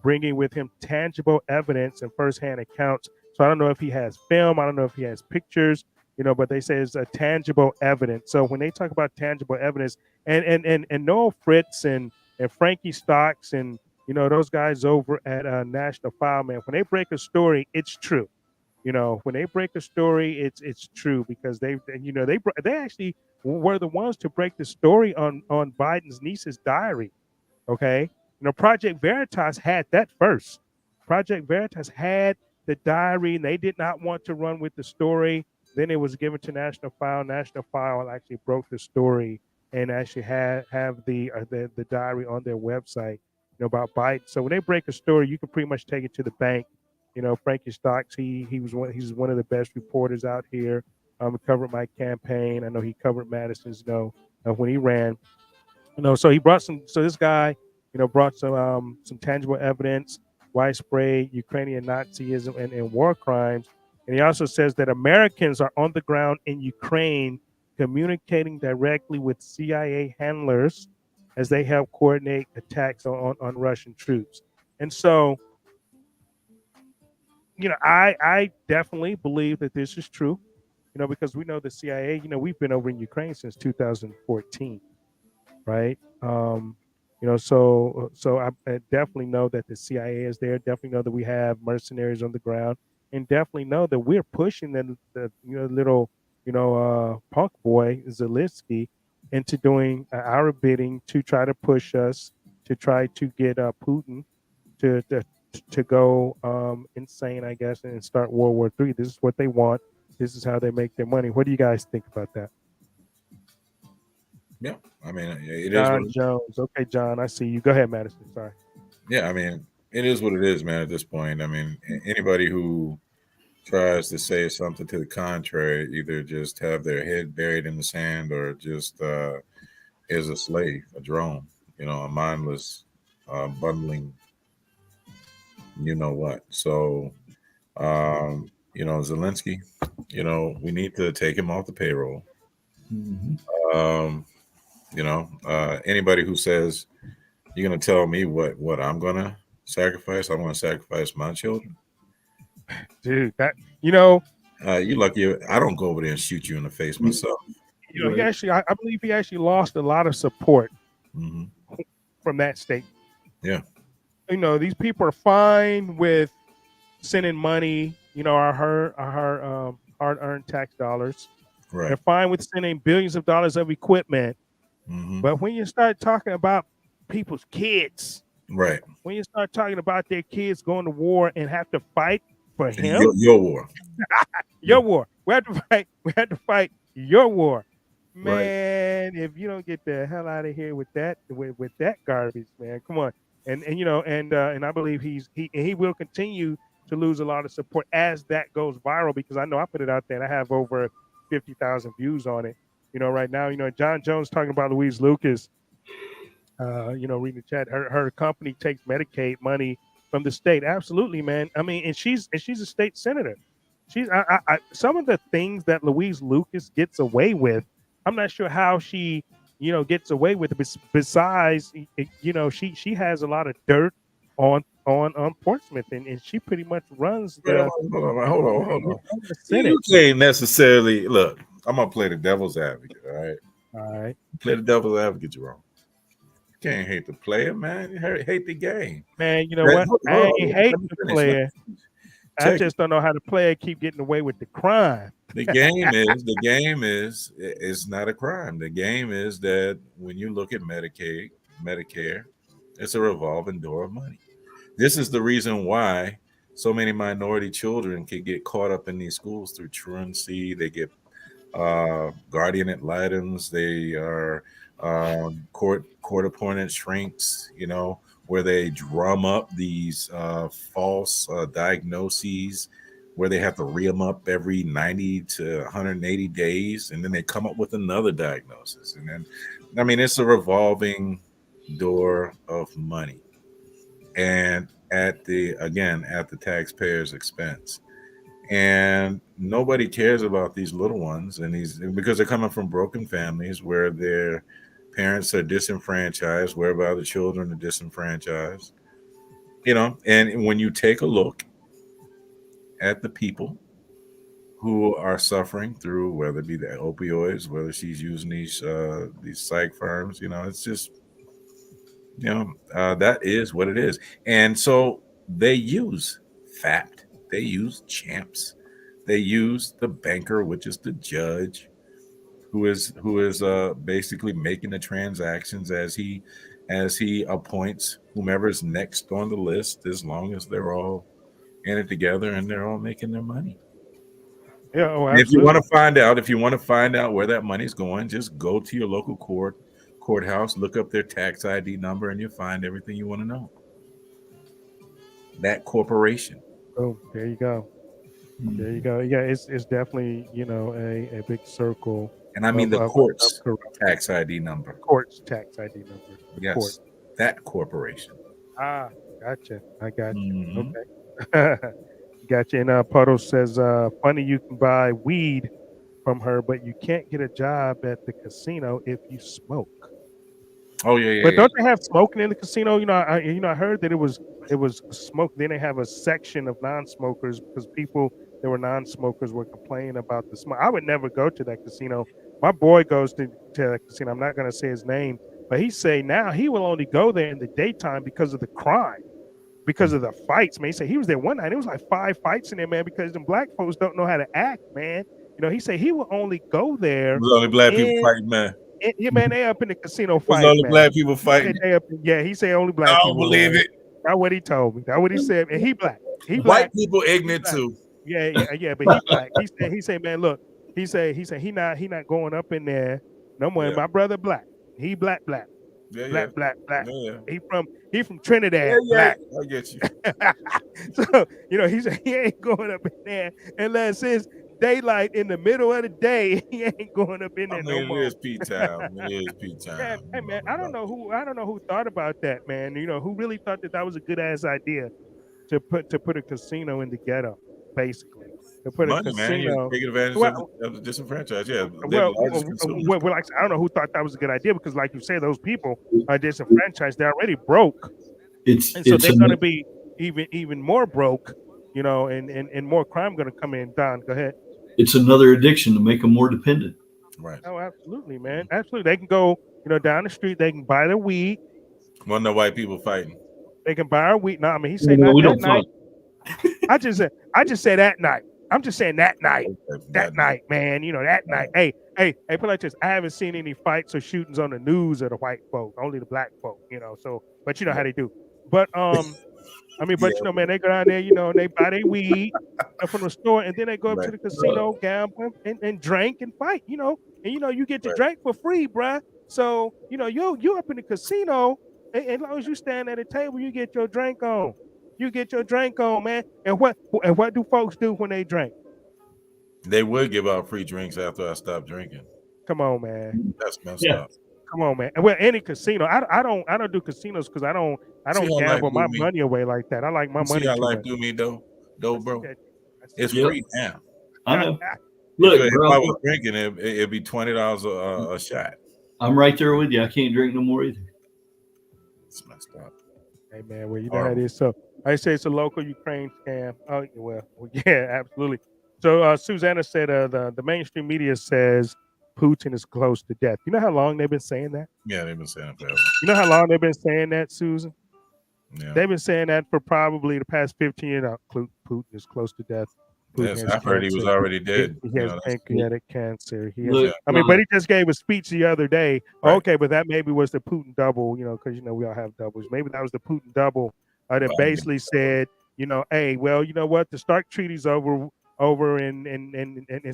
bringing with him tangible evidence and firsthand accounts. So I don't know if he has film. I don't know if he has pictures. But they say it's a tangible evidence. So when they talk about tangible evidence, and Noel Fritz and Frankie Stocks and those guys over at National File, man, when they break a story, it's true. When they break a story, it's true, because they actually were the ones to break the story on Biden's niece's diary. Okay, Project Veritas had that first. Project Veritas had the diary, and they did not want to run with the story. Then it was given to National File. National File actually broke the story and actually have the diary on their website, about Biden. So when they break a story, you can pretty much take it to the bank. Frankie Stocks, he's one of the best reporters out here. He covered my campaign. I know he covered Madison's, when he ran. So he brought so this guy, brought some tangible evidence, widespread Ukrainian Nazism and war crimes. And he also says that Americans are on the ground in Ukraine, communicating directly with CIA handlers as they help coordinate attacks on Russian troops. And so, I definitely believe that this is true, because we know the CIA, we've been over in Ukraine since 2014, right? So I definitely know that the CIA is there. Definitely know that we have mercenaries on the ground, and definitely know that we're pushing the little punk boy Zelensky into doing our bidding to try to push us to try to get Putin to go insane, I guess, and start World War III. This is what they want. This is how they make their money. What do you guys think about that? Yeah, I mean, it is. John Jones. Okay, John, I see you. Go ahead, Madison. Sorry. Yeah, I mean, it is what it is, man. At this point, I mean, anybody who tries to say something to the contrary either just have their head buried in the sand or just is a slave, a drone, a mindless bundling, you know what. So, Zelensky, we need to take him off the payroll. Um, anybody who says you're going to tell me what I'm going to sacrifice, I'm going to sacrifice my children. Dude, that you lucky I don't go over there and shoot you in the face myself. He actually, I believe he actually lost a lot of support from that state. Yeah. These people are fine with sending money, our hard-earned tax dollars. Right. They're fine with sending billions of dollars of equipment. But when you start talking about people's kids, right? When you start talking about their kids going to war and have to fight for him, your war, your war. We have to fight. We have to fight your war, man. Right. If you don't get the hell out of here with that, with that garbage, man, come on. And I believe he will continue to lose a lot of support as that goes viral, because I know I put it out there and I have over 50,000 views on it. Right now, John Jones talking about Louise Lucas. Reading the chat, her company takes Medicaid money from the state. Absolutely, man. I mean, and she's a state senator. She's some of the things that Louise Lucas gets away with, I'm not sure how she, gets away with it. Besides, she has a lot of dirt on Portsmouth, and she pretty much runs the. Hold on. You can't necessarily look. I'm gonna play the devil's advocate. All right. Play the devil's advocate, Jerome. You can't hate the player, man. You hate the game, man. You know what? I ain't hate the player. I just don't know how the player keep getting away with the crime. The game is it's not a crime. The game is that when you look at Medicaid, Medicare, it's a revolving door of money. This is the reason why so many minority children can get caught up in these schools through truancy. They get guardian ad litems. They are court appointed shrinks, where they drum up these false diagnoses, where they have to re them up every 90 to 180 days, and then they come up with another diagnosis. And then, I mean, it's a revolving door of money, and at the taxpayer's expense. And nobody cares about these little ones, because they're coming from broken families where their parents are disenfranchised, whereby the children are disenfranchised. And when you take a look at the people who are suffering through, whether it be the opioids, whether she's using these psych firms, it's just, that is what it is. And so they use FAPT. They use champs. They use the banker, which is the judge, who is basically making the transactions as he appoints whomever's next on the list, as long as they're all in it together and they're all making their money. Yeah. Oh, absolutely. If you want to find out where that money's going, just go to your local courthouse, look up their tax ID number, and you'll find everything you want to know. That corporation. Oh, there you go. There you go. Yeah, it's definitely, a big circle. And I mean the court's tax ID number. Court's tax ID number. Yes, that corporation. Ah, gotcha. I got you. Okay. Gotcha. And Puddle says, funny you can buy weed from her, but you can't get a job at the casino if you smoke. Oh yeah. But don't they have smoking in the casino? I heard that it was smoke. Then they have a section of non-smokers, because people that were non-smokers were complaining about the smoke. I would never go to that casino. My boy goes to that casino. I'm not going to say his name, but he say now he will only go there in the daytime because of the crime, because of the fights, man. He said he was there one night. It was like 5 fights in there, man, because them black folks don't know how to act, man. He said he will only go there. It was only black people fighting, man. Yeah, man, they up in the casino fighting. It was only black people fighting. He said only black people. I don't believe it. That's what he told me. That's what he said. And he black. He White black. people He ignorant black. too. Yeah. But he black. He said, man, look. He said he not going up in there no more. Yeah. My brother black. He black. Yeah. Black. Yeah. He from Trinidad. Yeah. Black. I get you. So, he said he ain't going up in there unless it's daylight in the middle of the day. He ain't going up in I there no mean, more. it is P time. It is P Yeah, time. hey man, I don't know who thought about that, man. Who really thought that was a good ass idea to put a casino in the ghetto, basically. To put a Money, man. You're casino. taking advantage Well, of the disenfranchised. Yeah, they're the well, largest consumers. like I don't know who thought that was a good idea because, like you say, those people are disenfranchised. They're already broke, and so they're going to be even more broke. And more crime going to come in. Don, go ahead. It's another addiction to make them more dependent. Right. Oh, absolutely, man. Absolutely. They can go, down the street. They can buy their weed. One of the white people fighting. They can buy our weed. No, I mean, he said No, not we that don't night. fight. I just said that night. I'm just saying that night. Okay, That night, man. That night. Hey, put it like this. I haven't seen any fights or shootings on the news of the white folk, only the black folk, so but you know how they do. But I mean, but man, they go down there, and they buy their weed from the store, and then they go up to the casino, gamble, and drink and fight, and you get to drink for free, bruh. So you up in the casino, and as long as you stand at a table, you get your drink on. You get your drink on, man. And what do folks do when they drink? They would give out free drinks after I stopped drinking. Come on, man. That's messed up. Come on, man. Well, any casino. I don't do casinos because I don't gamble my money away like that. I like my money. See how too life much. do me though, bro. It's Yep. free now. I know. Look, if bro, I was drinking, it'd be $20 a shot. I'm right there with you. I can't drink no more either. It's messed up. Hey man, well you know how it is. So I say it's a local Ukraine scam. Oh well yeah, absolutely. So Susanna said the mainstream media says Putin is close to death. You know how long they've been saying that? Yeah, they've been saying it forever. You know how long they've been saying that, Susan? Yeah. They've been saying that for probably the past 15 years. Putin is close to death. Yes, I heard he was already dead. He has pancreatic cancer. He has, Look, but he just gave a speech the other day. Right. Okay, but that maybe was the Putin double, because we all have doubles. Maybe that was the Putin double that basically said, hey, well, you know what? The START treaty's over, and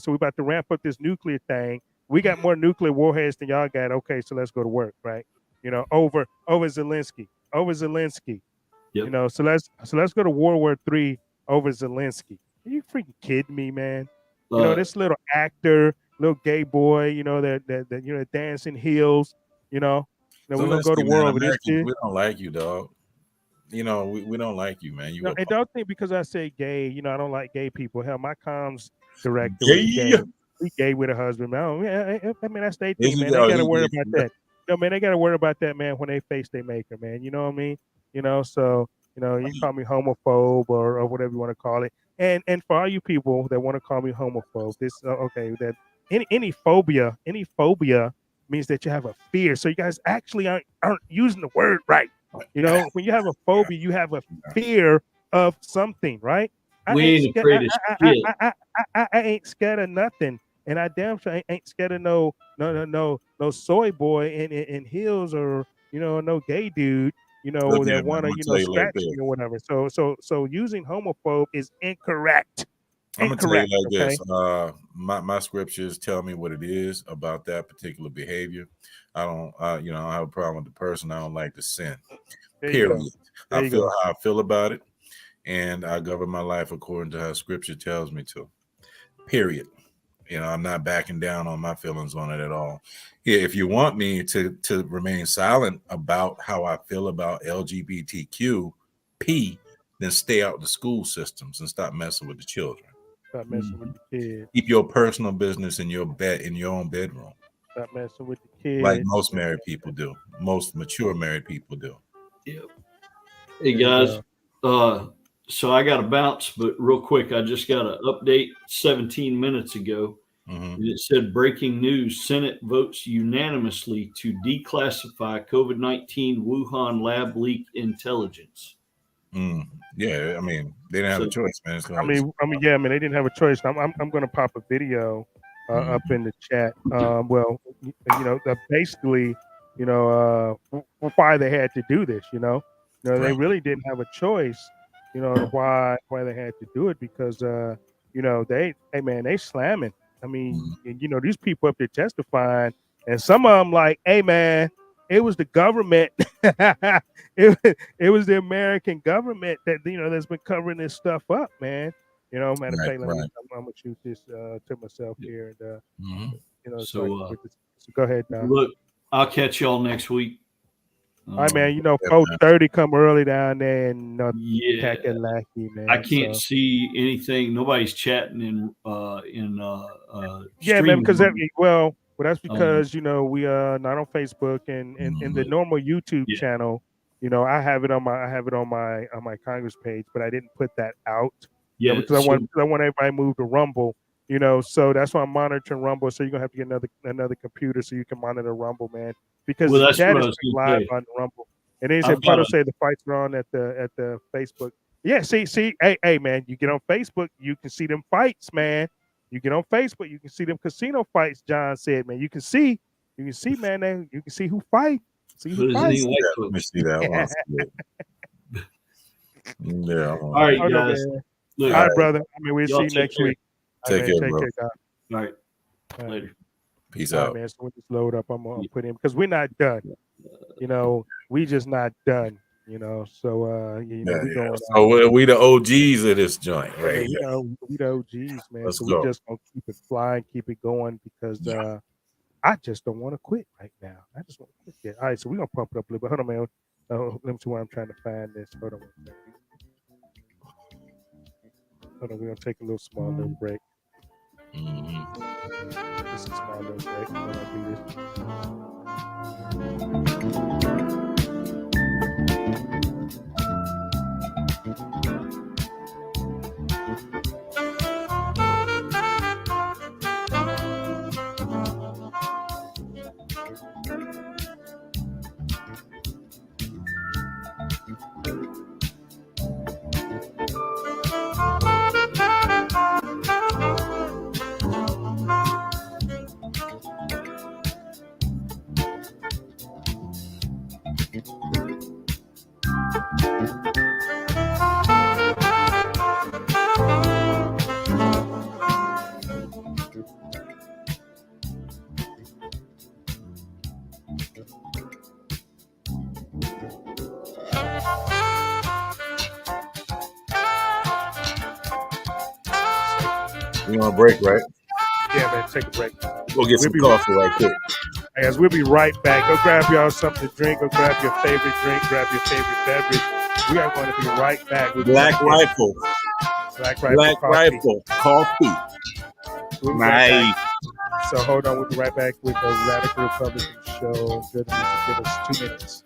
so we're about to ramp up this nuclear thing. We got more nuclear warheads than y'all got. Okay, so let's go to work, right? Over Zelensky. Yep. So let's go to World War III over Zelensky. Are you freaking kidding me, man? This little actor, little gay boy, that dancing heels, we're gonna go to war over this kid. We don't like you, dog. We don't like you, man. And don't think because I say gay, I don't like gay people. Hell, my comms director was gay. He gay with a husband. I mean, that's their thing, man. They gotta worry about that. Man, they gotta worry about that, man, when they face their maker, man. You know what I mean? So, you can call me homophobe or whatever you want to call it. And for all you people that want to call me homophobe, that any phobia means that you have a fear. So you guys actually aren't using the word right. When you have a phobia, you have a fear of something, right? We ain't afraid of shit. I ain't scared of nothing, and I damn sure ain't scared of no soy boy in heels or no gay dude. That want to scratch me or whatever. So using homophobe is incorrect. I'm gonna tell you like this. My scriptures tell me what it is about that particular behavior. I don't have a problem with the person. I don't like the sin. Period. I feel how I feel about it, and I govern my life according to how Scripture tells me to. Period. I'm not backing down on my feelings on it at all. If you want me to remain silent about how I feel about LGBTQ, then stay out the school systems and stop messing with the children. Stop messing with the kids. Keep your personal business in your own bedroom. Stop messing with the kids. Like most married people do. Most mature married people do. Yep. Hey guys, so I got to bounce, but real quick, I just got an update 17 minutes ago. Mm-hmm. It said breaking news: Senate votes unanimously to declassify COVID-19 Wuhan lab leak intelligence. Yeah, I mean they didn't have a choice, man. They didn't have a choice. I'm going to pop a video up in the chat. Basically, why they had to do this. You know, they Right. really didn't have a choice. You know, why they had to do it because you know, hey man, they slamming. I mean, Mhm. and, you know, these people up there testifying, and some of them like, hey man, it was the government, it was the American government that you know that's been covering this stuff up, man. You know, matter of Right. fact, Right. I'm gonna shoot this to myself here, and Hmm. you know, so I So, can put this. So go ahead, Don. look, I'll catch y'all next week. All right, man. You know, Yeah, man. 4:30 come early down there in North Yeah, Kakalaki, I man. can't So see anything. Nobody's chatting in yeah, man. stream Because room. well, that's Um, because you know we not on Facebook and in the Mhm. but normal YouTube yeah, channel. You know, I have it on my Congress page, but I didn't put that out. You know, yeah. because I want everybody to move to Rumble. You know, so that's why I'm monitoring Rumble. So you're gonna have to get another computer so you can monitor Rumble, man. Because Well, the that's chat what is I was like going live to say. on Rumble. And then he said, I've got Puddle a say the fights are on at the Facebook. Yeah, see, hey, man, you get on Facebook, you can see them fights, man. You get on Facebook, you can see them casino fights. John said, man, you can see, man, you can see who fight, see who but is Let me any fight. see white that. Let me folks? see that. I want to see it. Yeah. I All want right, Oh no, guys. man. Look, All All right, right. brother. I mean, we'll see y'all you take next care. week. All right, Take man. care, Take bro. care, God. All right, All right. later. Peace All right, out. man. So when this load up, I'm gonna put in because we're not done. You know, we just not done. You know, so you know, Yeah, we yeah. going So out. we the OGs of this joint Yeah, right we here. know we the OGs, man. Let's So we go. just gonna keep it flying, keep it going because Yeah. I just don't want to quit right now. I just want to quit yet. All right, so we're gonna pump it up a little bit. Hold on, man. Let me see where I'm trying to find this. Hold on one second. Hold on, we're gonna take a little small little break. Mhm. Just a small little break. We're gonna do this. We on a break, right? Yeah, man. Take a break. Go get We'll some be coffee right quick. Guys, we'll be right back. Go grab y'all something to drink. Go grab your favorite drink. Grab your favorite beverage. We are going to be right back. We'll be Black back in Rifle. Black Rifle Black Coffee. Rifle coffee. We'll be right back. Nice. So hold on. We'll be right back with the Radical Republican Show. Good music. Give us 2 minutes.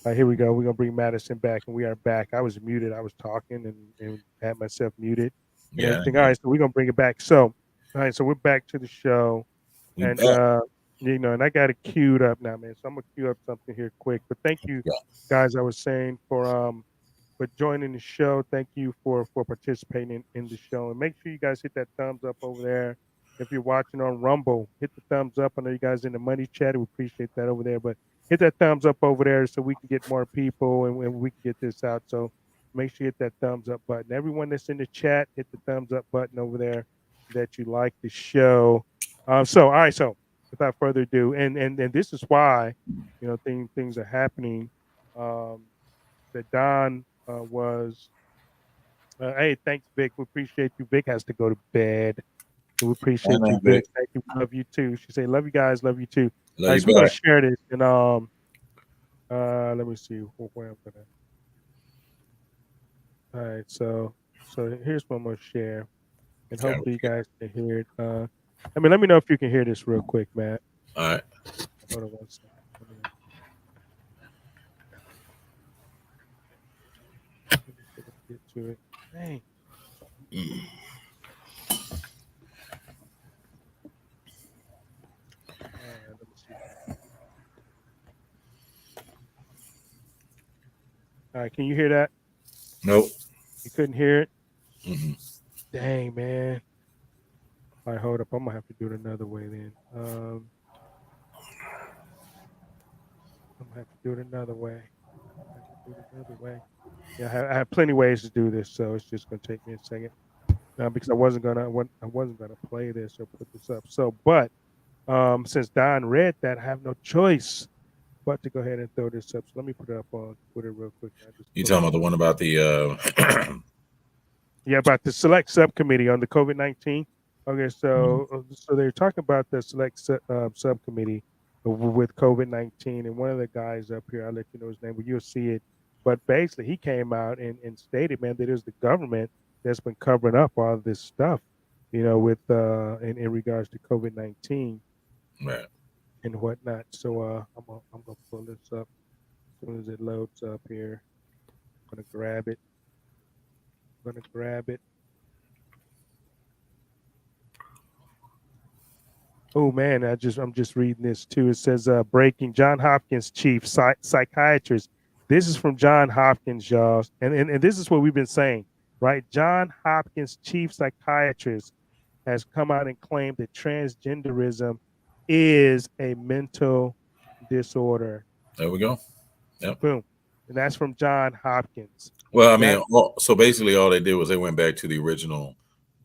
All right, here we go. We're gonna bring Madison back, and we are back. I was muted. I was talking and had myself muted and Yeah, everything. All right, so we're gonna bring it back. So, all right, so we're back to the show, we and back. you know, and I got it queued up now, man. So I'm gonna queue up something here quick. But thank you, Yeah. guys. I was saying for joining the show. Thank you for participating in the show, and make sure you guys hit that thumbs up over there. If you're watching on Rumble, hit the thumbs up. I know you guys in the money chat. We appreciate that over there, but hit that thumbs up over there so we can get more people and we can get this out. So make sure you hit that thumbs up button. Everyone that's in the chat, hit the thumbs up button over there that you like the show. So all right, so without further ado, and this is why you know things are happening. That Don was. Hey, thanks, Vic. We appreciate you. Vic has to go to bed. We appreciate you, Vic. Thank you. Love you too. She said, "Love you guys. Love you too." Love All right, you so we're gonna back. share this, and let me see where I'm gonna. All right, so here's what I'm gonna share, and Okay. hopefully you guys can hear it. I mean, let me know if you can hear this real quick, Matt. All right. Hold on 1 second. Let me see if I can get to it. Dang. Let me see. All right, can you hear that? Nope. You couldn't hear it? Mm-hmm. Dang, man. All right, hold up. I'm gonna have to do it another way then. I'm gonna have to do it another way. Yeah, I have plenty of ways to do this, so it's just gonna take me a second. Because I wasn't gonna play this or put this up. So, but since Don read that, I have no choice but to go ahead and throw this up. So let me put it up on Twitter real quick. You talking about the one about the yeah, about the select subcommittee on the COVID-19. Okay, so they're talking about the select subcommittee with COVID-19, and one of the guys up here, I'll let you know his name, but you'll see it. But basically, he came out and stated, man, that it was the government that's been covering up all of this stuff, you know, with in regards to COVID-19 right. and whatnot. So I'm gonna pull this up as soon as it loads up here. I'm gonna grab it. Oh man, I'm just reading this too. It says breaking John Hopkins chief psychiatrist. This is from John Hopkins, y'all. And this is what we've been saying, right? John Hopkins chief psychiatrist has come out and claimed that transgenderism is a mental disorder. There we go. Yep. Boom. And that's from John Hopkins. Well, I mean, so basically all they did was they went back to the original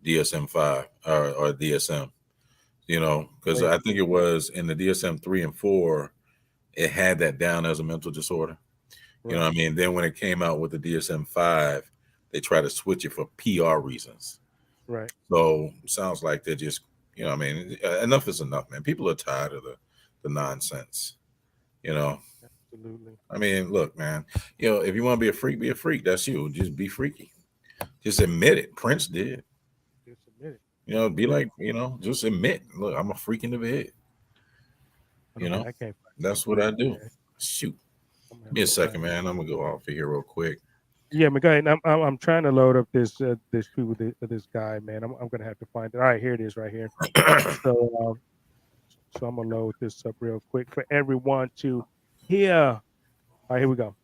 DSM-5 or DSM, you know, because I think it was in the DSM-3 and 4, it had that down as a mental disorder. Right. You know what I mean? Then when it came out with the DSM-5, they tried to switch it for PR reasons. Right. So sounds like they're just, you know, I mean, enough is enough, man. People are tired of the nonsense, you know. Absolutely. I mean, look, man, you know, if you want to be a freak, be a freak. That's you. Just be freaky. Just admit it. Prince did. Just admit it. You know, be like, you know, just admit, look, I'm a freak in the bed. You know, that's what I do. Shoot. Give me a second, man. I'm gonna go off of here real quick. Yeah, man, go ahead. I'm trying to load up this guy, man. I'm gonna have to find it. All right, here it is, right here. So I'm gonna load this up real quick for everyone to hear. All right, here we go.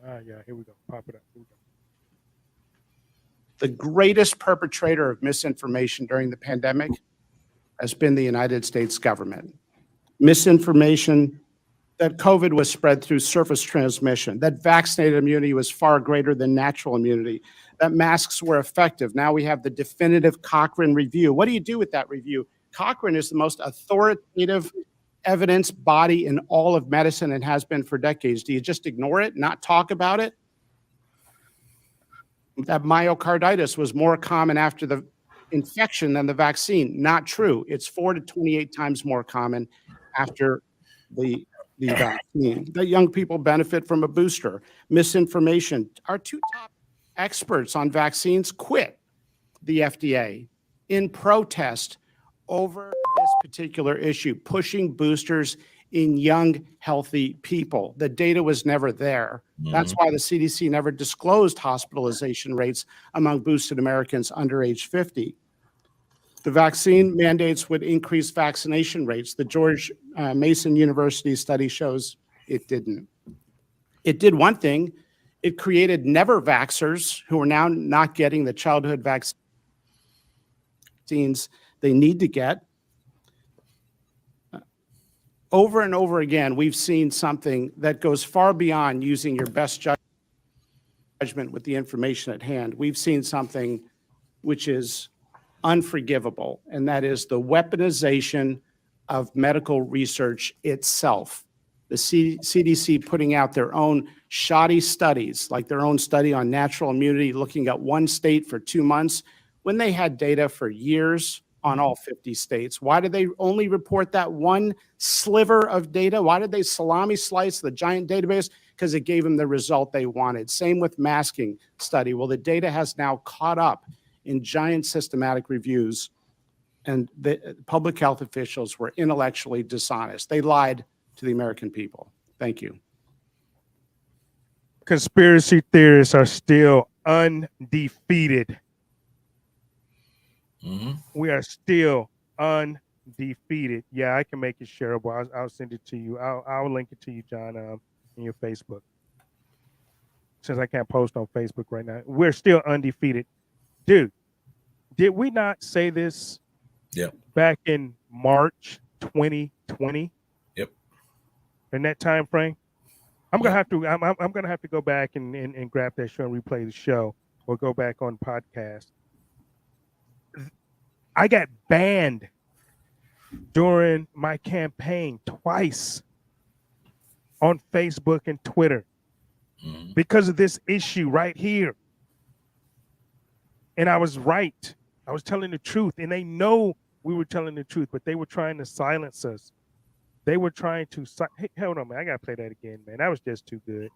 All right, yeah, here we go. Pop it up. Here we go. The greatest perpetrator of misinformation during the pandemic has been the United States government. Misinformation that COVID was spread through surface transmission, that vaccinated immunity was far greater than natural immunity, that masks were effective. Now we have the definitive Cochrane review. What do you do with that review? Cochrane is the most authoritative evidence body in all of medicine and has been for decades. Do you just ignore it, not talk about it? That myocarditis was more common after the infection than the vaccine. Not true. It's 4 to 28 times more common after the vaccine. That young people benefit from a booster. Misinformation. Our two top experts on vaccines quit the FDA in protest over this particular issue, pushing boosters in young, healthy people. The data was never there. That's why the CDC never disclosed hospitalization rates among boosted Americans under age 50. The vaccine mandates would increase vaccination rates. The George Mason University study shows it didn't. It did one thing. It created never vaxxers who are now not getting the childhood vaccines they need to get. Over and over again, we've seen something that goes far beyond using your best judgment with the information at hand. We've seen something which is unforgivable, and that is the weaponization of medical research itself. The CDC putting out their own shoddy studies, like their own study on natural immunity, looking at one state for 2 months, when they had data for years on all 50 states. Why did they only report that one sliver of data? Why did they salami slice the giant database? Because it gave them the result they wanted. Same with masking study. Well, the data has now caught up in giant systematic reviews, and the public health officials were intellectually dishonest. They lied to the American people. Thank you. Conspiracy theorists are still undefeated. We are still undefeated. Yeah, I can make it shareable. I'll send it to you. I'll link it to you, John, in your Facebook. Since I can't post on Facebook right now, we're still undefeated. Dude, did we not say this back in March 2020? Yep. In that time frame? I'm gonna have to go back and grab that show and replay the show, or go back on podcast. I got banned during my campaign twice on Facebook and Twitter because of this issue right here. And I was right. I was telling the truth, and they know we were telling the truth, but they were trying to silence us. They were trying to. Hey, hold on, man. I gotta play that again, man. That was just too good.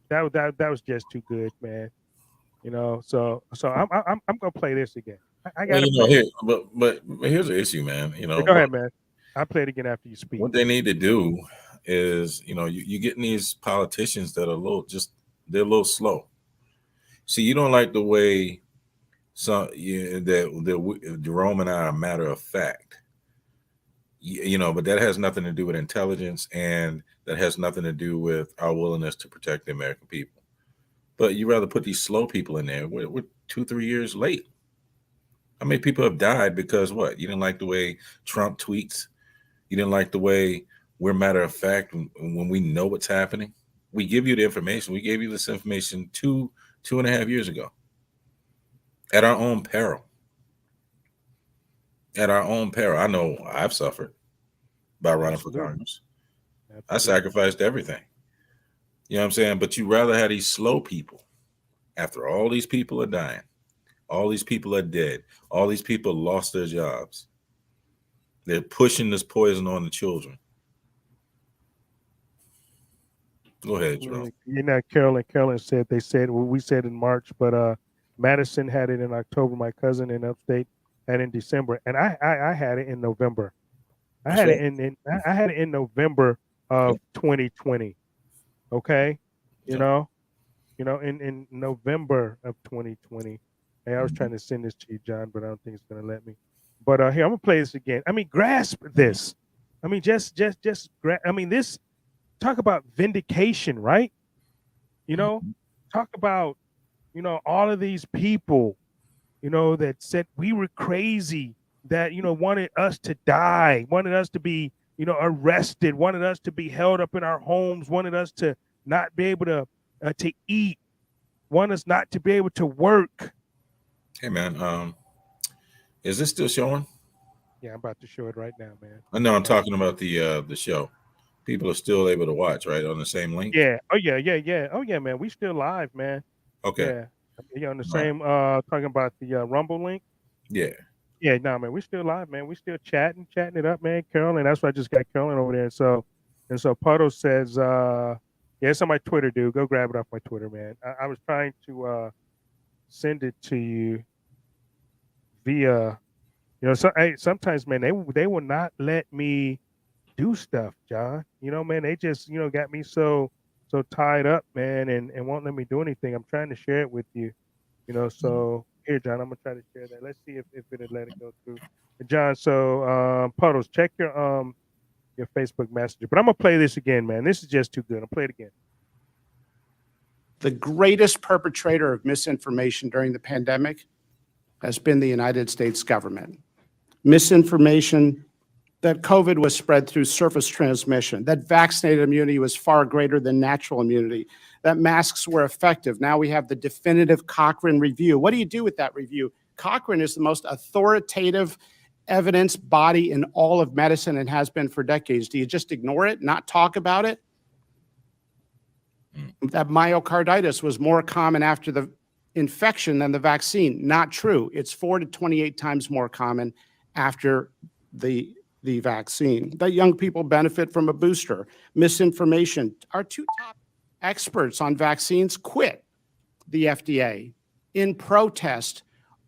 That was just too good, man. You know. So I'm gonna play this again. I gotta. But here's the issue, man. You know. Go ahead, man. I'll play it again after you speak. What they need to do is, you getting these politicians that are they're a little slow. See, you don't like the way that Jerome and I are a matter of fact. But that has nothing to do with intelligence, and that has nothing to do with our willingness to protect the American people. But you rather put these slow people in there. We're 2-3 years late. How many people have died because what? You didn't like the way Trump tweets. You didn't like the way we're matter of fact when we know what's happening. We give you the information. We gave you this information two and a half years ago at our own peril. At our own peril. I know I've suffered by running for Congress. I sacrificed everything. You know what I'm saying? But you rather have these slow people after all these people are dying. All these people are dead. All these people lost their jobs. They're pushing this poison on the children. Go ahead, Jerome. Carolyn said we said in March, but Madison had it in October. My cousin in upstate had it in December, and I had it in November. I had it in November of 2020. Okay, in November of 2020. Hey, I was trying to send this to you, John, but I don't think it's gonna let me. But here, I'm gonna play this again. I mean, grasp this. I mean, just this. Talk about vindication, right? Talk about, all of these people, that said we were crazy, that, wanted us to die, wanted us to be, arrested, wanted us to be held up in our homes, wanted us to not be able to eat, wanted us not to be able to work. Hey, man, is this still showing? Yeah, I'm about to show it right now, man. I know I'm talking about the show. People are still able to watch, right, on the same link? Yeah. Oh, yeah. Oh, yeah, man. We still live, man. Okay. Yeah, on the same, talking about the Rumble link. Yeah. Yeah, no, man. We still live, man. We still chatting it up, man. Carolyn, that's why I just got Carolyn over there. And so Puddle says, yeah, it's on my Twitter, dude. Go grab it off my Twitter, man. I was trying to send it to you via, sometimes, man, they will not let me do stuff, John. Man, they just, got me so tied up, man, and won't let me do anything. I'm trying to share it with you, so here, John, I'm gonna try to share that. Let's see if it'll let it go through. John, so Puddles, check your Facebook Messenger. But I'm gonna play this again, man. This is just too good. I'll play it again. The greatest perpetrator of misinformation during the pandemic has been the United States government. Misinformation that COVID was spread through surface transmission, that vaccinated immunity was far greater than natural immunity, that masks were effective. Now we have the definitive Cochrane review. What do you do with that review? Cochrane is the most authoritative evidence body in all of medicine and has been for decades. Do you just ignore it, not talk about it? That myocarditis was more common after the infection than the vaccine. Not true. It's 4 to 28 times more common after the vaccine. That young people benefit from a booster. Misinformation. Our two top experts on vaccines quit the FDA in protest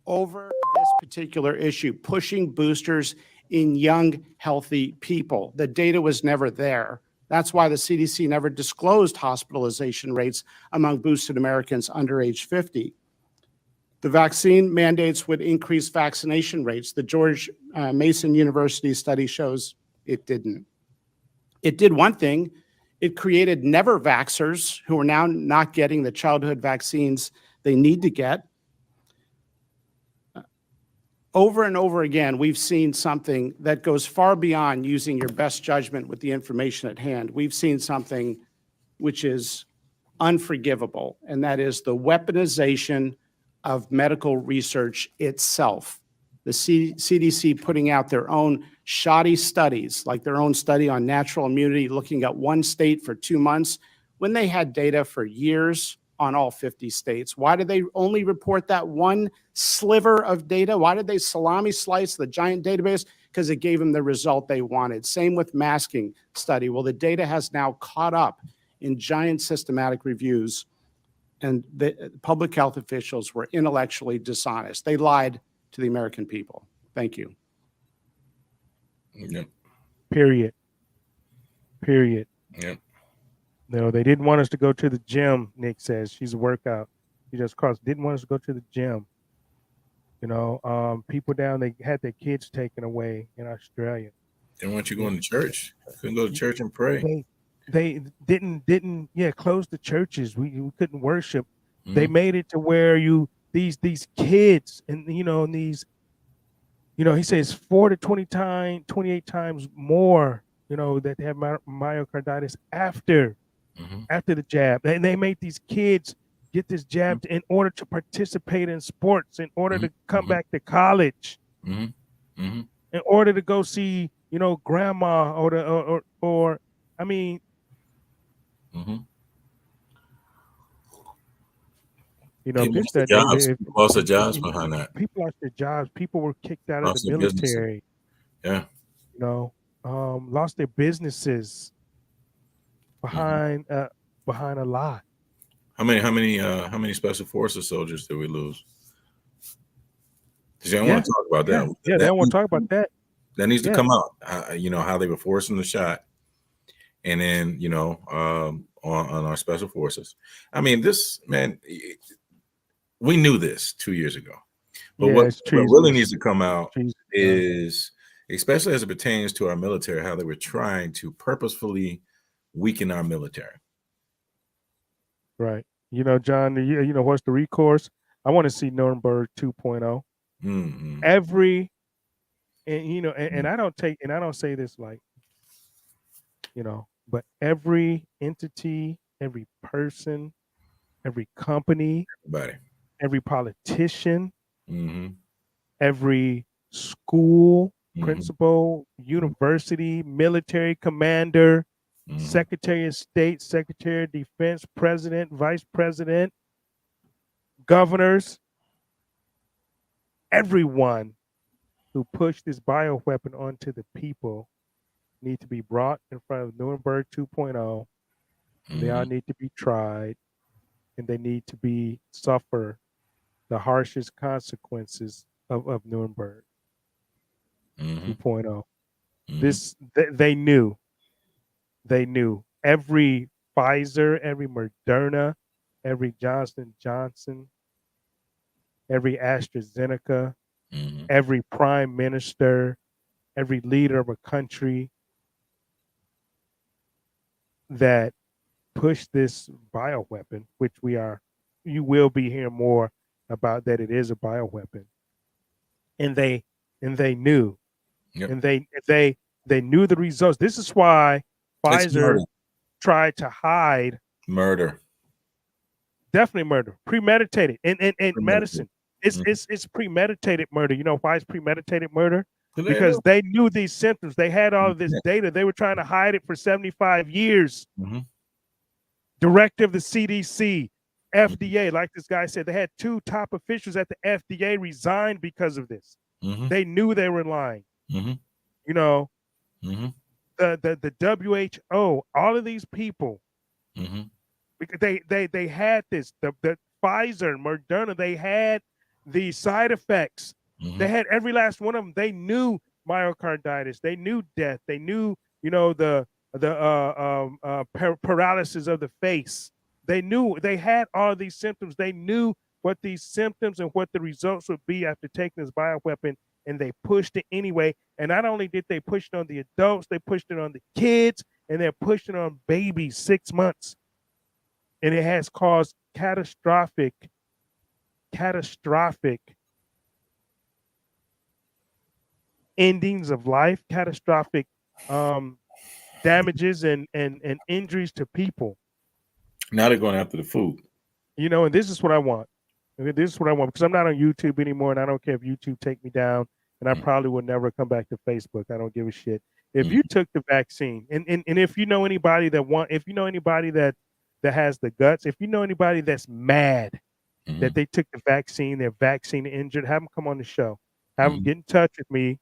over this particular issue, pushing boosters in young, healthy people. The data was never there. That's why the CDC never disclosed hospitalization rates among boosted Americans under age 50. The vaccine mandates would increase vaccination rates. The George Mason University study shows it didn't. It did one thing. It created never vaxxers who are now not getting the childhood vaccines they need to get. Over and over again, we've seen something that goes far beyond using your best judgment with the information at hand. We've seen something which is unforgivable, and that is the weaponization of medical research itself. The CDC putting out their own shoddy studies, like their own study on natural immunity, looking at one state for 2 months, when they had data for years on all 50 states. Why did they only report that one sliver of data? Why did they salami slice the giant database? Because it gave them the result they wanted. Same with masking study. Well, the data has now caught up in giant systematic reviews, and the public health officials were intellectually dishonest. They lied to the American people. Thank you. Yep. Period. Yep. No, they didn't want us to go to the gym, Nick says. She's a workout. She just crossed. Didn't want us to go to the gym. People down, they had their kids taken away in Australia. Didn't want you going to church. Couldn't go to church and pray. They didn't close the churches. We couldn't worship. They made it to where these kids and these, he says 4 to 28 times more, that they have myocarditis after the jab. And they made these kids get this jab in order to participate in sports, in order to come back to college, in order to go see, grandma or I mean, People lost their jobs behind that. People lost their jobs. People were kicked out of the military. Yeah. Lost their businesses behind a lie. How many special forces soldiers did we lose? Because I want to talk about that. Yeah, they don't want to talk about that. That needs to come out. How they were forcing the shot, and then on our special forces. I mean, this man, we knew this 2 years ago, but what really needs to come out is, especially as it pertains to our military, how they were trying to purposefully weaken our military. Right. John, what's the recourse? I want to see Nuremberg 2.0. And I don't say this like, but every entity, every person, every company, every politician, every school principal, university, military commander, Secretary of State, Secretary of Defense, President, Vice President, governors, everyone who pushed this bioweapon onto the people need to be brought in front of Nuremberg 2.0. They all need to be tried, and they need to suffer the harshest consequences of Nuremberg Mm-hmm. 2.0. Mm-hmm. They knew every Pfizer, every Moderna, every Johnson Johnson, every AstraZeneca, Mm-hmm. every prime minister, every leader of a country that pushed this bioweapon, which you will be hearing more about that it is a bioweapon. And they knew, Yep. and they knew the results. This is why It's Pfizer tried to hide. murder. Definitely murder, premeditated, and medicine. Mm-hmm. It's premeditated murder. You know why it's premeditated murder? Because They knew these symptoms. They had all of this data. They were trying to hide it for 75 years. Mm-hmm. Director of the CDC, FDA, like this guy said, they had 2 top officials at the FDA resign because of this. Mm-hmm. They knew they were lying. Mm-hmm. You know, Mm-hmm. the WHO, all of these people, Mm-hmm. because they had this, the Pfizer, Moderna, they had the side effects. Mm-hmm. They had every last one of them. They knew myocarditis. They knew death. They knew, the paralysis of the face. They knew they had all these symptoms. They knew what these symptoms and what the results would be after taking this bioweapon, and they pushed it anyway. And not only did they push it on the adults, they pushed it on the kids, and they're pushing it on babies 6 months. And it has caused catastrophic endings of life, catastrophic damages and injuries to people. Now they're going after the food. And this is what I want. This is what I want, because I'm not on YouTube anymore, and I don't care if YouTube take me down, and I probably will never come back to Facebook. I don't give a shit. If you took the vaccine, and if you know anybody that has the guts, if you know anybody that's mad that they took the vaccine, they're vaccine injured, have them come on the show. Have them get in touch with me.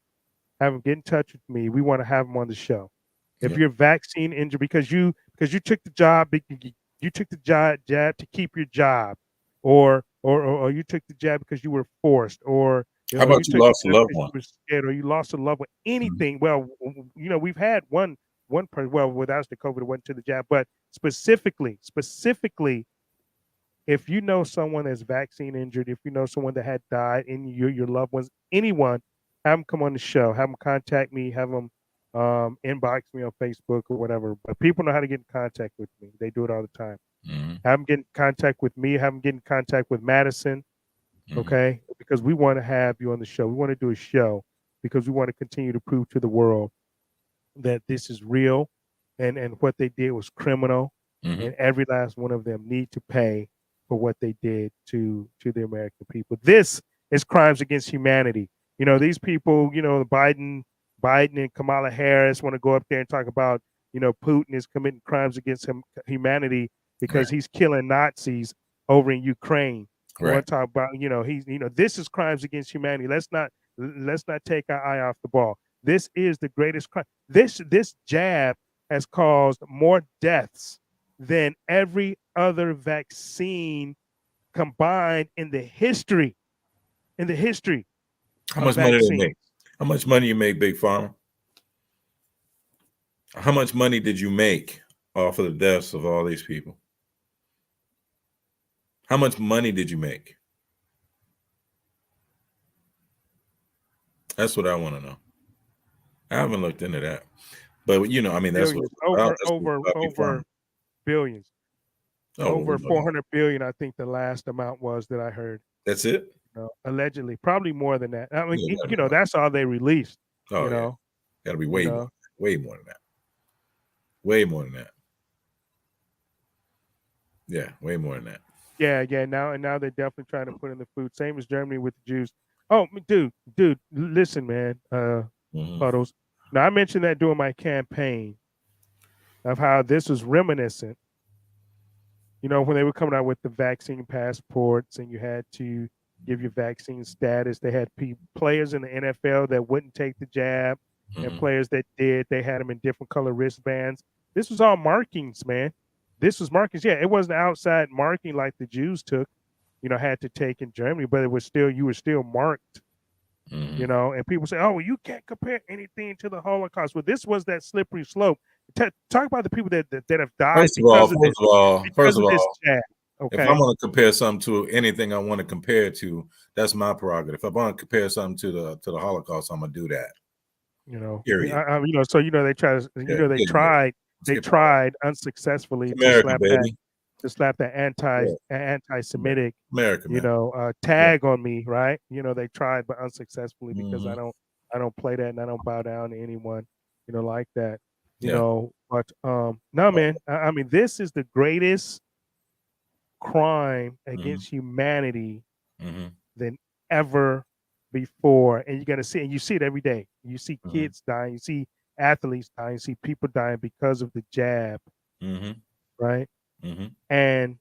We want to have them on the show. If you're vaccine injured because you took the job, you took the jab to keep your job, or you took the jab because you were forced, or how about you lost a loved one? You were scared, or you lost a loved one. Anything. Well, we've had one person. Well, without the COVID, went to the jab, but specifically, if you know someone that's vaccine injured, if you know someone that had died, and your loved ones, anyone, have them come on the show. Have them contact me. Have them inbox me on Facebook or whatever. But people know how to get in contact with me. They do it all the time. Have them get in contact with me. Have them get in contact with Madison. Okay, because we want to have you on the show. We want to do a show because we want to continue to prove to the world that this is real, and what they did was criminal, and every last one of them need to pay for what they did to the American people. This is crimes against humanity. These people, Biden and Kamala Harris want to go up there and talk about, Putin is committing crimes against humanity because he's killing Nazis over in Ukraine. We want to talk about, this is crimes against humanity. Let's not take our eye off the ball. This is the greatest crime. This jab has caused more deaths than every other vaccine combined in the history. How much money do they make? How much money you make, Big Pharma? How much money did you make off of the deaths of all these people? How much money did you make? That's what I want to know. I haven't looked into that, but that's billions, what over billions. Oh, Over 400 billion, I think the last amount was that I heard. That's it? Allegedly, probably more than that. I mean, Yeah, that's all they released. Oh, yeah. Got to be way more than that. Way more than that. Yeah, way more than that. Yeah. Now they're definitely trying to put in the food. Same as Germany with the Jews. Oh, dude, listen, man. Puddles. Now I mentioned that during my campaign of how this was reminiscent. When they were coming out with the vaccine passports, and you had to give your vaccine status. They had players in the NFL that wouldn't take the jab, and players that did. They had them in different color wristbands. This was all markings, man. This was markings. Yeah, it wasn't outside marking like the Jews took. had to take in Germany, but you were still marked, Mhm. and people say, oh, well, you can't compare anything to the Holocaust. Well, this was that slippery slope. Talk about the people that have died First of all, because of this jab. if Okay. I'm going to compare something to anything I want to compare it to, that's my prerogative. If I want to compare something to the Holocaust, I'm gonna do that. Period. So they try to, Yeah, they yeah, tried, skip all that. unsuccessfully It's America, baby. that anti-Semitic, America, man. tag on me, right? They tried, but unsuccessfully because Mhm. I don't play that and I don't bow down to anyone, like that, Yeah. But no, man. I mean, this is the greatest crime against humanity Mhm. than ever before, and you're gonna see, and you see it every day. You see Mhm. kids dying, you see athletes dying, you see people dying because of the jab, Mhm. right? Mhm. And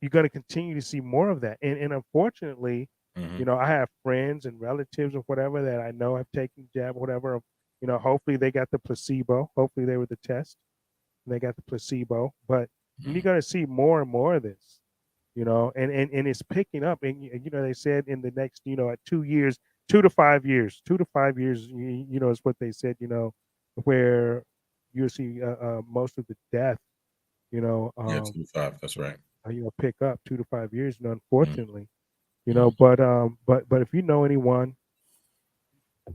you're gonna continue to see more of that. And unfortunately, Mhm. I have friends and relatives or whatever that I know have taken jab, whatever. Hopefully they got the placebo. Hopefully they were the test and they got the placebo. But you're gonna see more and more of this. And it's picking up. And they said in the next, at 2 years, 2 to 5 years, is what they said. Where you'll see most of the death. Yeah, 2 to 5. That's right. Pick up 2 to 5 years. Mhm. Unfortunately, Mhm. but if you know anyone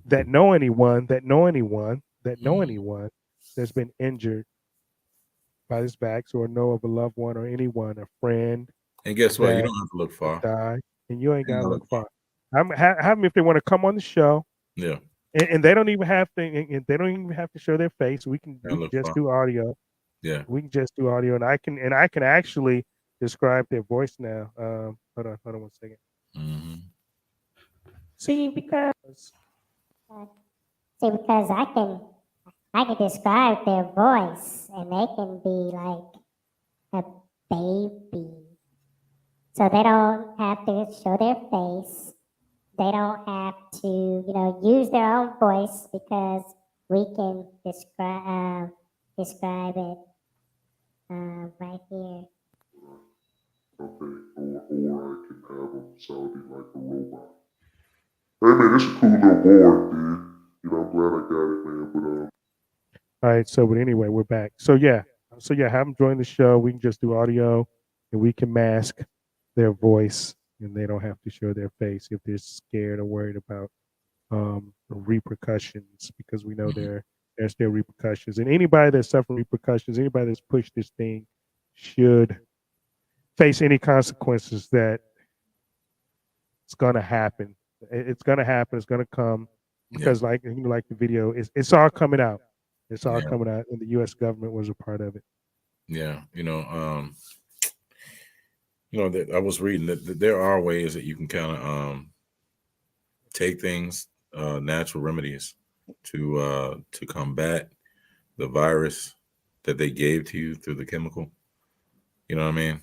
that know anyone that know anyone that know Mhm. anyone that's been injured by this vax, or know of a loved one or anyone, a friend And guess what? You that don't have to look far. die, and you ain't You gotta gotta look look far. far. Have them if they want to come on the show, Yeah. and they don't even have to. And they don't even have to show their face. We can Gotta look just far. do audio. Yeah. We can just do audio, and I can actually describe their voice now. Hold on 1 second. Mhm. See, because I can describe their voice, and they can be like a baby. So they don't have to show their face. They don't have to, use their own voice, because we can describe it right here. Or I can have them sounding like a robot. Hey man, it's a cool little board, dude. I'm glad I got it, man. But all right. So, but anyway, we're back. So yeah, have them join the show. We can just do audio, and we can mask their voice, and they don't have to show their face if they're scared or worried about repercussions, because we know there's still repercussions. And anybody that's suffering repercussions, anybody that's pushed this thing, should face any consequences that it's gonna happen. It's gonna happen. It's gonna come, Yeah. because like like the video, it's all coming out. It's all Yeah. coming out, and the U.S. government was a part of it. Yeah. That I was reading that there are ways that you can kind of take things, natural remedies to combat the virus that they gave to you through the chemical. You know what I mean?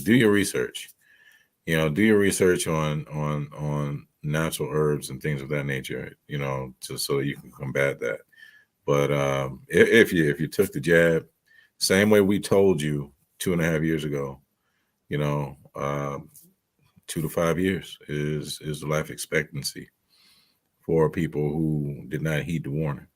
Do your research. Do your research on natural herbs and things of that nature. Just so you can combat that. But if you took the jab, same way we told you 2.5 years ago, 2 to 5 years is the life expectancy for people who did not heed the warning.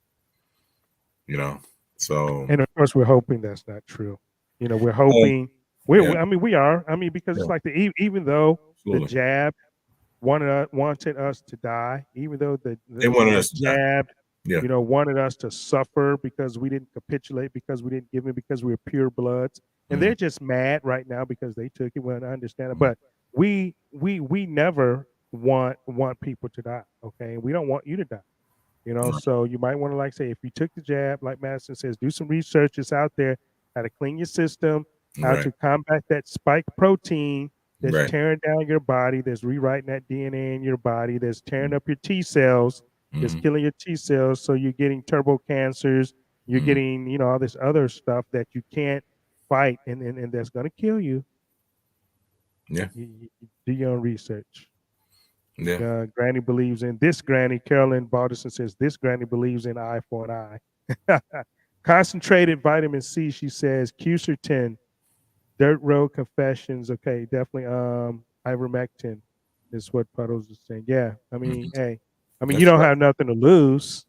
So And of course, we're hoping that's not true. We're um, hoping. yeah, I mean, we are. I mean, because it's yeah, like even though the absolutely. jab wanted us to die, even though They wanted the us to die. jab, Yeah. wanted us to suffer because we didn't capitulate, because we didn't give in, because we were pure bloods, and Mhm. they're just mad right now because they took it. Well, I understand it, but we never want people to die. Okay, and we don't want you to die. So you might want to, like, say, if you took the jab, like Madison says, do some research. It's out there, how to clean your system, how Right. to combat that spike protein that's Right. tearing down your body, that's rewriting that DNA in your body, that's tearing up your T cells, that's Mhm. killing your T cells. So you're getting turbo cancers, you're Mhm. getting, all this other stuff that you can't fight, and that's going to kill you. Yeah. You do your own research. Yeah. Granny believes in this. Granny Carolyn Balderson says this granny believes in eye for an eye. Concentrated vitamin C, she says, quercetin Dirt Road Confessions. Okay, definitely. Ivermectin is what Puddles is saying. Yeah, I mean, hey, I mean, you That's don't right. have nothing to lose.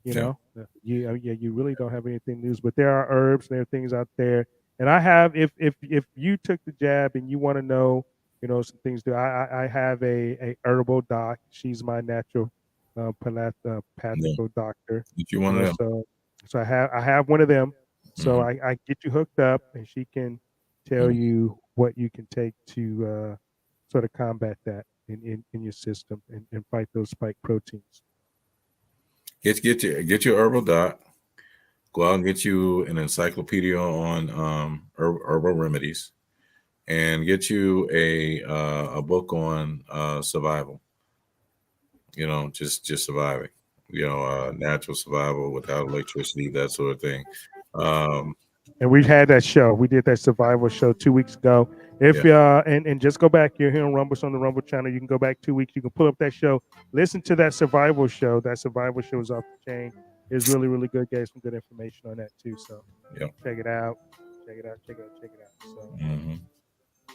You Yeah. know, you really don't have anything to lose. But there are herbs, there are things out there, and I have. If you took the jab and you want to know, some things. I have a herbal doc. She's my natural Yeah. pathical doctor. If you want to, So I have one of them. So Mhm. I get you hooked up, and she can tell Mhm. you what you can take to sort of combat that in your system and fight those spike proteins. Get your herbal doc. Go out and get you an encyclopedia on herbal remedies, and get you a book on survival. Just surviving. Natural survival without electricity, that sort of thing. Um, And we've had that show. We did that survival show 2 weeks ago. If yeah, and just go back, you're here on Rumble on the Rumble channel. You can go back 2 weeks. You can pull up that show. Listen to that survival show. That survival show is off the chain. It's really, really good. Gave some good information on that too. So yeah. check it out. Check it out. Check it out. Check it out. So hmm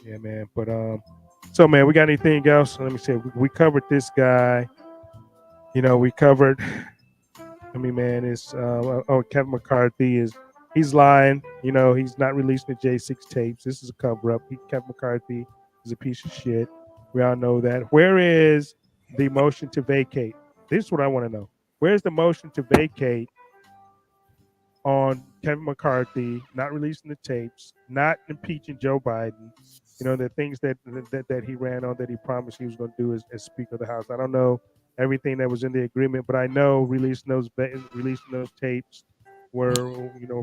yeah, man. But so man, we got anything else? Let me see. We covered this guy. We covered. I mean, man, it's Kevin McCarthy he's lying. He's not releasing the J6 tapes. This is a cover up. Kevin McCarthy is a piece of shit. We all know that. Where is the motion to vacate? This is what I want to know. Where's the motion to vacate on Kevin McCarthy not releasing the tapes, not impeaching Joe Biden? The things that he ran on, that he promised he was going to do as Speaker of the House. I don't know everything that was in the agreement, but I know releasing those tapes were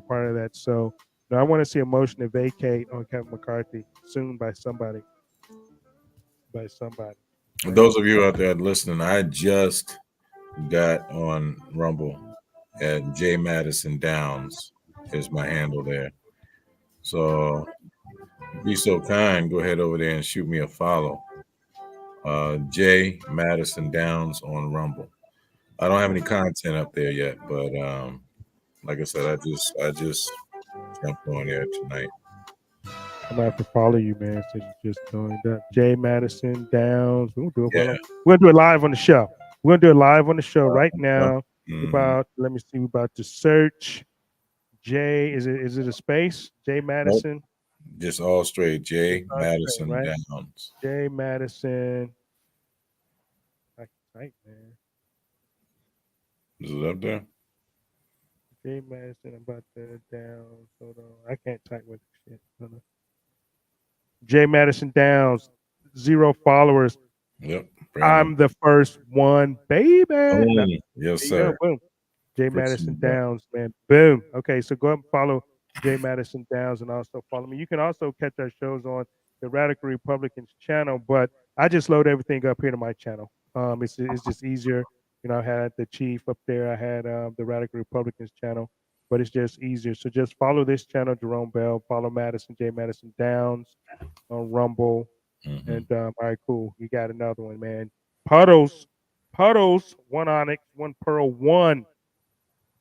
part of that. So I want to see a motion to vacate on Kevin McCarthy soon by somebody. Right? Those of you out there listening, I just got on Rumble at J Madison Downs is my handle there. So be so kind, go ahead over there and shoot me a follow. J Madison Downs on Rumble. I don't have any content up there yet, but like I said, I just jumped on there tonight. I'm gonna have to follow you, man. Since you just joined up, Jay Madison Downs. We're gonna do it. Yeah. We're gonna do it live on the show. We're gonna do it live on the show right now. Mhm. Let me see. We're about to search. Jay, is it a space? Jay Nope. Madison. Just all straight. J All Madison straight, right? Downs. Jay Madison. I can type, man. Is it up there? Jay Madison. I'm about to Downs. Hold on. I can't type with shit. Hold on. Jay Madison Downs. 0 followers. Yep. I'm the first one, baby. Boom. There Yes, you sir. go. Boom. Jay First Madison one back. Downs, man. Boom. Okay, so go up and follow Jay Madison Downs and also follow me. You can also catch our shows on the Radical Republicans channel, but I just load everything up here to my channel. It's just easier. I had the chief up there. I had the Radical Republicans channel, but it's just easier. So just follow this channel, Jerome Bell. Follow Jay Madison Downs on Rumble. Mhm. And all right, cool. You got another one, man. Puddles, one onyx, one pearl, one.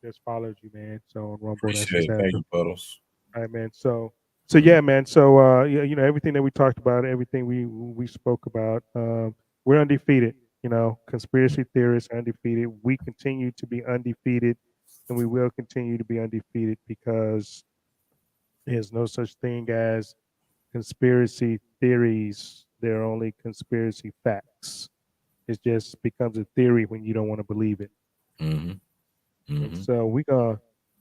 Just followed you, man. So on Rumble, that's Appreciate what's it. Thank happening. you, Puddles. All right, man. So yeah, man. So everything that we talked about, everything we spoke about, we're undefeated. Conspiracy theorists are undefeated. We continue to be undefeated, and we will continue to be undefeated because there's no such thing as conspiracy theories. They're only conspiracy facts. It just becomes a theory when you don't want to believe it. Mm-hmm. And Mm-hmm. so we're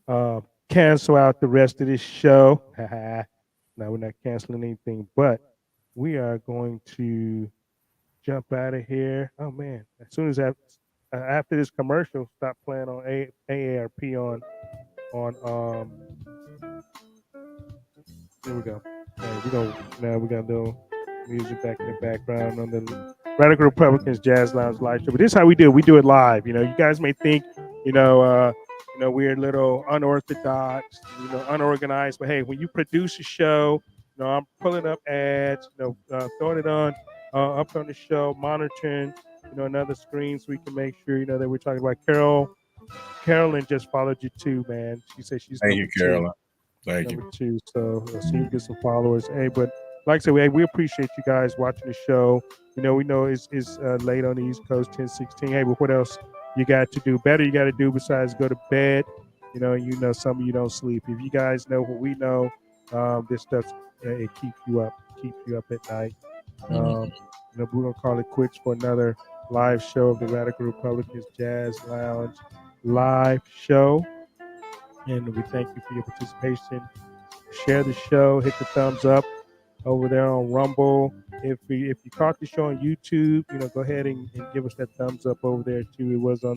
gonna cancel out the rest of this show. No, we're not canceling anything, but we are going to jump out of here. Oh man! As soon as after this commercial, stop playing on AARP on. Here we go. All right, we got a little music back in the background on the Radical Republicans Jazz Lounge live show. But this is how we do it. We do it live. You guys may think, we're a little unorthodox, unorganized. But hey, when you produce a show, I'm pulling up ads, throwing it on up on the show, monitoring, another screen so we can make sure, that we're talking about Carolyn just followed you too, man. She said she's Thank you, number 2. Carolyn. Thank number you. 2. So you get some followers. Hey, but like I said, we appreciate you guys watching the show. We know it's late on the East Coast, 10:16. Hey, but what else you got to do? Better you got to do besides go to bed. Some of you don't sleep. If you guys know what we know, this stuff it keeps you up at night. We're gonna call it quits for another live show of the Radical Republicans Jazz Lounge live show. And we thank you for your participation. Share the show, hit the thumbs up over there on Rumble. If you caught the show on YouTube, go ahead and give us that thumbs up over there too. It was on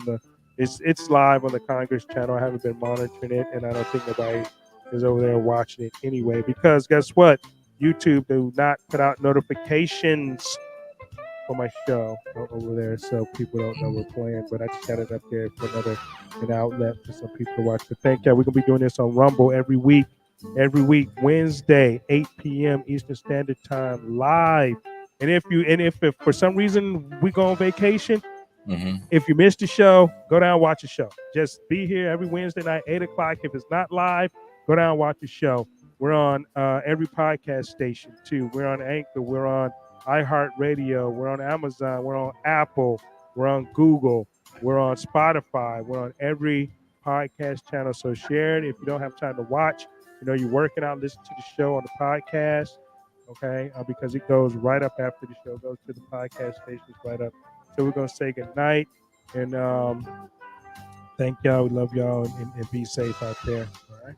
it's live on the Congress channel. I haven't been monitoring it, and I don't think nobody is over there watching it anyway. Because guess what? YouTube do not put out notifications for my show over there, so people don't know we're playing. But I just had it up there for an outlet for some people to watch. But thank you. We're gonna be doing this on Rumble every week, Wednesday, 8 p.m. Eastern Standard Time, live. And if for some reason we go on vacation, if you missed the show, go down and watch the show. Just be here every Wednesday night, 8 o'clock. If it's not live, go down and watch the show. We're on every podcast station too. We're on Anchor. We're on iHeartRadio. We're on Amazon. We're on Apple. We're on Google. We're on Spotify. We're on every podcast channel. So share it if you don't have time to watch. You're working out, listen to the show on the podcast, okay? Because it goes right up after the show. It goes to the podcast stations right up. So we're going to say good night. And thank y'all. We love y'all. And be safe out there. All right.